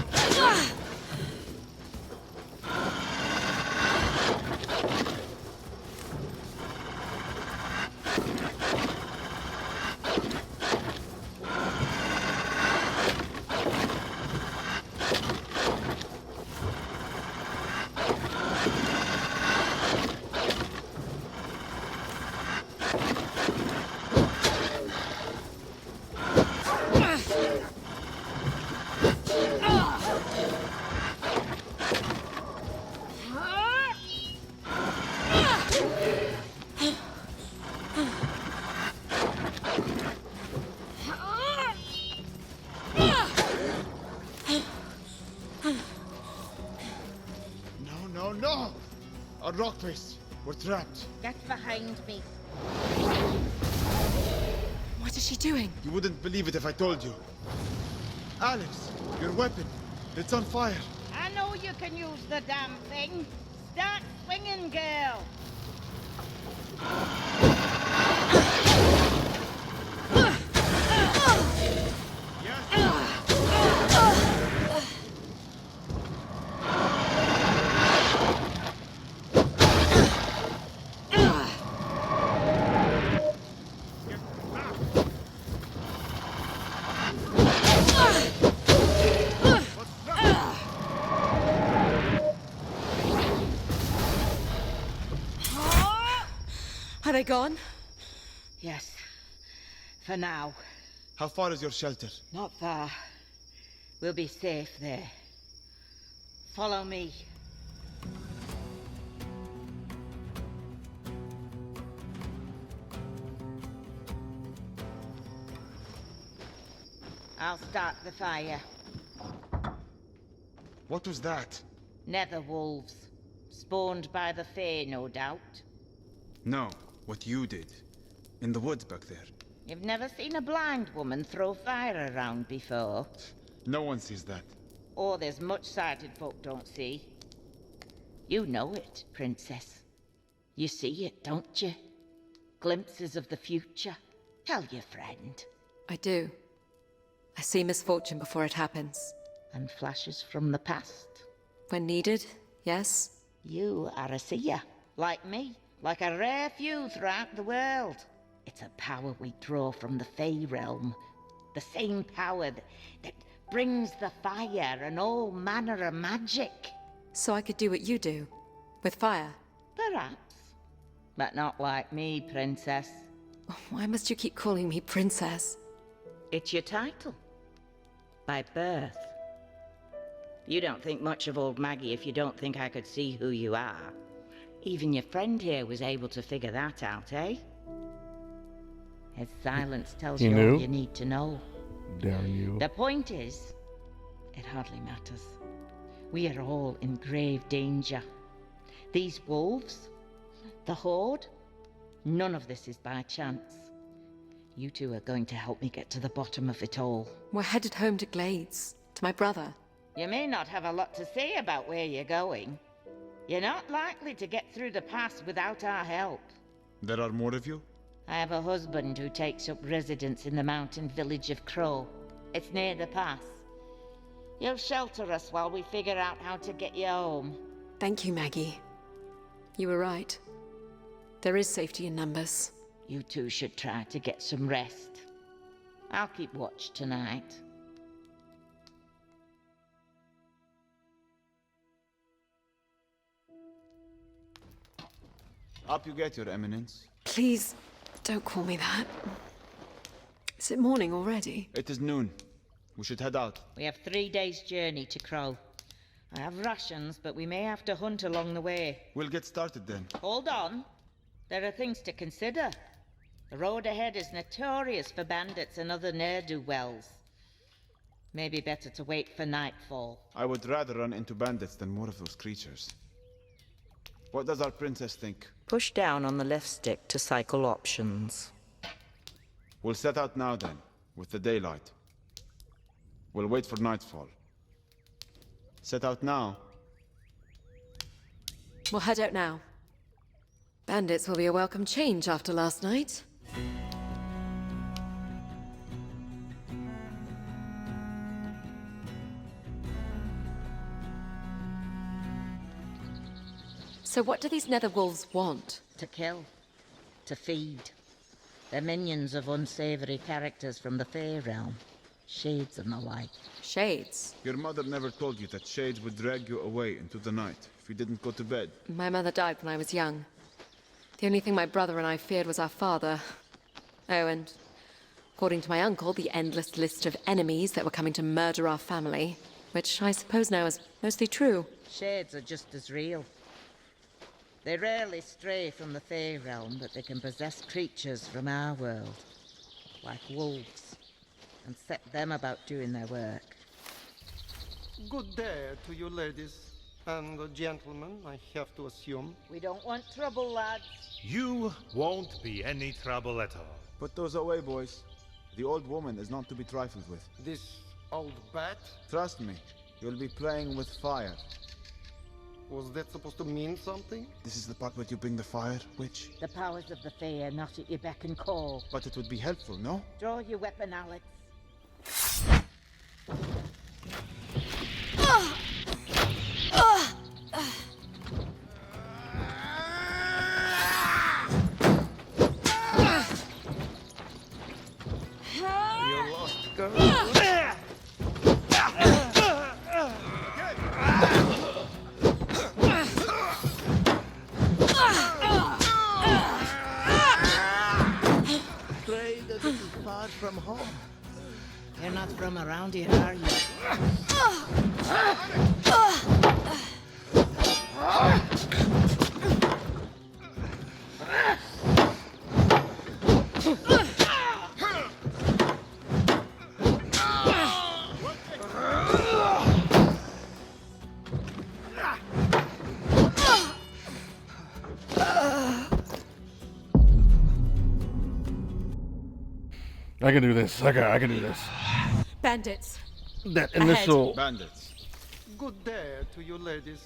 No, no! A rock face. We're trapped. Get behind me. What is she doing? You wouldn't believe it if I told you. Alex, your weapon. It's on fire. I know you can use the damn thing. Start swinging, girl. Are they gone? Yes. For now. How far is your shelter? Not far. We'll be safe there. Follow me. I'll start the fire. What was that? Nether wolves. Spawned by the Fae, no doubt. No, what you did. In the woods back there. You've never seen a blind woman throw fire around before? No one sees that. Oh, there's much sighted folk don't see. You know it, Princess. You see it, don't you? Glimpses of the future. Tell your friend. I do. I see misfortune before it happens. And flashes from the past. When needed, yes. You are a seer, like me. Like a rare few throughout the world. It's a power we draw from the Fae realm. The same power that brings the fire and all manner of magic. So I could do what you do. With fire. Perhaps. But not like me, Princess. Why must you keep calling me Princess? It's your title. By birth. You don't think much of old Maggie if you don't think I could see who you are. Even your friend here was able to figure that out, eh? His silence tells He you knew? all you need to know. Darn you. The point is, it hardly matters. We are all in grave danger. These wolves, the Horde, none of this is by chance. You two are going to help me get to the bottom of it all. We're headed home to Glades. To my brother. You may not have a lot to say about where you're going. You're not likely to get through the pass without our help. There are more of you? I have a husband who takes up residence in the mountain village of Crow. It's near the pass. You'll shelter us while we figure out how to get you home. Thank you, Maggie. You were right. There is safety in numbers. You two should try to get some rest. I'll keep watch tonight. Up you get, Your Eminence. Please, don't call me that. Is it morning already? It is noon. We should head out. We have 3 days' journey to Crow. I have rations, but we may have to hunt along the way. We'll get started then. Hold on. There are things to consider. The road ahead is notorious for bandits and other ne'er-do-wells. Maybe better to wait for nightfall. I would rather run into bandits than more of those creatures. What does our princess think? Push down on the left stick to cycle options. We'll set out now then, with the daylight. We'll wait for nightfall. Set out now. We'll head out now. Bandits will be a welcome change after last night. So what do these nether wolves want? To kill. To feed. They're minions of unsavory characters from the Fey realm. Shades and the like. Shades? Your mother never told you that shades would drag you away into the night if you didn't go to bed. My mother died when I was young. The only thing my brother and I feared was our father. Oh, and according to my uncle, the endless list of enemies that were coming to murder our family, which I suppose now is mostly true. Shades are just as real. They rarely stray from the Fey realm, but they can possess creatures from our world, like wolves, and set them about doing their work. Good day to you ladies and gentlemen, I have to assume. We don't want trouble, lads. You won't be any trouble at all. Put those away, boys. The old woman is not to be trifled with. This old bat? Trust me, you'll be playing with fire. Was that supposed to mean something? This is the part where you bring the fire, witch? The powers of the Fae are not at your beck and call. But it would be helpful, no? Draw your weapon, Alex. You lost, girl. Strayed a little far from home. You're not from around here, are you? I can do this. I can do this. Bandits. That initial bandits. Good day to you ladies.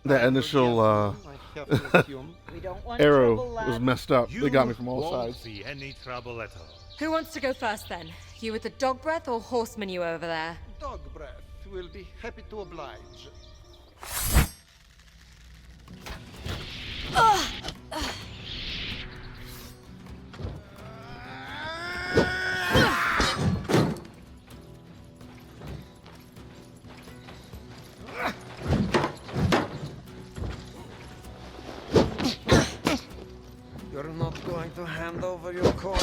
That initial I have to assume. We don't want arrow trouble, lads. was messed up. They got me from all won't sides. be any trouble at all. Who wants to go first then? You with the dog breath or horseman you over there? Dog breath will be happy to oblige. You're not going to hand over your coin.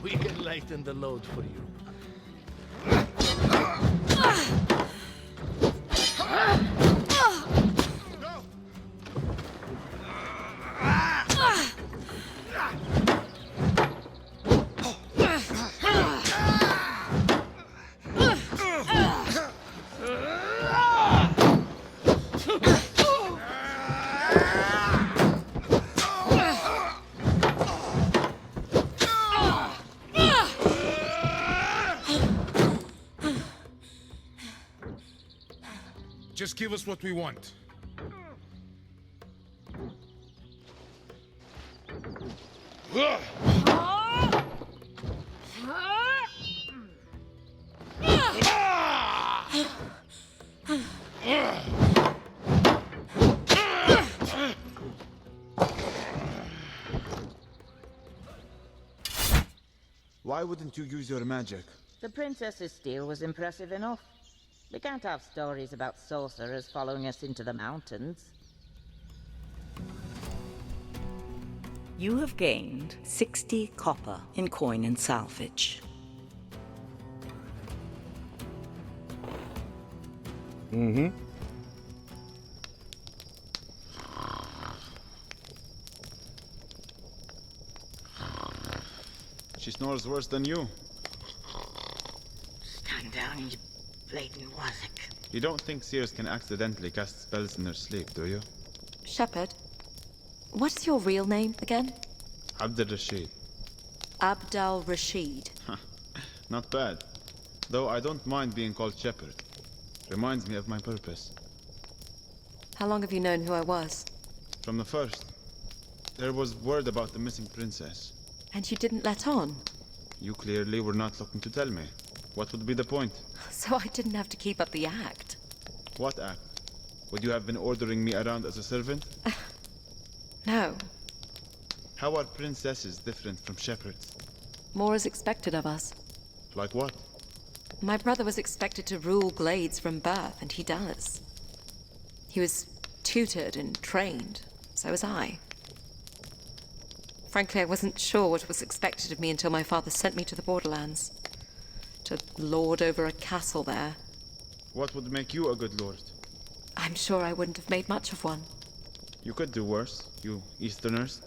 We can lighten the load for you. Just give us what we want. Why wouldn't you use your magic? The princess's steel was impressive enough. We can't have stories about sorcerers following us into the mountains. You have gained 60 copper in coin and salvage. Mm-hmm. She snores worse than you. Stand down, you blatant wazzock. You don't think seers can accidentally cast spells in their sleep, do you? Shepherd, what is your real name again? Abd al-Rashid. Abdal Rashid. Not bad. Though I don't mind being called Shepherd. Reminds me of my purpose. How long have you known who I was? From the first. There was word about the missing princess. And you didn't let on? You clearly were not looking to tell me. What would be the point? So I didn't have to keep up the act. What act? Would you have been ordering me around as a servant? No. How are princesses different from shepherds? More is expected of us. Like what? My brother was expected to rule Glades from birth, and he does. He was tutored and trained. So was I. Frankly, I wasn't sure what was expected of me until my father sent me to the Borderlands. To lord over a castle there. What would make you a good lord? I'm sure I wouldn't have made much of one. You could do worse, you Easterners.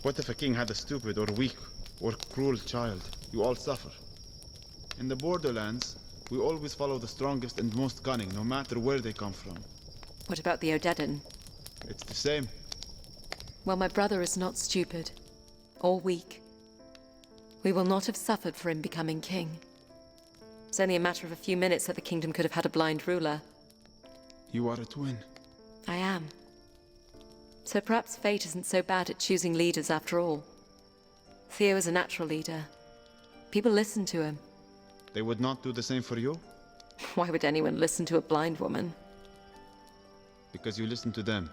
What if a king had a stupid or weak or cruel child? You all suffer. In the Borderlands, we always follow the strongest and most cunning, no matter where they come from. What about the Odedin? It's the same. Well, my brother is not stupid. Or weak. We will not have suffered for him becoming king. It's only a matter of a few minutes that the kingdom could have had a blind ruler. You are a twin. I am. So perhaps fate isn't so bad at choosing leaders after all. Theo is a natural leader. People listen to him. They would not do the same for you? Why would anyone listen to a blind woman? Because you listen to them.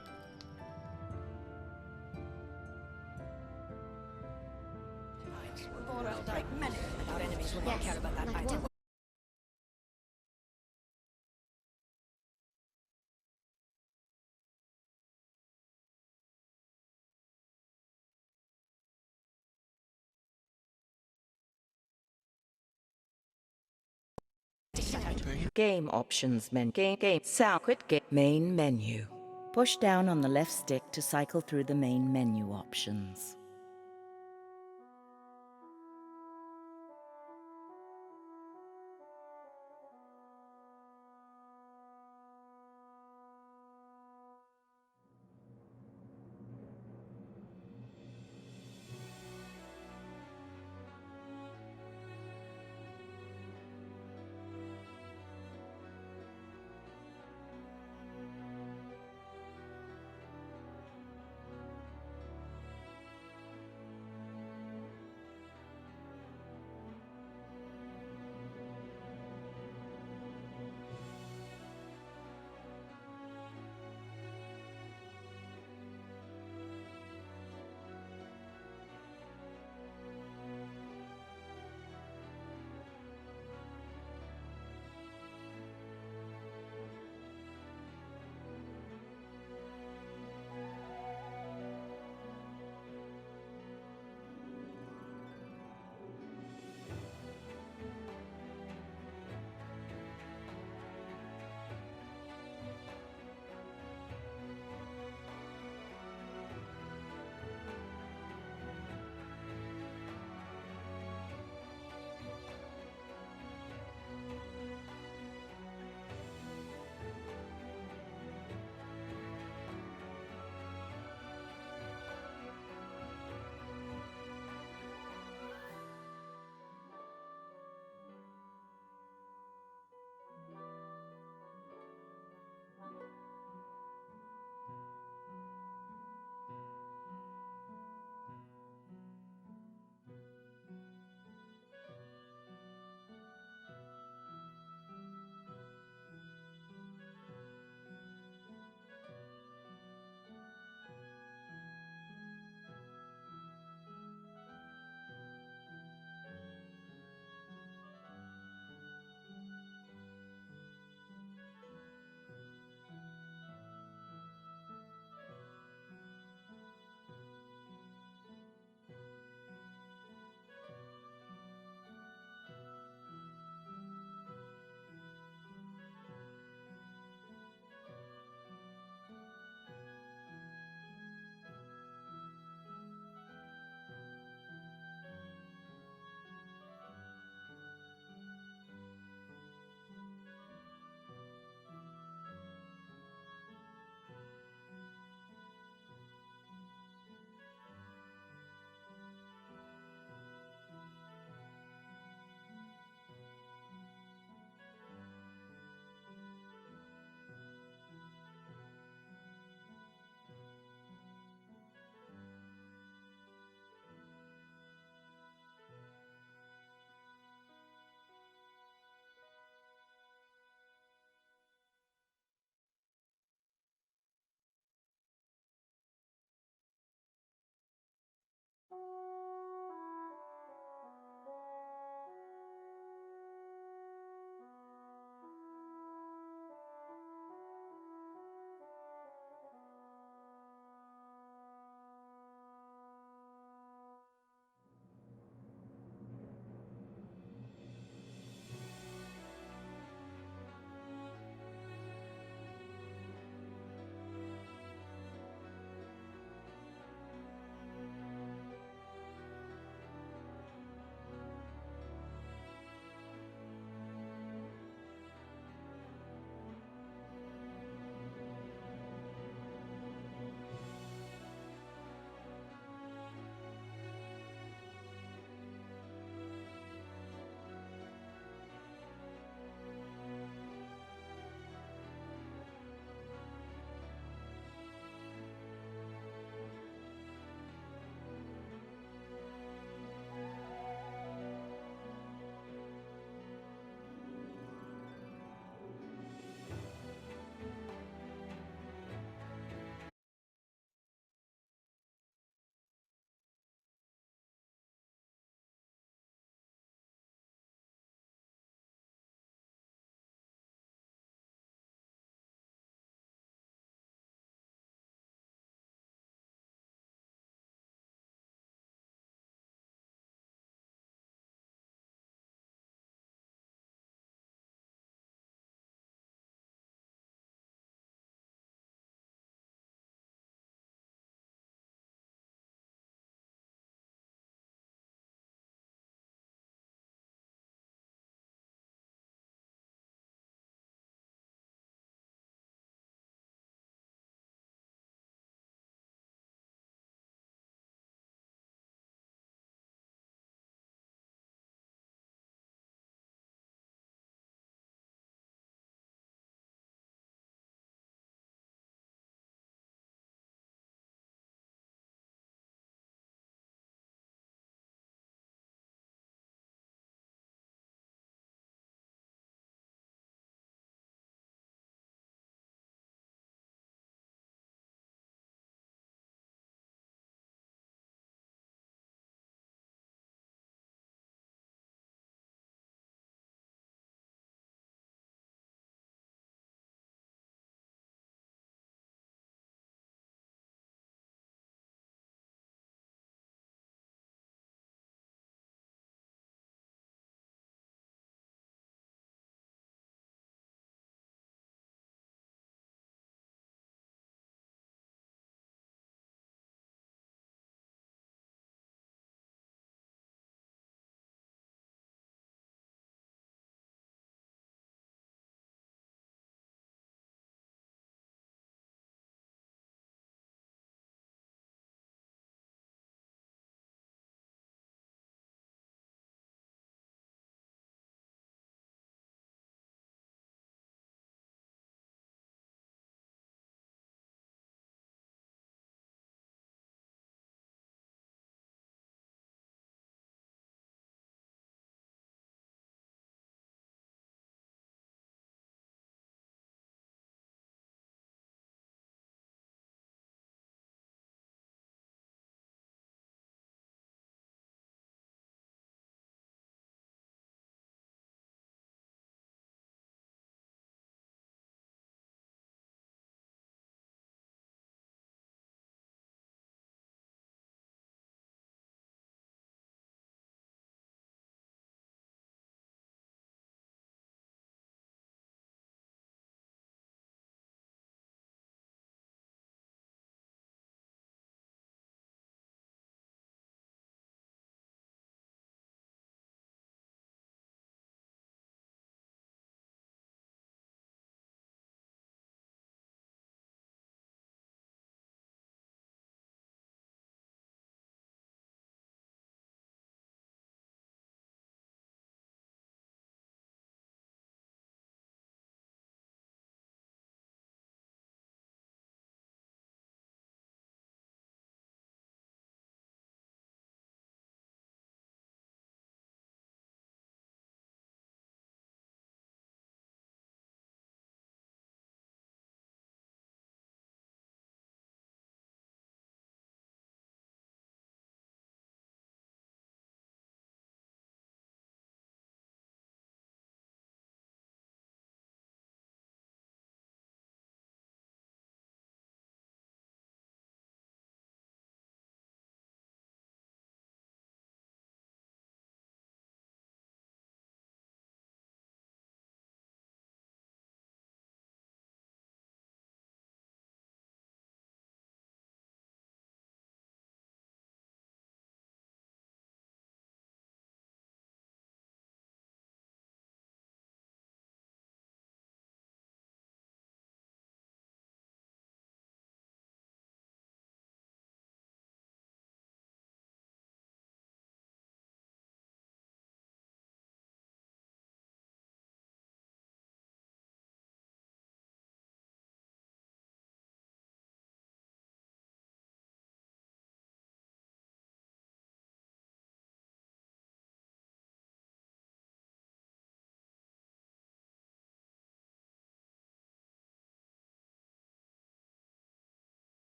Game options game sound quit game main menu. Push down on the left stick to cycle through the main menu options.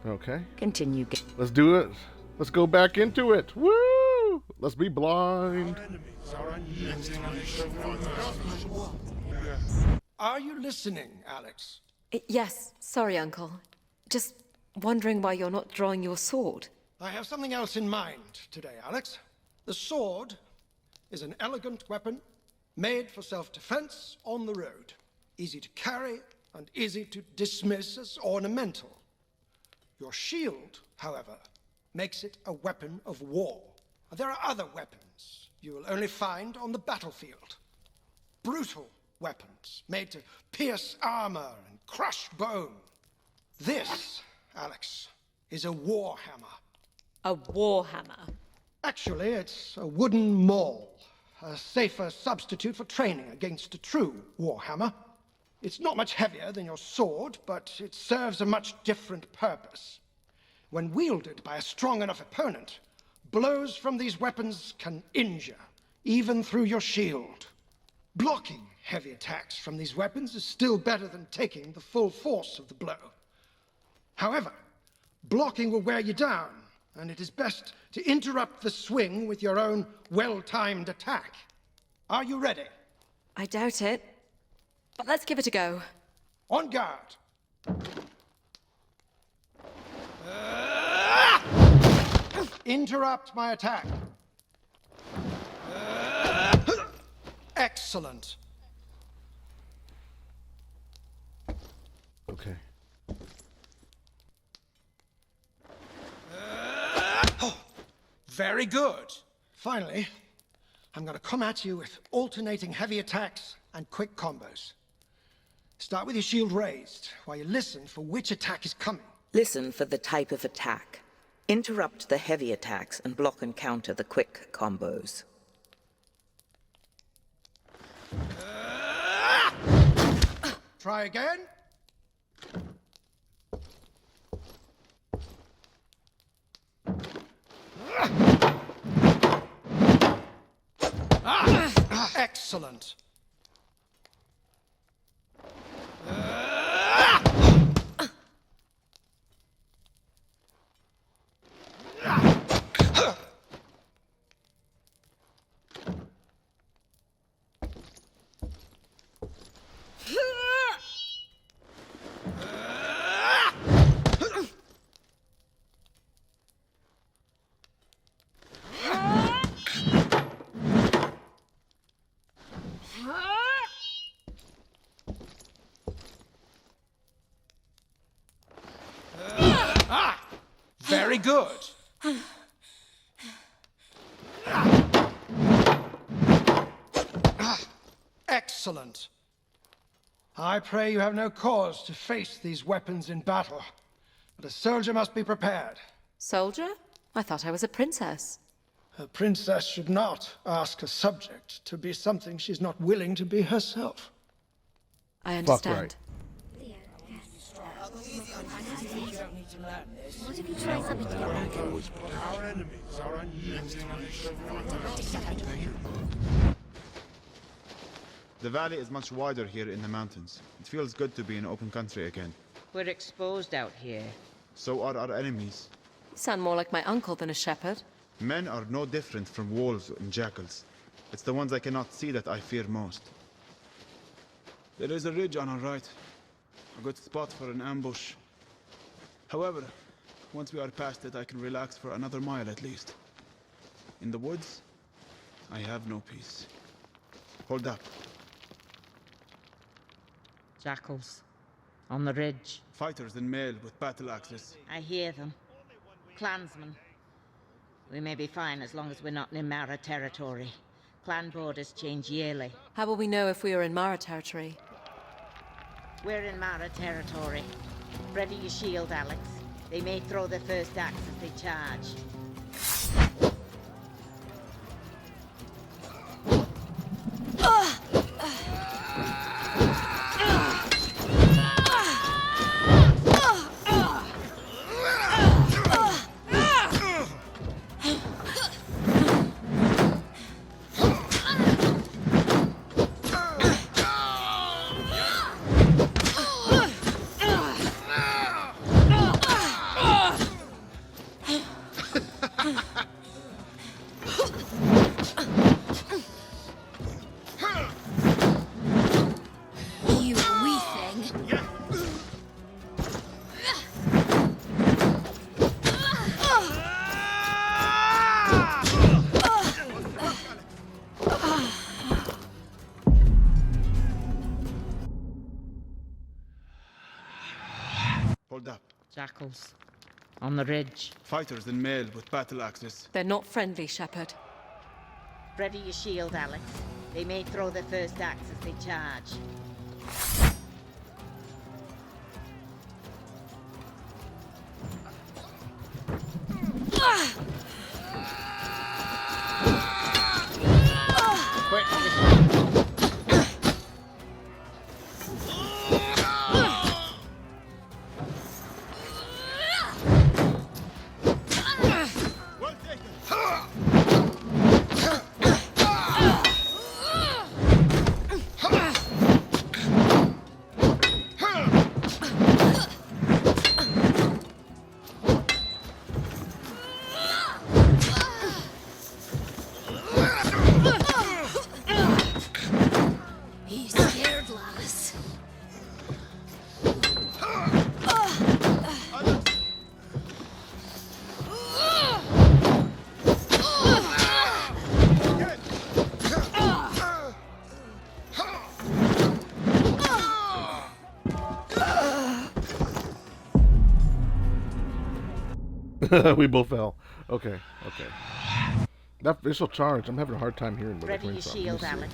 Okay. Continue. Let's do it. Let's go back into it. Woo! Let's be blind. Are you listening, Alex? Yes, sorry, Uncle. Just wondering why you're not drawing your sword. I have something else in mind today, Alex. The sword is an elegant weapon made for self-defense on the road. Easy to carry and easy to dismiss as ornamental. Your shield, however, makes it a weapon of war. There are other weapons you will only find on the battlefield. Brutal weapons made to pierce armor and crush bone. This, Alex, is a warhammer. A warhammer? Actually, it's a wooden maul, a safer substitute for training against a true warhammer. It's not much heavier than your sword, but it serves a much different purpose. When wielded by a strong enough opponent, blows from these weapons can injure, even through your shield. Blocking heavy attacks from these weapons is still better than taking the full force of the blow. However, blocking will wear you down, and it is best to interrupt the swing with your own well-timed attack. Are you ready? I doubt it, but let's give it a go. On guard. Interrupt my attack. Excellent. Okay. Very good. Finally, I'm going to come at you with alternating heavy attacks and quick combos. Start with your shield raised while you listen for which attack is coming. Listen for the type of attack. Interrupt the heavy attacks and block and counter the quick combos. Try again. Excellent. Very good. Excellent. I pray you have no cause to face these weapons in battle, but a soldier must be prepared. Soldier? I thought I was a princess. A princess should not ask a subject to be something she's not willing to be herself. I understand. What if you try something different? Our enemies are unyielding. The valley is much wider here in the mountains. It feels good to be in open country again. We're exposed out here. So are our enemies. You sound more like my uncle than a shepherd. Men are no different from wolves and jackals. It's the ones I cannot see that I fear most. There is a ridge on our right. A good spot for an ambush. However, once we are past it, I can relax for another mile at least. In the woods, I have no peace. Hold up. Jackals. On the ridge. Fighters in mail with battle axes. I hear them. Clansmen. We may be fine as long as we're not in Mara territory. Clan borders change yearly. How will we know if we are in Mara territory? We're in Mara territory. Ready your shield, Alex. They may throw their first axe as they charge. rolled up? Jackals. On the ridge. Fighters in mail with battle axes. They're not friendly, Shepard. Ready your shield, Alex. They may throw their first axe as they charge. He's scared, Lallis. We both fell. Okay. That initial charge, I'm having a hard time hearing where they're Ready coming your from. shield, Let me see. Alex.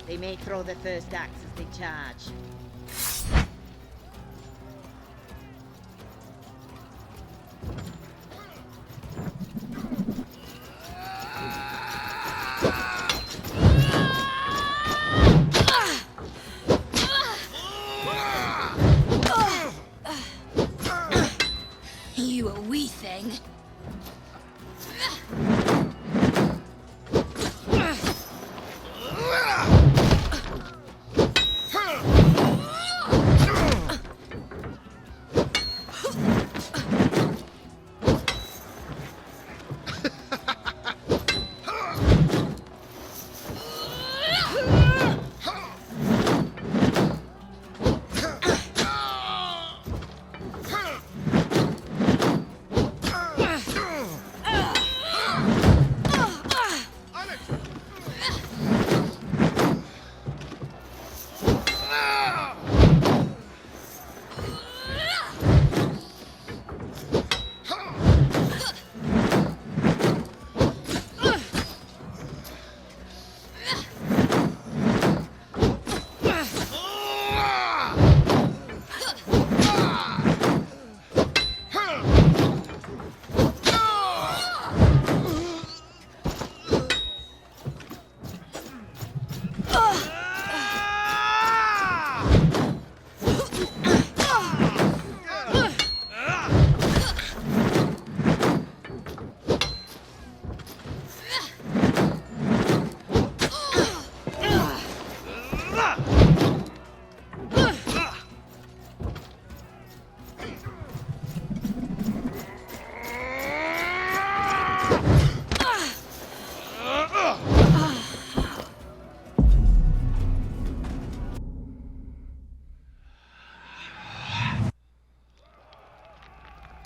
They may throw their first axe as they charge. You a wee thing.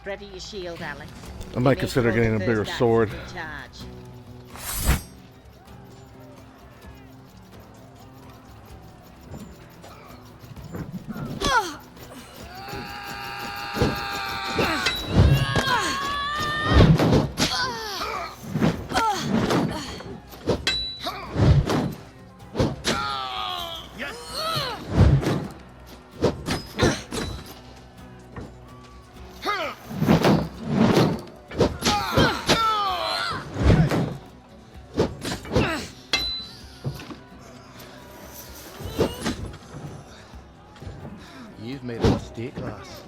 Ready your shield, Alex. I might consider getting a bigger sword. Charge. You've made a mistake, lass.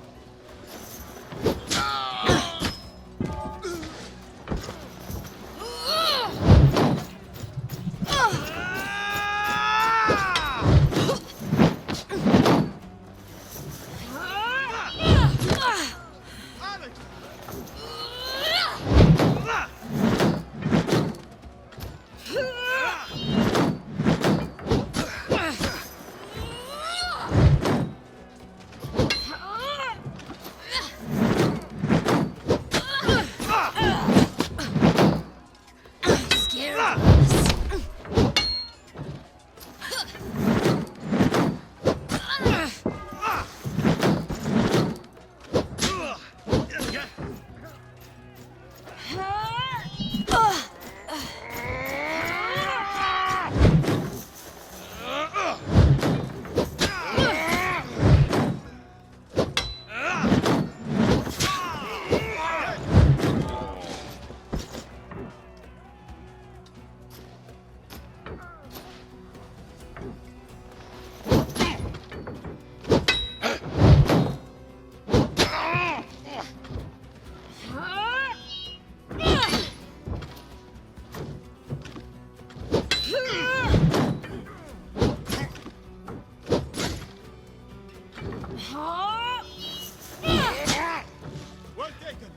Well taken.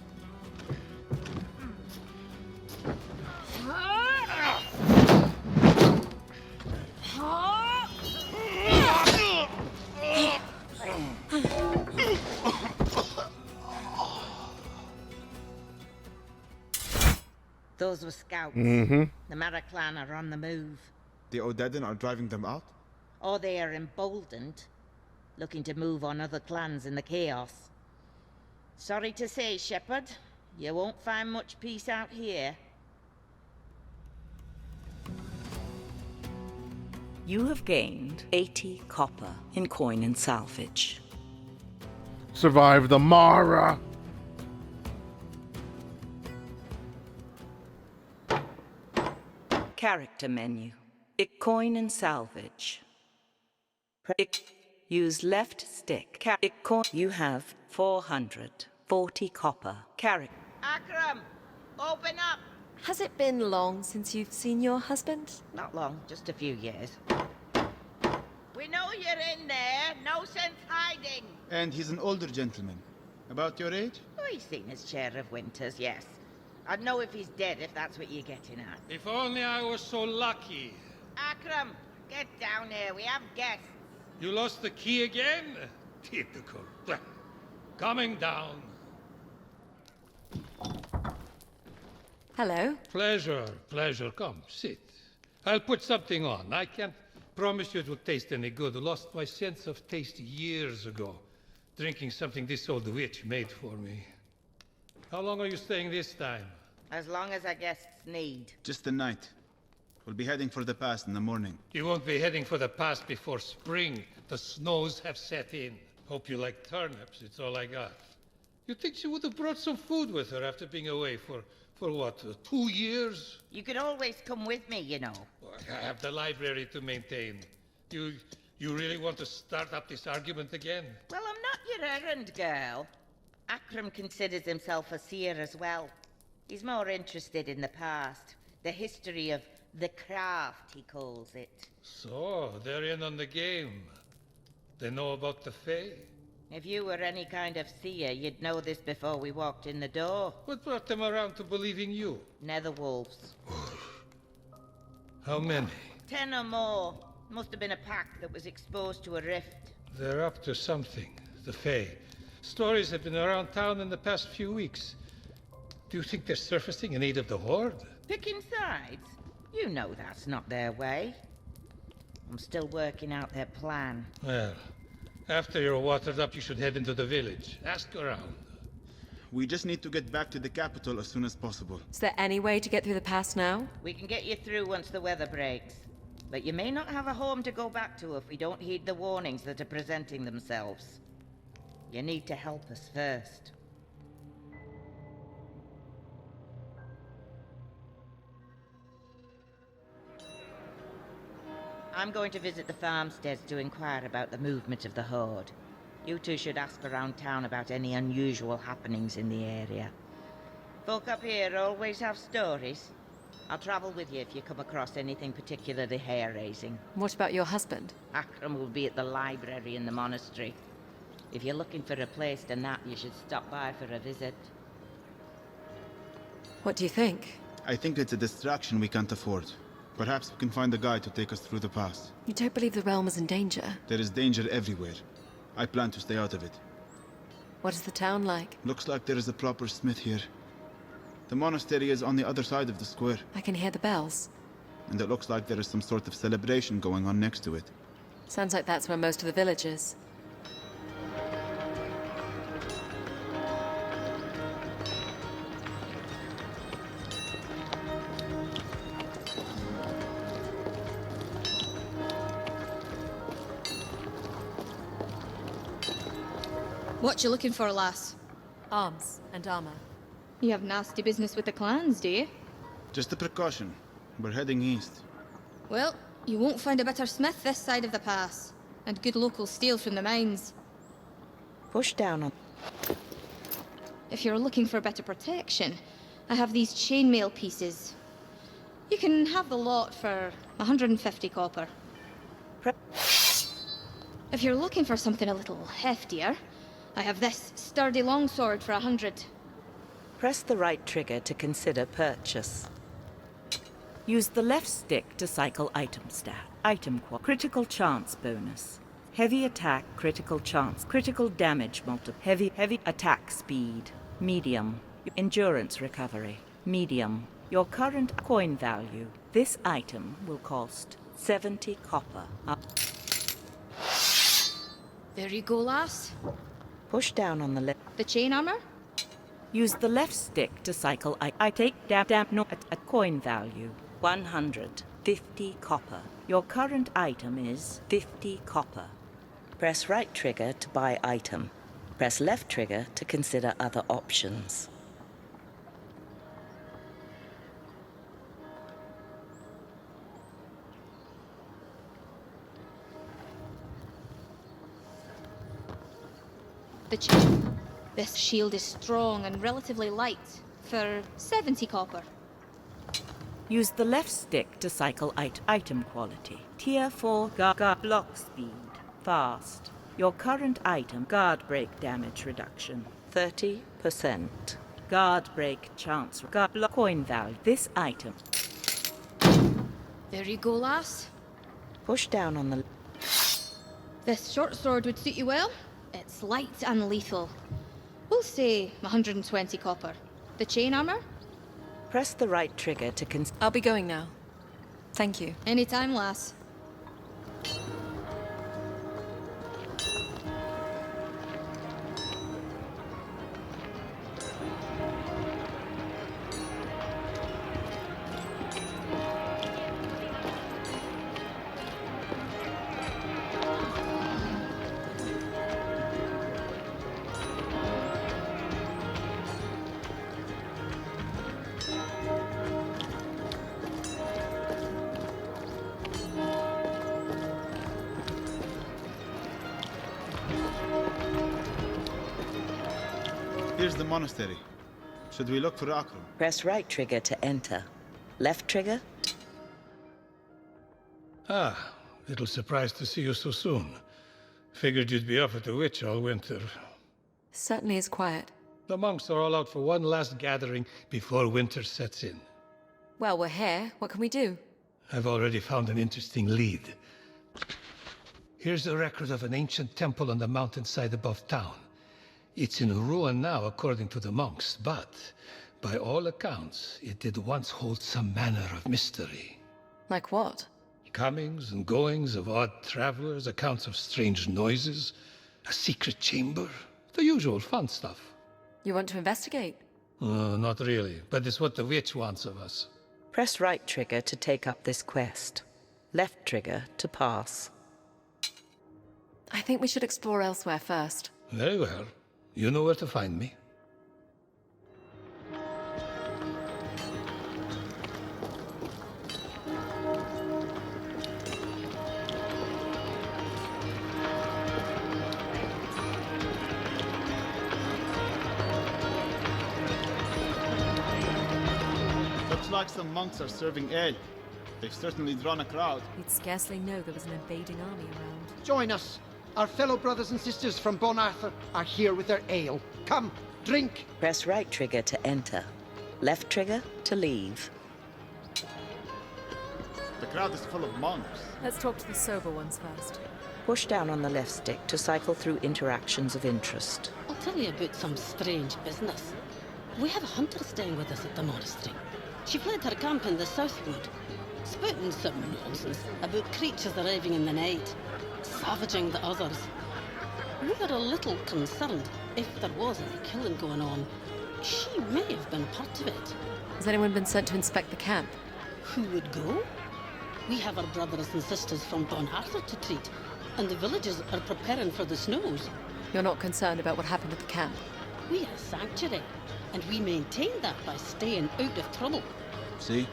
Those were scouts. Mm-hmm. The Maraclan are on the move. The Odedin are driving them out? Or they are emboldened, looking to move on other clans in the chaos. Sorry to say, Shepard, you won't find much peace out here. You have gained 80 copper in coin and salvage. Survive the Mara! Character menu. Coin and salvage. Use left stick. You have 440 copper. Character. Akram, open up! Has it been long since you've seen your husband? Not long, just a few years. We know you're in there. No sense hiding. And he's an older gentleman. About your age? Oh, he's seen his share of winters, yes. I'd know if he's dead, if that's what you're getting at. If only I was so lucky. Akram, get down here. We have guests. You lost the key again? Typical. Coming down. Hello. Pleasure. Come, sit. I'll put something on. I can't promise you it will taste any good. I lost my sense of taste years ago, drinking something this old witch made for me. How long are you staying this time? As long as our guests need. Just the night. We'll be heading for the pass in the morning. You won't be heading for the pass before spring. The snows have set in. Hope you like turnips. It's all I got. You'd think she would have brought some food with her after being away for what, 2 years? You could always come with me, you know. I have the library to maintain. You really want to start up this argument again? Well, I'm not your errand girl. Akram considers himself a seer as well. He's more interested in the past. The history of the craft, he calls it. So, they're in on the game. They know about the Fae? If you were any kind of seer, you'd know this before we walked in the door. What brought them around to believing you? Netherwolves. How many? 10 or more. Must have been a pack that was exposed to a rift. They're up to something, the Fae. Stories have been around town in the past few weeks. Do you think they're surfacing in aid of the Horde? Picking sides? You know that's not their way. I'm still working out their plan. Well, after you're watered up, you should head into the village. Ask around. We just need to get back to the capital as soon as possible. Is there any way to get through the pass now? We can get you through once the weather breaks. But you may not have a home to go back to if we don't heed the warnings that are presenting themselves. You need to help us first. I'm going to visit the farmsteads to inquire about the movement of the Horde. You two should ask around town about any unusual happenings in the area. Folk up here always have stories. I'll travel with you if you come across anything particularly hair-raising. What about your husband? Akram will be at the library in the monastery. If you're looking for a place to nap, you should stop by for a visit. What do you think? I think it's a distraction we can't afford. Perhaps we can find a guide to take us through the pass. You don't believe the realm is in danger? There is danger everywhere. I plan to stay out of it. What is the town like? Looks like there is a proper smith here. The monastery is on the other side of the square. I can hear the bells. And it looks like there is some sort of celebration going on next to it. Sounds like that's where most of the village is. What you looking for, lass? Arms and armor. You have nasty business with the clans, do you? Just a precaution. We're heading east. Well, you won't find a better smith this side of the pass. And good local steel from the mines. Push down on... If you're looking for better protection, I have these chainmail pieces. You can have the lot for 150 copper. If you're looking for something a little heftier, I have this sturdy longsword for 100. Press the right trigger to consider purchase. Use the left stick to cycle item stat. Critical chance bonus. Heavy attack, critical chance, critical damage heavy attack speed. Medium. Endurance recovery. Medium. Your current coin value. This item will cost 70 copper. There you go, lass. Push down on the left. The chain armor? Use the left stick to cycle. I take a coin value. 150 copper. Your current item is 50 copper. Press right trigger to buy item. Press left trigger to consider other options. The chain. This shield is strong and relatively light, for 70 copper. Use the left stick to cycle item quality. Tier 4 guard block speed. Fast. Your current item guard break damage reduction. 30%. Guard break chance. Guard block coin value. This item. There you go, lass. Push down on the... This short sword would suit you well. It's light and lethal. We'll say 120 copper. The chain armor? Press the right trigger to I'll be going now. Thank you. Anytime, lass. Here's the monastery. Should we look for Akram? Press right trigger to enter. Left trigger? Ah, little surprised to see you so soon. Figured you'd be off at the witch all winter. Certainly is quiet. The monks are all out for one last gathering before winter sets in. Well, we're here. What can we do? I've already found an interesting lead. Here's a record of an ancient temple on the mountainside above town. It's in ruin now, according to the monks, but by all accounts, it did once hold some manner of mystery. Like what? Comings and goings of odd travelers, accounts of strange noises, a secret chamber, the usual fun stuff. You want to investigate? Not really, but it's what the witch wants of us. Press right trigger to take up this quest. Left trigger to pass. I think we should explore elsewhere first. Very well. You know where to find me. Looks like some monks are serving ale. They've certainly drawn a crowd. You'd scarcely know there was an invading army around. Join us. Our fellow brothers and sisters from Bon Arthur are here with their ale. Come, drink. Press right trigger to enter. Left trigger to leave. The crowd is full of monks. Let's talk to the sober ones first. Push down on the left stick to cycle through interactions of interest. I'll tell you about some strange business. We have a hunter staying with us at the monastery. She fled her camp in the Southwood, spouting some nonsense about creatures arriving in the night, savaging the others. We were a little concerned if there was any killing going on. She may have been part of it. Has anyone been sent to inspect the camp? Who would go? We have our brothers and sisters from Bon Arthur to treat, and the villagers are preparing for the snows. You're not concerned about what happened at the camp? We are a sanctuary, and we maintain that by staying out of trouble. See?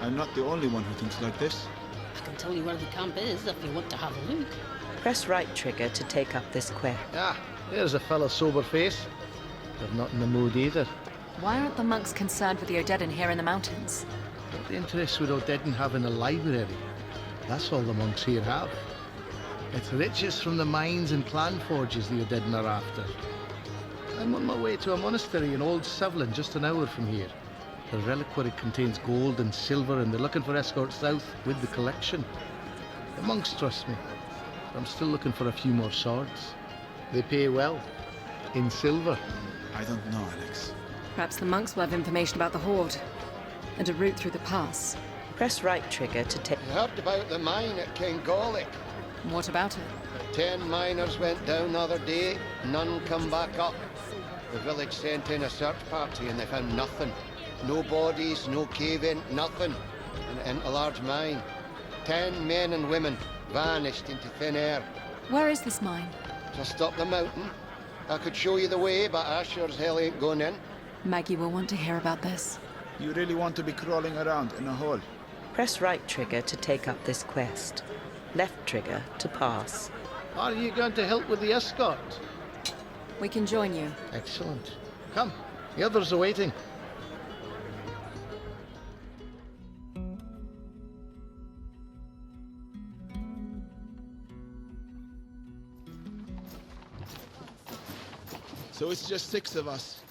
I'm not the only one who thinks like this. I can tell you where the camp is if you want to have a look. Press right trigger to take up this quest. Ah, there's a fellow sober face. But not in the mood either. Why aren't the monks concerned with the Odedan here in the mountains? What interest would Odedan have in a library? That's all the monks here have. It's riches from the mines and clan forges the Odedin are after. I'm on my way to a monastery in Old Sevlin, just an hour from here. The reliquary contains gold and silver, and they're looking for escorts south with the collection. The monks trust me. I'm still looking for a few more swords. They pay well. In silver. I don't know, Alex. Perhaps the monks will have information about the Horde. And a route through the pass. Press right trigger to take... You heard about the mine at Kengolic? What about it? 10 miners went down the other day, none come back up. The village sent in a search party and they found nothing. No bodies, no cave-in, nothing. In a large mine. 10 men and women vanished into thin air. Where is this mine? Just up the mountain. I could show you the way, but I sure as hell ain't going in. Maggie will want to hear about this. You really want to be crawling around in a hole? Press right trigger to take up this quest. Left trigger to pass. Are you going to help with the escort? We can join you. Excellent. Come, the others are waiting. So it's just 6 of us.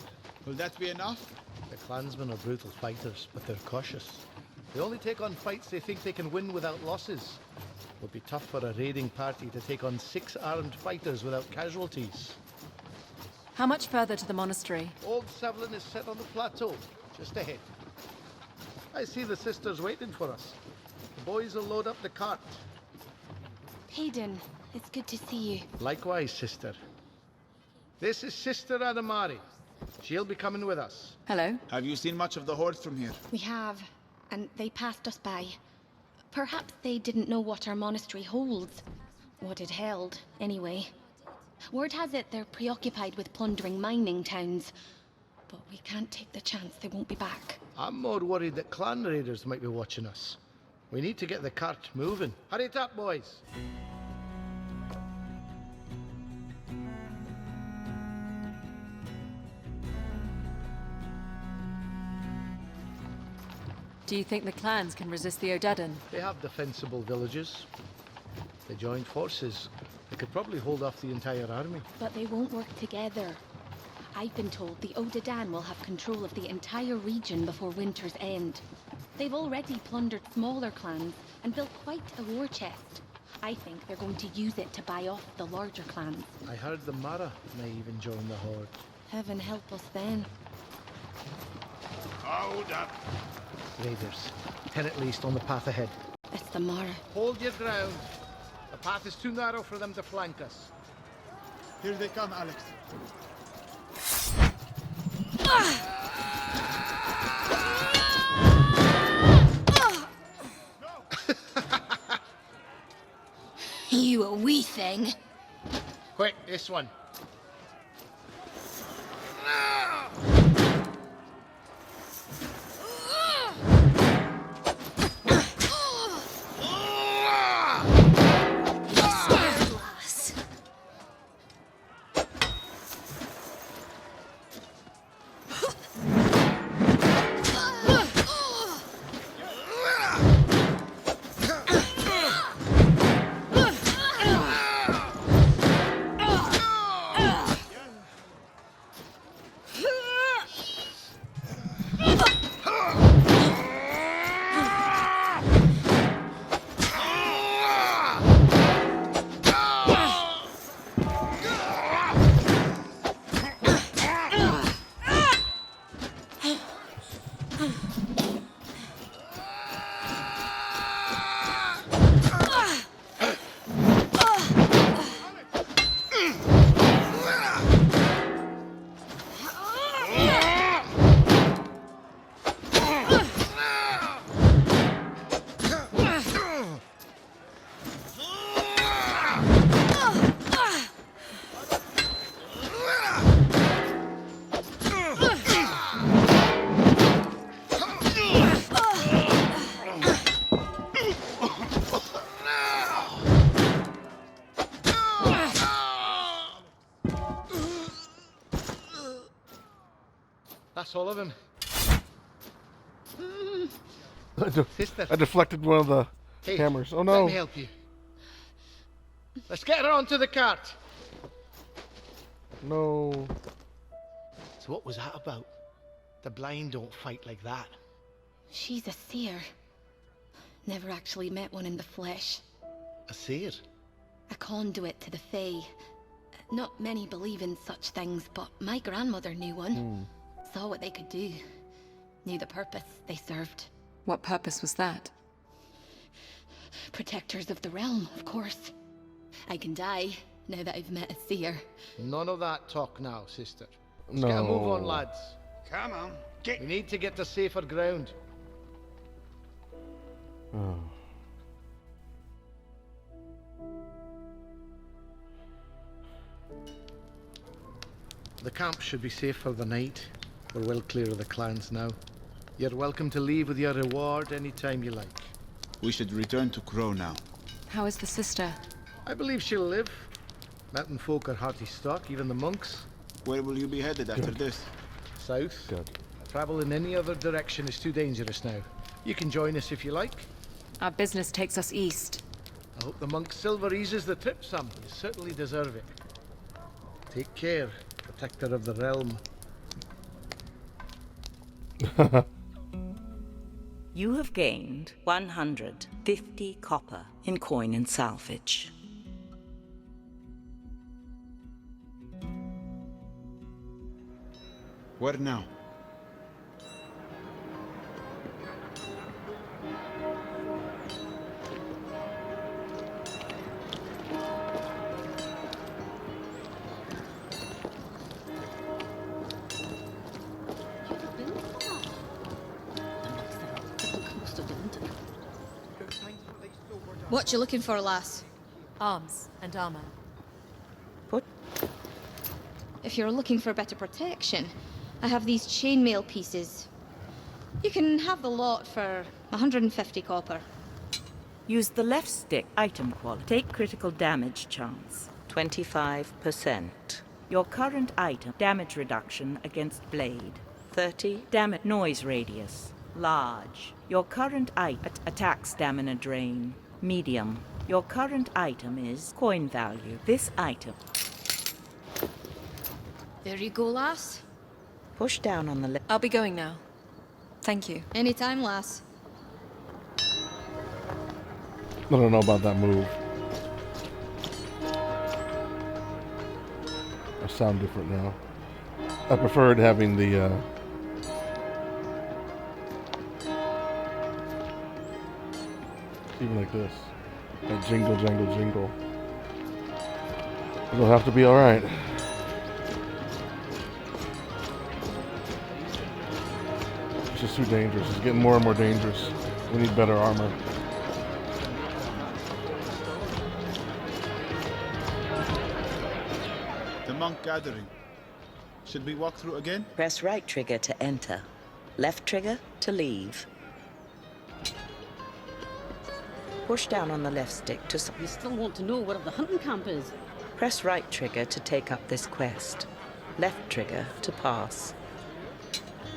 Will that be enough? The clansmen are brutal fighters, but they're cautious. They only take on fights they think they can win without losses. It would be tough for a raiding party to take on 6 armed fighters without casualties. How much further to the monastery? Old Sevlin is set on the plateau, just ahead. I see the sisters waiting for us. The boys will load up the cart. Hayden, it's good to see you. Likewise, sister. This is Sister Adamari. She'll be coming with us. Hello. Have you seen much of the Horde from here? We have, and they passed us by. Perhaps they didn't know what our monastery holds. What it held, anyway. Word has it they're preoccupied with plundering mining towns. But we can't take the chance they won't be back. I'm more worried that clan raiders might be watching us. We need to get the cart moving. Hurry it up, boys. Do you think the clans can resist the Odedin? They have defensible villages. If they joined forces, they could probably hold off the entire army. But they won't work together. I've been told the Odadan will have control of the entire region before winter's end. They've already plundered smaller clans and built quite a war chest. I think they're going to use it to buy off the larger clans. I heard the Mara may even join the Horde. Heaven help us then. Hold up! Raiders. 10 at least on the path ahead. It's the Mara. Hold your ground. The path is too narrow for them to flank us. Here they come, Alex. You a wee thing. Quick, this one. That's all of them. Sister. I deflected one of the Hey, hammers. Oh let no. me help you. Let's get her onto the cart. No. So what was that about? The blind don't fight like that. She's a seer. Never actually met one in the flesh. A seer? A conduit to the Fae. Not many believe in such things, but my grandmother knew one. Saw what they could do. Knew the purpose they served. What purpose was that? Protectors of the realm, of course. I can die now that I've met a seer. None of that talk now, sister. Let's No. get a move on, lads. Come on. We need to get to safer ground. Oh. The camp should be safe for the night. We're well clear of the clans now. You're welcome to leave with your reward any time you like. We should return to Crow now. How is the sister? I believe she'll live. Mountain folk are hearty stock, even the monks. Where will you be headed after this? South. Good. Travel in any other direction is too dangerous now. You can join us if you like. Our business takes us east. I hope the monk's silver eases the trip some. You certainly deserve it. Take care, protector of the realm. You have gained 150 copper in coin and salvage. Where now? What you looking for, lass? Arms and armor. If you're looking for better protection, I have these chainmail pieces. You can have the lot for 150 copper. Use the left stick item quality. Take critical damage chance, 25%. Your current item, damage reduction against blade, 30. Damage noise radius, large. Your current item, attack stamina drain, medium. Your current item is coin value. This item. There you go, lass. Push down on the left. I'll be going now. Thank you. Anytime, lass. I don't know about that move. I sound different now. I preferred having the even like this. That jingle, jangle, jingle. It'll have to be alright. It's just too dangerous. It's getting more and more dangerous. We need better armor. The monk gathering. Should we walk through again? Press right trigger to enter. Left trigger to leave. Push down on the left stick to... You still want to know where the hunting camp is? Press right trigger to take up this quest. Left trigger to pass.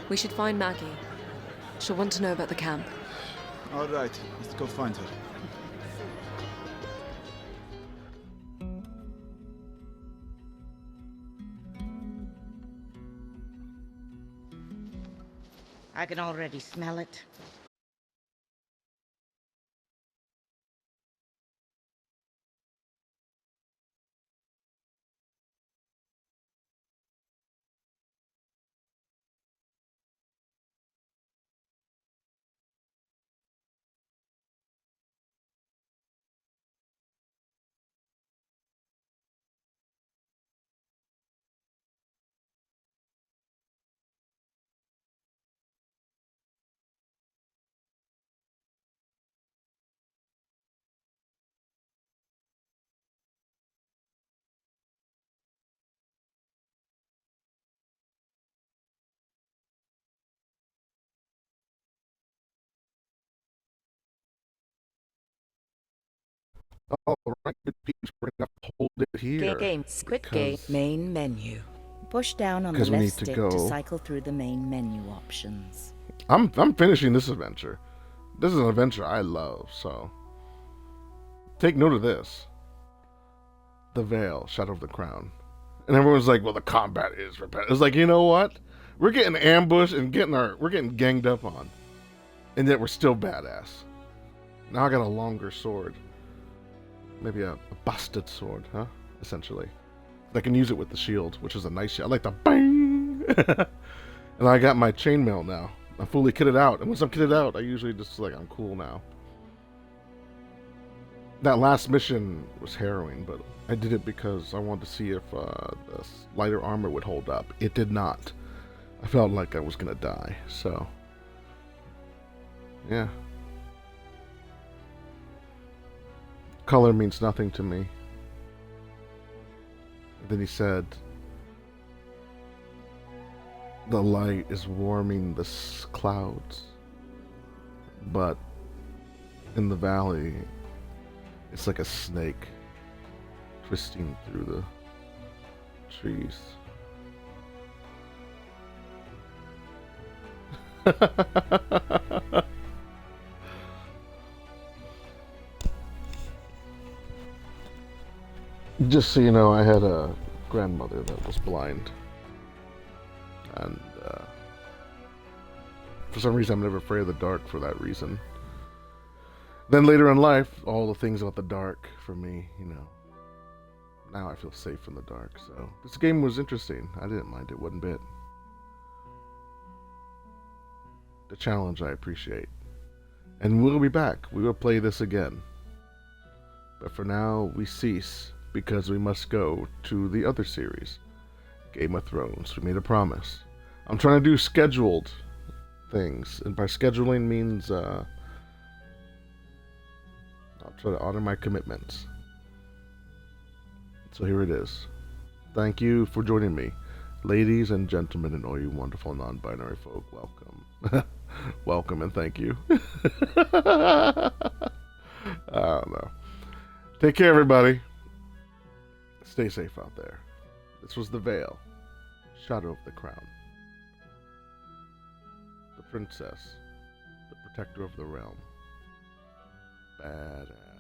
We should find Maggie. She'll want to know about the camp. All right, let's go find her. I can already smell it. All right, good peeps, we're gonna hold it here. Quit game. Main menu. Push down on the 'cause we left need to stick go. to cycle through the main menu options. I'm finishing this adventure. This is an adventure I love, so take note of this. The Veil, Shadow of the Crown. And everyone's like, well, the combat is repetitive. It's like, you know what? We're getting ambushed and we're getting ganged up on. And yet we're still badass. Now I got a longer sword. Maybe a busted sword, huh? Essentially. I can use it with the shield, which is a nice shield. I like the bang! And I got my chainmail now. I'm fully kitted out. And once I'm kitted out, I usually just like, I'm cool now. That last mission was harrowing, but I did it because I wanted to see if the lighter armor would hold up. It did not. I felt like I was gonna die, so... yeah. Color means nothing to me. And then he said, the light is warming the clouds, but in the valley, it's like a snake twisting through the trees. Just so you know, I had a grandmother that was blind. And for some reason I'm never afraid of the dark for that reason. Then later in life, all the things about the dark for me, you know. Now I feel safe in the dark, so this game was interesting. I didn't mind it one bit. The challenge I appreciate. And we'll be back. We will play this again. But for now, we cease because we must go to the other series, Game of Thrones. We made a promise. I'm trying to do scheduled things, and by scheduling means I'll try to honor my commitments. So here it is. Thank you for joining me, ladies and gentlemen, and all you wonderful non-binary folk. Welcome. Welcome and thank you. I don't know. Take care, everybody. Stay safe out there. This was The Veil, Shadow of the Crown. The princess, the protector of the realm. Badass.